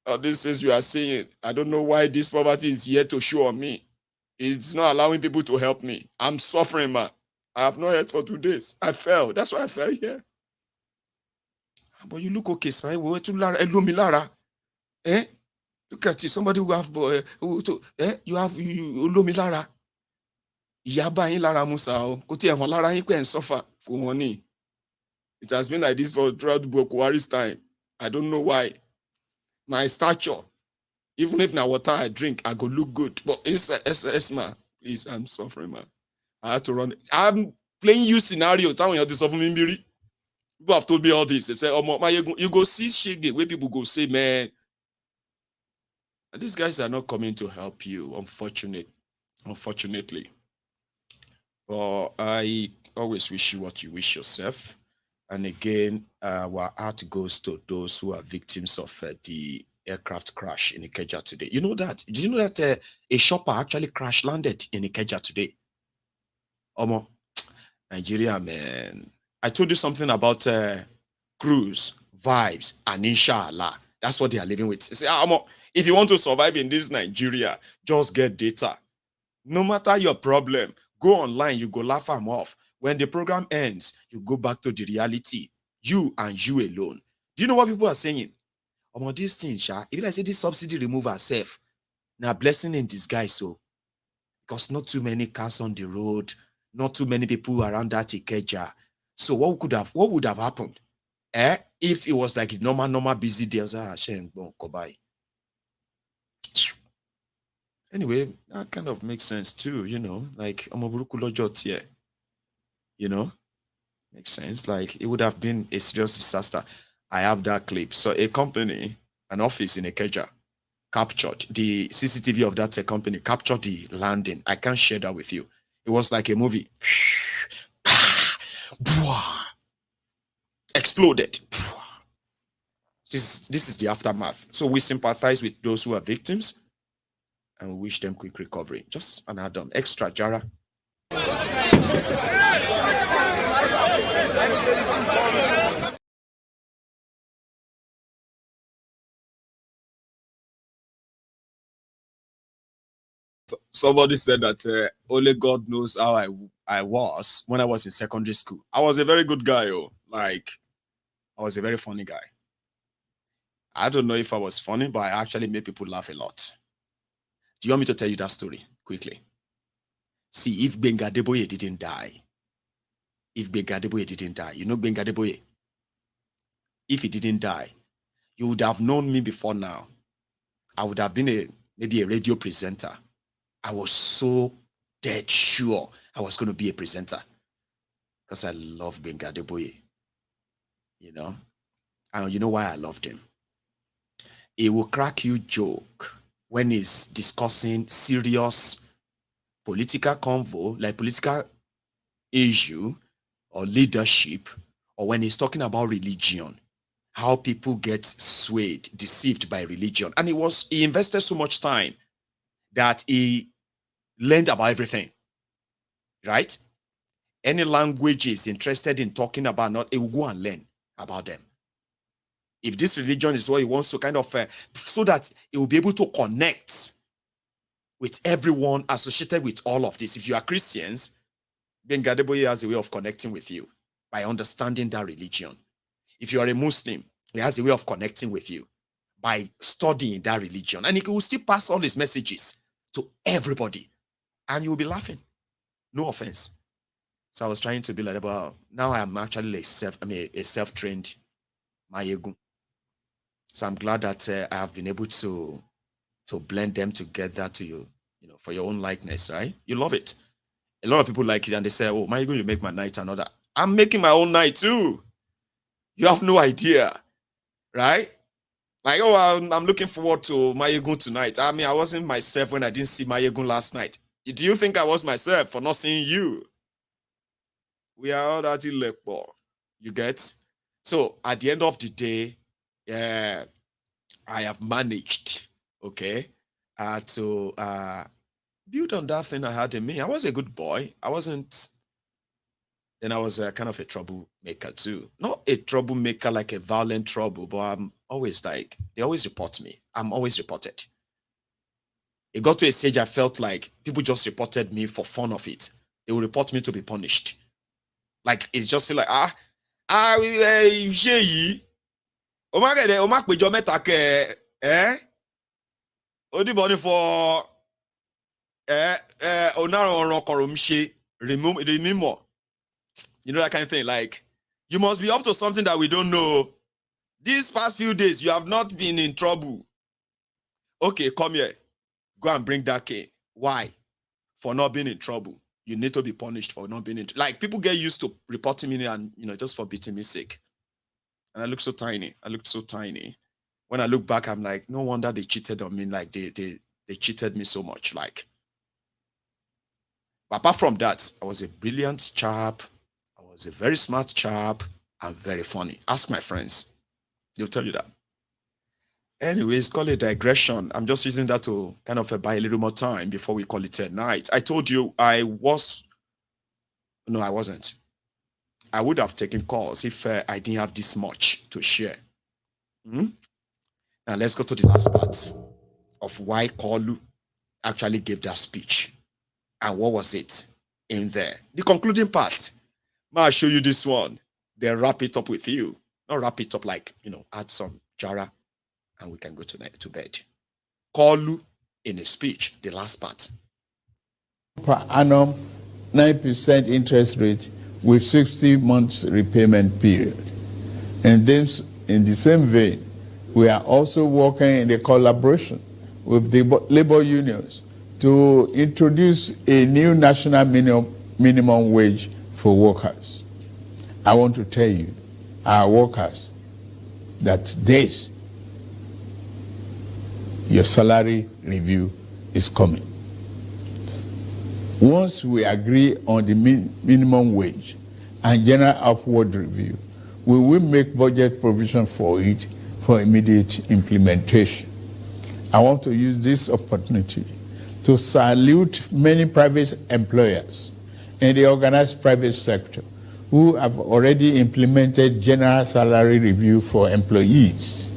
All these things you are saying, I don't know why this poverty is here to show on me. It's not allowing people to help me. I'm suffering, man. I have not heard for 2 days. I fell. That's why I fell here. But you look okay, son. Eh? Look at you. Somebody who have you have Olomilara. Yaba in Lara Musa. Koti and Lara and suffer for money. It has been like this for throughout Bukwari's time. I don't know why. My stature, even if now water I drink, I go look good. But it's man. Please, I'm suffering, man. I had to run. I'm playing you scenario. People have told me all this. They say, oh, you go see Shige where people go say, man, these guys are not coming to help you, unfortunately. But I always wish you what you wish yourself. And again, our heart goes to those who are victims of the aircraft crash in Ikeja today. You know that? Did you know that a shopper actually crash landed in Ikeja today? Omo, Nigeria, man. I told you something about cruise, vibes, and inshallah. That's what they are living with. Say, Omo, if you want to survive in this Nigeria, just get data. No matter your problem, go online, you go laugh them off. When the program ends, you go back to the reality. You and you alone. Do you know what people are saying? Omo, this thing, if I say this subsidy remove ourselves, now blessing in disguise, so because not too many cars on the road, not too many people around that Ikeja. So what would have happened? If it was like a normal busy day, I was like, anyway, that kind of makes sense too, you know, like you know, makes sense. Like it would have been a serious disaster. I have that clip. So a company, an office in Ikeja, captured the CCTV of that company, captured the landing. I can't share that with you. It was like a movie. Exploded. This is the aftermath. So we sympathize with those who are victims and we wish them quick recovery. Just an add-on. Extra, Jara. Somebody said that only God knows how I was when I was in secondary school. I was a very good guy, like I was a very funny guy. I don't know if I was funny, but I actually made people laugh a lot. Do you want me to tell you that story quickly? See, if Benga Deboye didn't die, you know Benga Deboye? If he didn't die, you would have known me before now. I would have been maybe a radio presenter. I was so dead sure I was going to be a presenter because I love Benga Deboye, you know? And you know why I loved him? He will crack you joke when he's discussing serious political convo, like political issue or leadership, or when he's talking about religion, how people get swayed, deceived by religion. And he invested so much time that he learned about everything, right? Any language is interested in talking about, he will go and learn about them. If this religion is what he wants to kind of, so that he will be able to connect with everyone associated with all of this. If you are Christians, Benga Deboye has a way of connecting with you by understanding that religion. If you are a Muslim, he has a way of connecting with you by studying that religion. And he will still pass all his messages to everybody. And you will be laughing. No offense. So I was trying to be like, well, now I am actually a self-trained Mayegun. So I'm glad that I have been able to blend them together to you know, for your own likeness, right? You love it. A lot of people like it and they say, oh, Mayegun, you make my night another. I'm making my own night too. You have no idea, right? Like, oh, I'm looking forward to Mayegun tonight. I mean, I wasn't myself when I didn't see Mayegun last night. Do you think I was myself for not seeing you? We are all that ilepo. You get? So at the end of the day, I have managed, okay, to build on that thing I had in me. I was a good boy. I wasn't. Then I was kind of a troublemaker too. Not a troublemaker like a violent trouble, but I'm always like, they always report me. I'm always reported. It got to a stage I felt like people just reported me for fun of it. They will report me to be punished. Like it's just feel like sheyi. Omak pejo meta ke Odiboni for onaro koromshe remember. You know that kind of thing. Like you must be up to something that we don't know. These past few days, you have not been in trouble. Okay, come here. Go and bring that cane. Why? For not being in trouble. You need to be punished for not being in trouble. Like, people get used to reporting me and, just for beating me sick. And I look so tiny. I looked so tiny. When I look back, I'm like, no wonder they cheated on me. Like, they cheated me so much. Like, but apart from that, I was a brilliant chap. I was a very smart chap and very funny. Ask my friends. They'll tell you that. Anyways, call it digression. I'm just using that to kind of buy a little more time before we call it a night. I told you I wasn't. I would have taken calls if I didn't have this much to share. Now let's go to the last part of why Kalu actually gave that speech. And what was it in there? The concluding part. I'll show you this one. Then wrap it up with you. Not wrap it up like, add some jara and we can go to bed. Kalu in a speech, the last part. Per annum, 9% interest rate with 60 months repayment period. And then, in the same vein, we are also working in a collaboration with the labor unions to introduce a new national minimum wage for workers. I want to tell you, our workers, that this, your salary review is coming. Once we agree on the minimum wage and general upward review, we will make budget provision for it for immediate implementation. I want to use this opportunity to salute many private employers in the organized private sector who have already implemented general salary review for employees.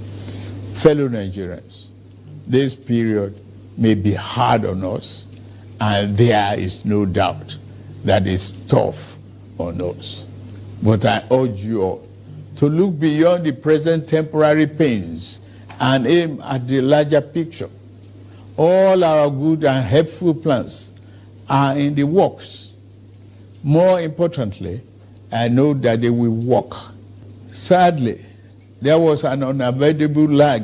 Fellow Nigerians, this period may be hard on us, and there is no doubt that it's tough on us. But I urge you all to look beyond the present temporary pains and aim at the larger picture. All our good and helpful plans are in the works. More importantly, I know that they will work. Sadly, there was an unavoidable lag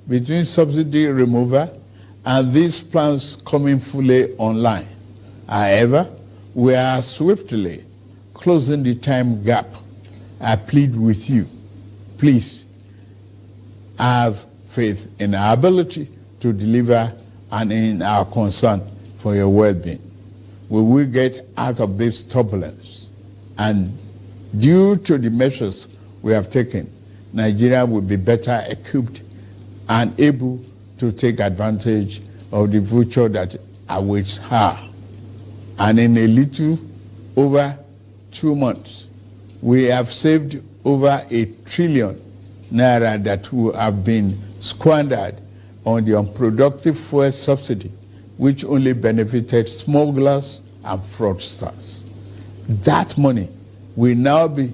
between subsidy removal and these plans coming fully online. However, we are swiftly closing the time gap. I plead with you, please have faith in our ability to deliver and in our concern for your well-being. We will get out of this turbulence, and due to the measures we have taken, Nigeria will be better equipped and able to take advantage of the future that awaits her. And in a little over 2 months, we have saved over 1 trillion naira that would have been squandered on the unproductive fuel subsidy, which only benefited smugglers and fraudsters. That money will now be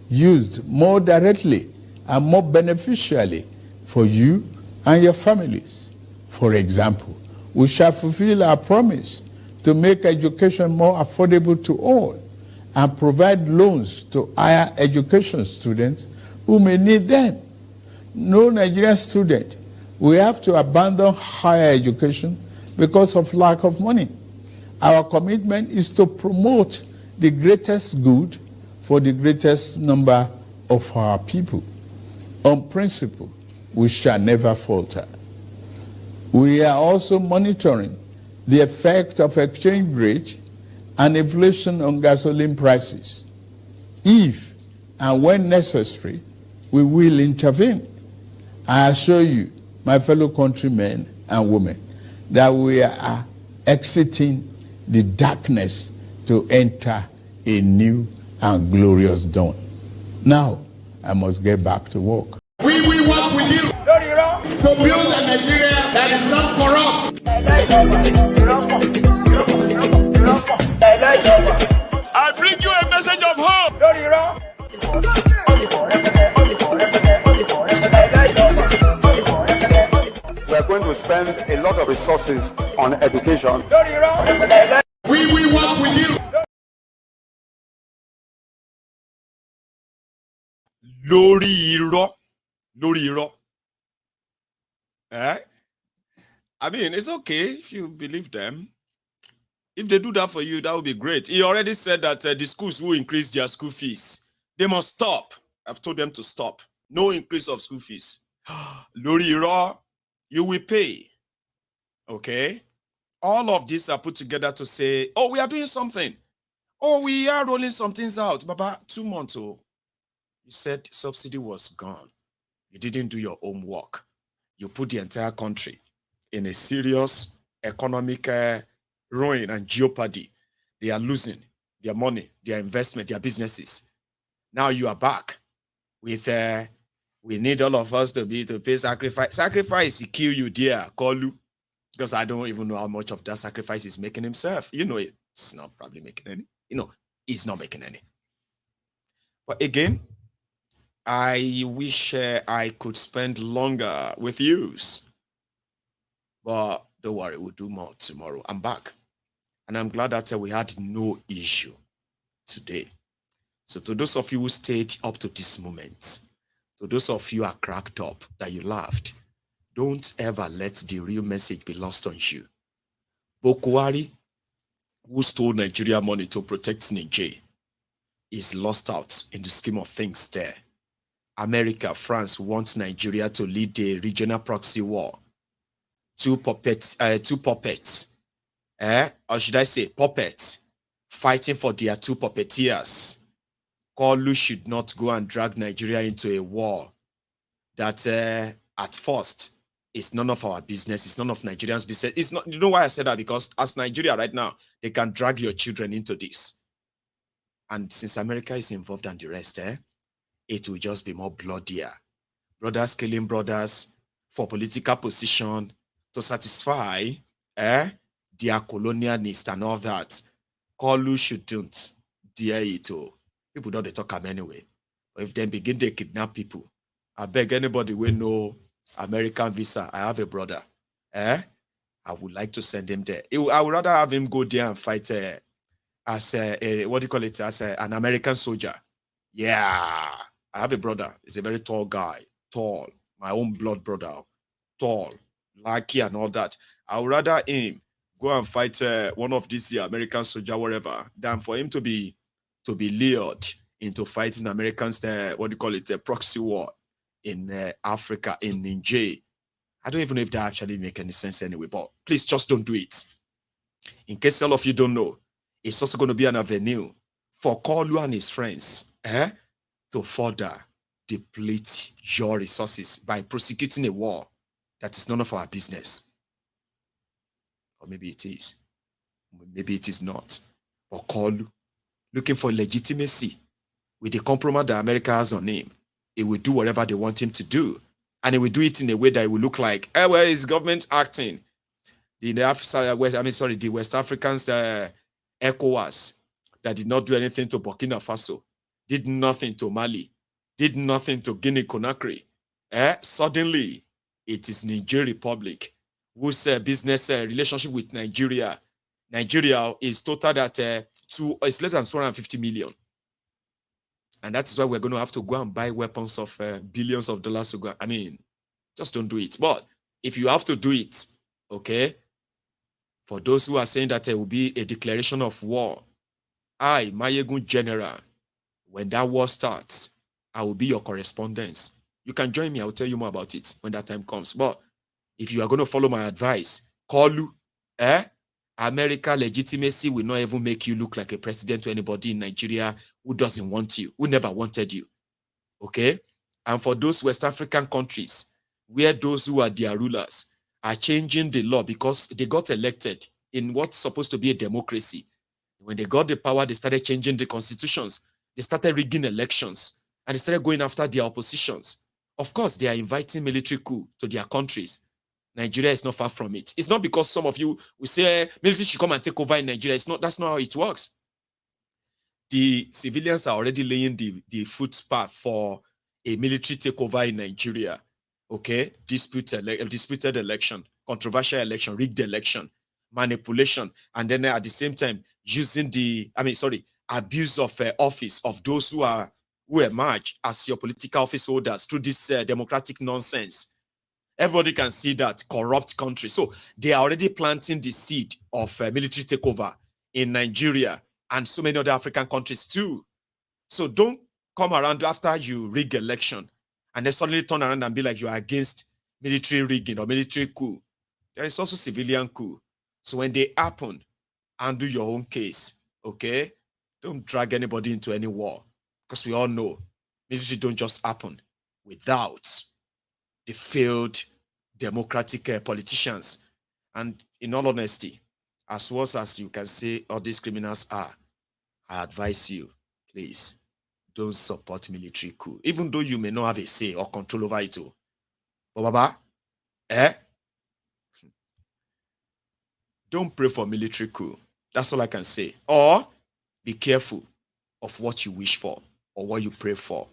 used more directly and more beneficially for you and your families. For example, we shall fulfill our promise to make education more affordable to all and provide loans to higher education students who may need them. No Nigerian student will have to abandon higher education because of lack of money. Our commitment is to promote the greatest good for the greatest number of our people. On principle, we shall never falter. We are also monitoring the effect of exchange rate and inflation on gasoline prices. If and when necessary, we will intervene. I assure you, my fellow countrymen and women, that we are exiting the darkness to enter a new and glorious dawn. Now, I must get back to work. We will work with you to build a Nigeria that is not corrupt. I bring you a message of hope. resources on education. We will work with you. Lórí irọ́. Eh? I mean, it's okay if you believe them. If they do that for you, that would be great. He already said that the schools will increase their school fees. They must stop. I've told them to stop. No increase of school fees. Lórí irọ́, you will pay. Okay? All of these are put together to say, oh, we are doing something. Oh, we are rolling some things out. Baba, 2 months ago, you said subsidy was gone. You didn't do your own work. You put the entire country in a serious economic ruin and jeopardy. They are losing their money, their investment, their businesses. Now you are back with, we need all of us to pay sacrifice. Sacrifice, he kill you, dear, call you. Because I don't even know how much of that sacrifice he's making himself. You know, it's not probably making any. You know, he's not making any. But again, I wish I could spend longer with you. But don't worry, we'll do more tomorrow. I'm back. And I'm glad that we had no issue today. So to those of you who stayed up to this moment, to those of you who are cracked up, that you laughed, don't ever let the real message be lost on you. Bokwari, who stole Nigeria money to protect Niger, is lost out in the scheme of things there. America, France wants Nigeria to lead the regional proxy war. Two puppets, or should I say puppets, fighting for their two puppeteers. Kolu should not go and drag Nigeria into a war that at first is none of our business. It's none of Nigerians' business. It's not. You know why I said that? Because as Nigeria right now, they can drag your children into this. And since America is involved and the rest, it will just be more bloodier. Brothers killing brothers for political position to satisfy their colonial needs and all that. Kolu shouldn't dare it. People don't talk them anyway. But if they begin to kidnap people, I beg anybody will know American visa. I have a brother. I would like to send him there. I would rather have him go there and fight as what do you call it? As an American soldier. Yeah. I have a brother. He's a very tall guy. Tall. My own blood brother. Tall. Lucky and all that. I would rather him go and fight one of these American soldier, whatever, than for him to be lured into fighting Americans, what do you call it? A proxy war in Africa, in Niger. I don't even know if that actually make any sense anyway, but please just don't do it. In case all of you don't know, it's also going to be an avenue for Kolu and his friends to further deplete your resources by prosecuting a war that is none of our business. Or maybe it is. Maybe it is not. But Kolu, looking for legitimacy with the compromise that America has on him, he will do whatever they want him to do. And he will do it in a way that it will look like, well, is government acting? The West Africans, ECOWAS, that did not do anything to Burkina Faso, did nothing to Mali, did nothing to Guinea-Conakry. Suddenly, it is Niger Republic whose business relationship with Nigeria is total at it's less than 250 million. And that is why we're going to have to go and buy weapons of billions of dollars to go. I mean, just don't do it. But if you have to do it, okay, for those who are saying that there will be a declaration of war, I, Mayegun General, when that war starts, I will be your correspondence. You can join me. I will tell you more about it when that time comes. But if you are going to follow my advice, Kolu, America legitimacy will not even make you look like a president to anybody in Nigeria who doesn't want you, who never wanted you. Okay? And for those West African countries where those who are their rulers are changing the law because they got elected in what's supposed to be a democracy. When they got the power, they started changing the constitutions. They started rigging elections and they started going after their oppositions. Of course, they are inviting military coup to their countries. Nigeria is not far from it. It's not because some of you will say military should come and take over in Nigeria. That's not how it works. The civilians are already laying the footpath for a military takeover in Nigeria. Okay, disputed election. controversial election, rigged election, manipulation, and then at the same time using abuse of office of those who emerge as your political office holders through this democratic nonsense. Everybody can see that corrupt country. So they are already planting the seed of military takeover in Nigeria and so many other African countries too. So don't come around after you rig election and then suddenly turn around and be like you are against military rigging or military coup. There is also civilian coup. So when they happen, handle your own case, okay? Don't drag anybody into any war, because we all know military don't just happen without the failed democratic politicians. And in all honesty, as worse as you can say all these criminals are, I advise you, please, don't support military coup, even though you may not have a say or control over it. But Baba, don't pray for military coup. That's all I can say. Or be careful of what you wish for or what you pray for.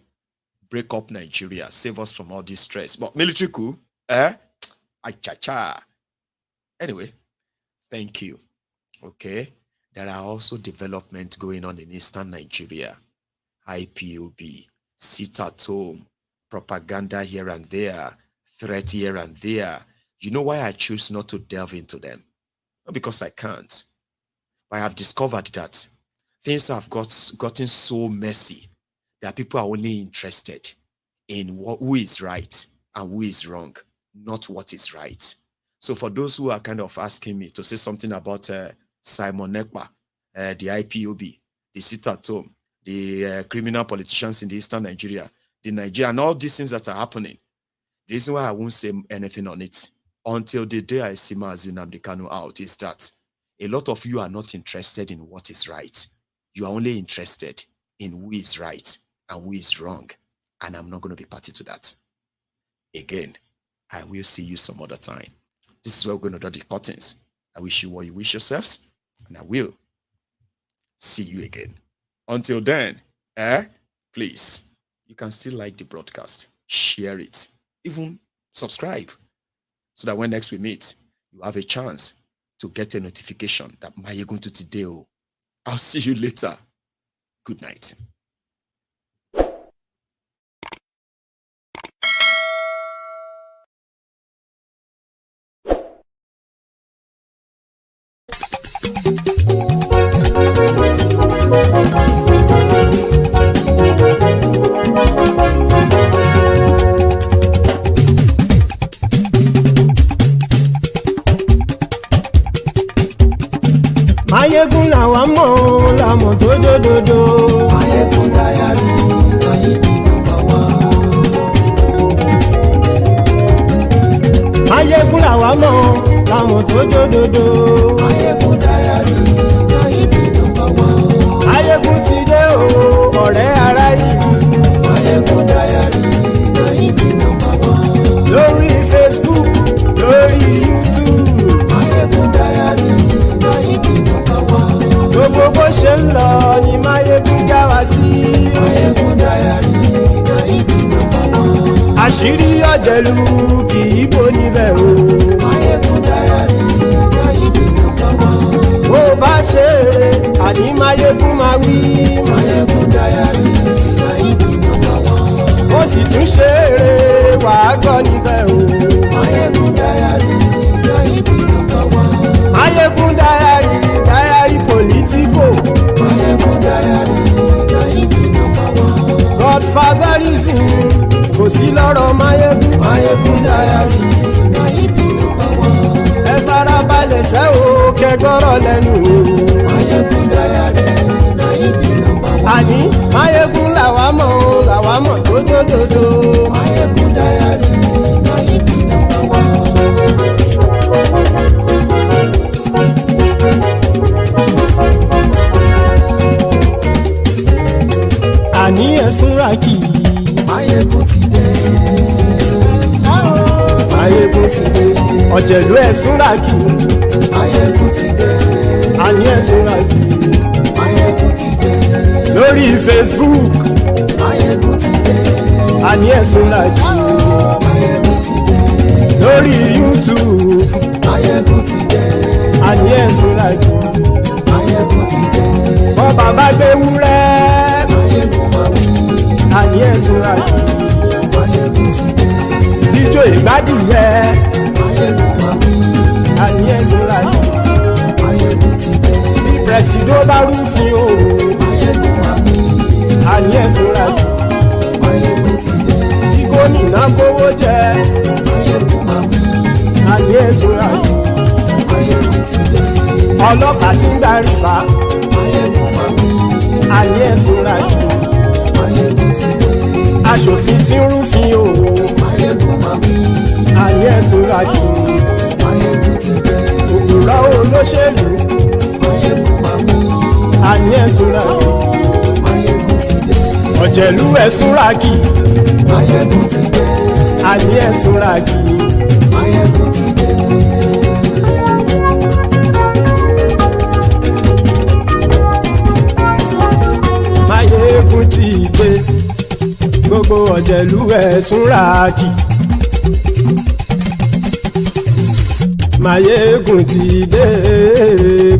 Break up Nigeria. Save us from all this stress. But military coup, Anyway, thank you. Okay. There are also developments going on in Eastern Nigeria. IPOB, sit at home, propaganda here and there, threat here and there. You know why I choose not to delve into them? Not because I can't. But I have discovered that things have gotten so messy that people are only interested in who is right and who is wrong, not what is right. So for those who are kind of asking me to say something about Simon Ekpa, the IPOB, the sit at home, the criminal politicians in the Eastern Nigeria, the Nigeria, and all these things that are happening, the reason why I won't say anything on it until the day I see Mazi Nnamdi Kanu out is that a lot of you are not interested in what is right. You are only interested in who is right and who is wrong. And I'm not going to be party to that. Again, I will see you some other time. This is where we're going to draw the curtains. I wish you what you wish yourselves, and I will see you again. Until then, please, you can still like the broadcast, share it, even subscribe, so that when next we meet, you have a chance to get a notification that Mayegun to today. I'll see you later. Good night. Mayegun làwa mọ̀ làmọ̀ tó dòdòdò. Mayegun dayari Mayegun number one. Mayegun làwa mọ̀ làmọ̀ tó dòdòdò. Mayegun dayari Mayegun number one. Mayegun ti dé o ọ̀rẹ́ ara yìí. Mayegun dayari Mayegun number one. Lórí Facebook, lórí YouTube. Mayegun dayari Mayegun number one. Gbogbo bó ṣe ń lọ ni Mayegun já wa sí. Mayegun dayari Mayegun number one. Àṣírí ọ̀jẹ̀lú kì í bò níbẹ̀ o. Mayegun dayari Mayegun number one. Bó bá ṣe eré àní Mayegun máa wí. Mayegun dayari Mayegun number one. Ó sì tún ṣe eré wàá gbọ́ níbẹ̀ o. Mayegun dayari Mayegun number one. Mayegun dayari politico. Mayegun dayari Mayegun number one. Godfatherism kò sí lọ́rọ̀ Mayegun. Mayegun dayari Mayegun number one. Ẹ farabalẹ̀ sẹ́ o kẹgọ́rọ̀ lẹ́nu o. Mayegun dayari Mayegun number one. Àní Mayegun làwa mọ̀ tó dòdòdò. Mayegun dayari Mayegun number one. Àní ẹ̀sùn ràkì. Mayegun ti dé. Mayegun ti dé. Ọ̀jẹ̀lú ẹ̀sùn ràkì. Mayegun ti dé. Àní ẹ̀sùn ràkì. Mayegun ti dé. Lórí Facebook. Mayegun ti dé. Àní ẹ̀sùn ràkì. Mayegun ti dé. lórí YouTube. Máyégún ti dé. Àní ẹ̀sùn làjù. Máyégún ti dé. Bọ́ bàbá gbé wúrẹ́. Máyégún máa wí. Àní ẹ̀sùn làjù. Máyégún ti dé. Jíjó ìgbádìyẹ. Máyégún máa wí. Àní ẹ̀sùn làjù. Máyégún ti dé. Bí pẹ̀sìdó bá rúfin o. Máyégún máa wí. Àní ẹ̀sùn làjù. Máyégún ti dé. Bí gómìnà kówó jẹ. Máyégún máa wí. Àní ẹ̀sùn làjù. Máyégún ti dé. Ọlọ́pàá tí ń darí bá. Máyégún máa wí. Àní ẹ̀sùn làjù. Máyégún ti dé. Aṣòfin tí ń rúfin o. Máyégún máa wí. Àní ẹ̀sùn làjù. Máyégún ti dé. Òwúrọ̀ olóṣèlú. Máyégún máa wí. Àní ẹ̀sùn làjù. Máyégún ti dé. Ọ̀jẹ̀lú ẹ̀sùn ràgì. Máyégún ti dé. Àní ẹ̀sùn ràgì. Máyégún ti dé. Máyégún ti dé. Gbogbo ọ̀jẹ̀lú ẹ̀sùn ràgì. Máyégún ti dé.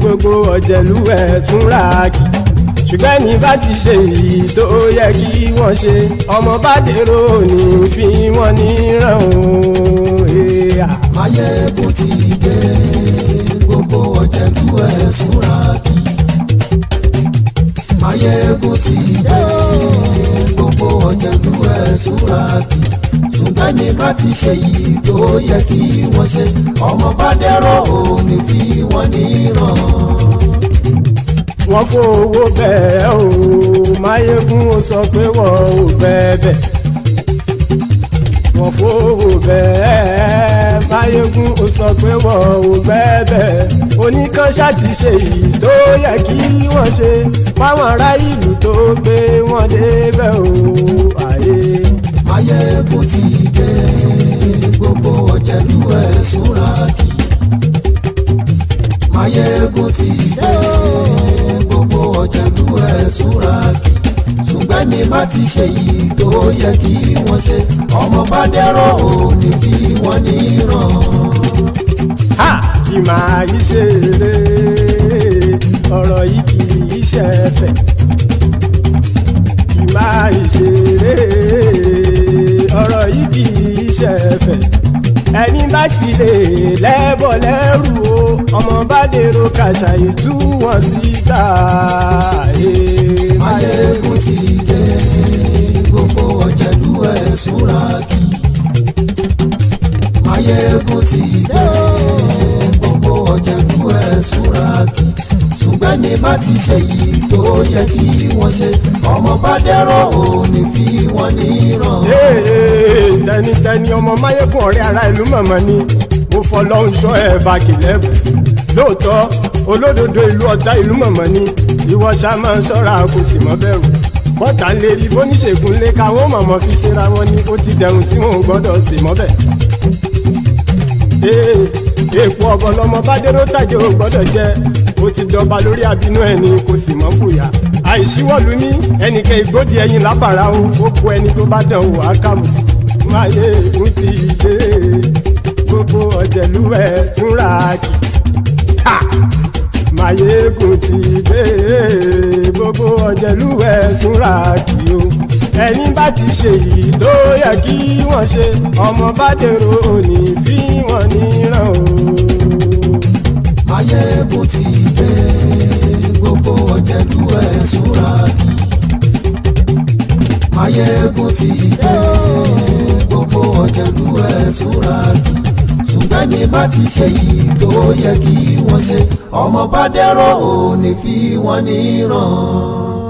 Gbogbo ọ̀jẹ̀lú ẹ̀sùn ràgì. Ṣùgbọ́n ní bá ti ṣe èyí tó yẹ kí wọ́n ṣe, ọmọ bá dèrò ní fi wọ́n níran o. Máyégún ti dé. Gbogbo ọ̀jẹ̀lú ẹ̀sùn ràgì. Máyégún ti dé. Gbogbo ọ̀jẹ̀lú ẹ̀sùn ràgì. Ṣùgbọ́n ní bá ti ṣe èyí tó yẹ kí wọ́n ṣe, ọmọ bá dèrò ní fi wọ́n níran. Wọ́n fowó bẹ́ẹ̀ o, Máyégún ó sọ pé wọ́n ò fẹ́ bẹ̀. Wọ́n fowó bẹ́ẹ̀, Máyégún ó sọ pé wọ́n ò fẹ́ bẹ̀. Oníkanṣá ti ṣe èyí tó yẹ kí wọ́n ṣe, fáwọn ará ìlú tó gbé wọn débẹ̀ o. Máyégún ti dé. Gbogbo ọ̀jẹ̀lú ẹ̀sùn ràgì. Máyégún ti dé. Gbogbo ọ̀jẹ̀lú ẹ̀sùn ràgì. Ṣùgbọ́n ní má ti ṣe yìí tó yẹ kí wọ́n ṣe, ọmọ bá dẹ́rọ̀ ò ní fi wọ́n níran. Kì máa yí ṣe eré, ọ̀rọ̀ yìí kì í ṣe ẹ̀fẹ̀. Kì máa yí ṣe eré, ọ̀rọ̀ yìí kì í ṣe ẹ̀fẹ̀. Ẹni bá ti lè lẹ́bọ̀ lẹ́rù o, ọmọ bá dèrò kàṣàyè tú wọn síta. Máyégún ti dé. Gbogbo ọ̀jẹ̀lú ẹ̀sùn ràgì. Máyégún ti dé. Gbogbo ọ̀jẹ̀lú ẹ̀sùn ràgì. Ṣùgbọ́n ní bá ti ṣe yìí tó yẹ kí wọ́n ṣe, ọmọ bá dẹ́rọ̀ ò ní fi wọ́n níran. Tẹnitẹni ọmọ Máyégún ọ̀rẹ́ ara ìlú mọ̀mọ́ ni mo fọlọ́hún ṣọ́ ẹ̀ bá kìlẹ́bù. Lóòótọ́ olódodo ìlú ọ̀tá ìlú mọ̀mọ́ ni ìwọ ṣá máa ń ṣọ́ra kò sì mọ́ bẹ̀rù. Bọ́tà ń lè rí bóníṣègùn lé káwọn mọ̀mọ́ fi ṣera wọn ni ó ti dẹrùn tí wọn ò gbọ́dọ̀ sì mọ́ bẹ̀. Èèpo ọ̀bọ lọmọ bá dérò tàjẹ́ ò gbọ́dọ̀ jẹ́, ó ti dọba lórí abínú ẹni kò sì mọ́ fòyà. Àìsíwọ́lu ní ẹnìkẹ́ ìgbódì ẹyin lábàrá o, ó kó ẹni tó bá dán o àkàmù. Máyégún ti dé. Gbogbo ọ̀jẹ̀lú ẹ̀sùn ràgì. Máyégún ti dé. Gbogbo ọ̀jẹ̀lú ẹ̀sùn ràgì o. Ẹni bá ti ṣe yìí tó yẹ kí wọ́n ṣe, ọmọ bá dèrò òní fi wọ́n níran o. Máyégún ti dé. Gbogbo ọ̀jẹ̀lú ẹ̀sùn ràgì. Máyégún ti dé. Gbogbo ọ̀jẹ̀lú ẹ̀sùn ràgì. Ṣùgbọ́n ní bá ti ṣe yìí tó yẹ kí wọ́n ṣe, ọmọ bá dẹ́rọ̀ ò ní fi wọ́n níran.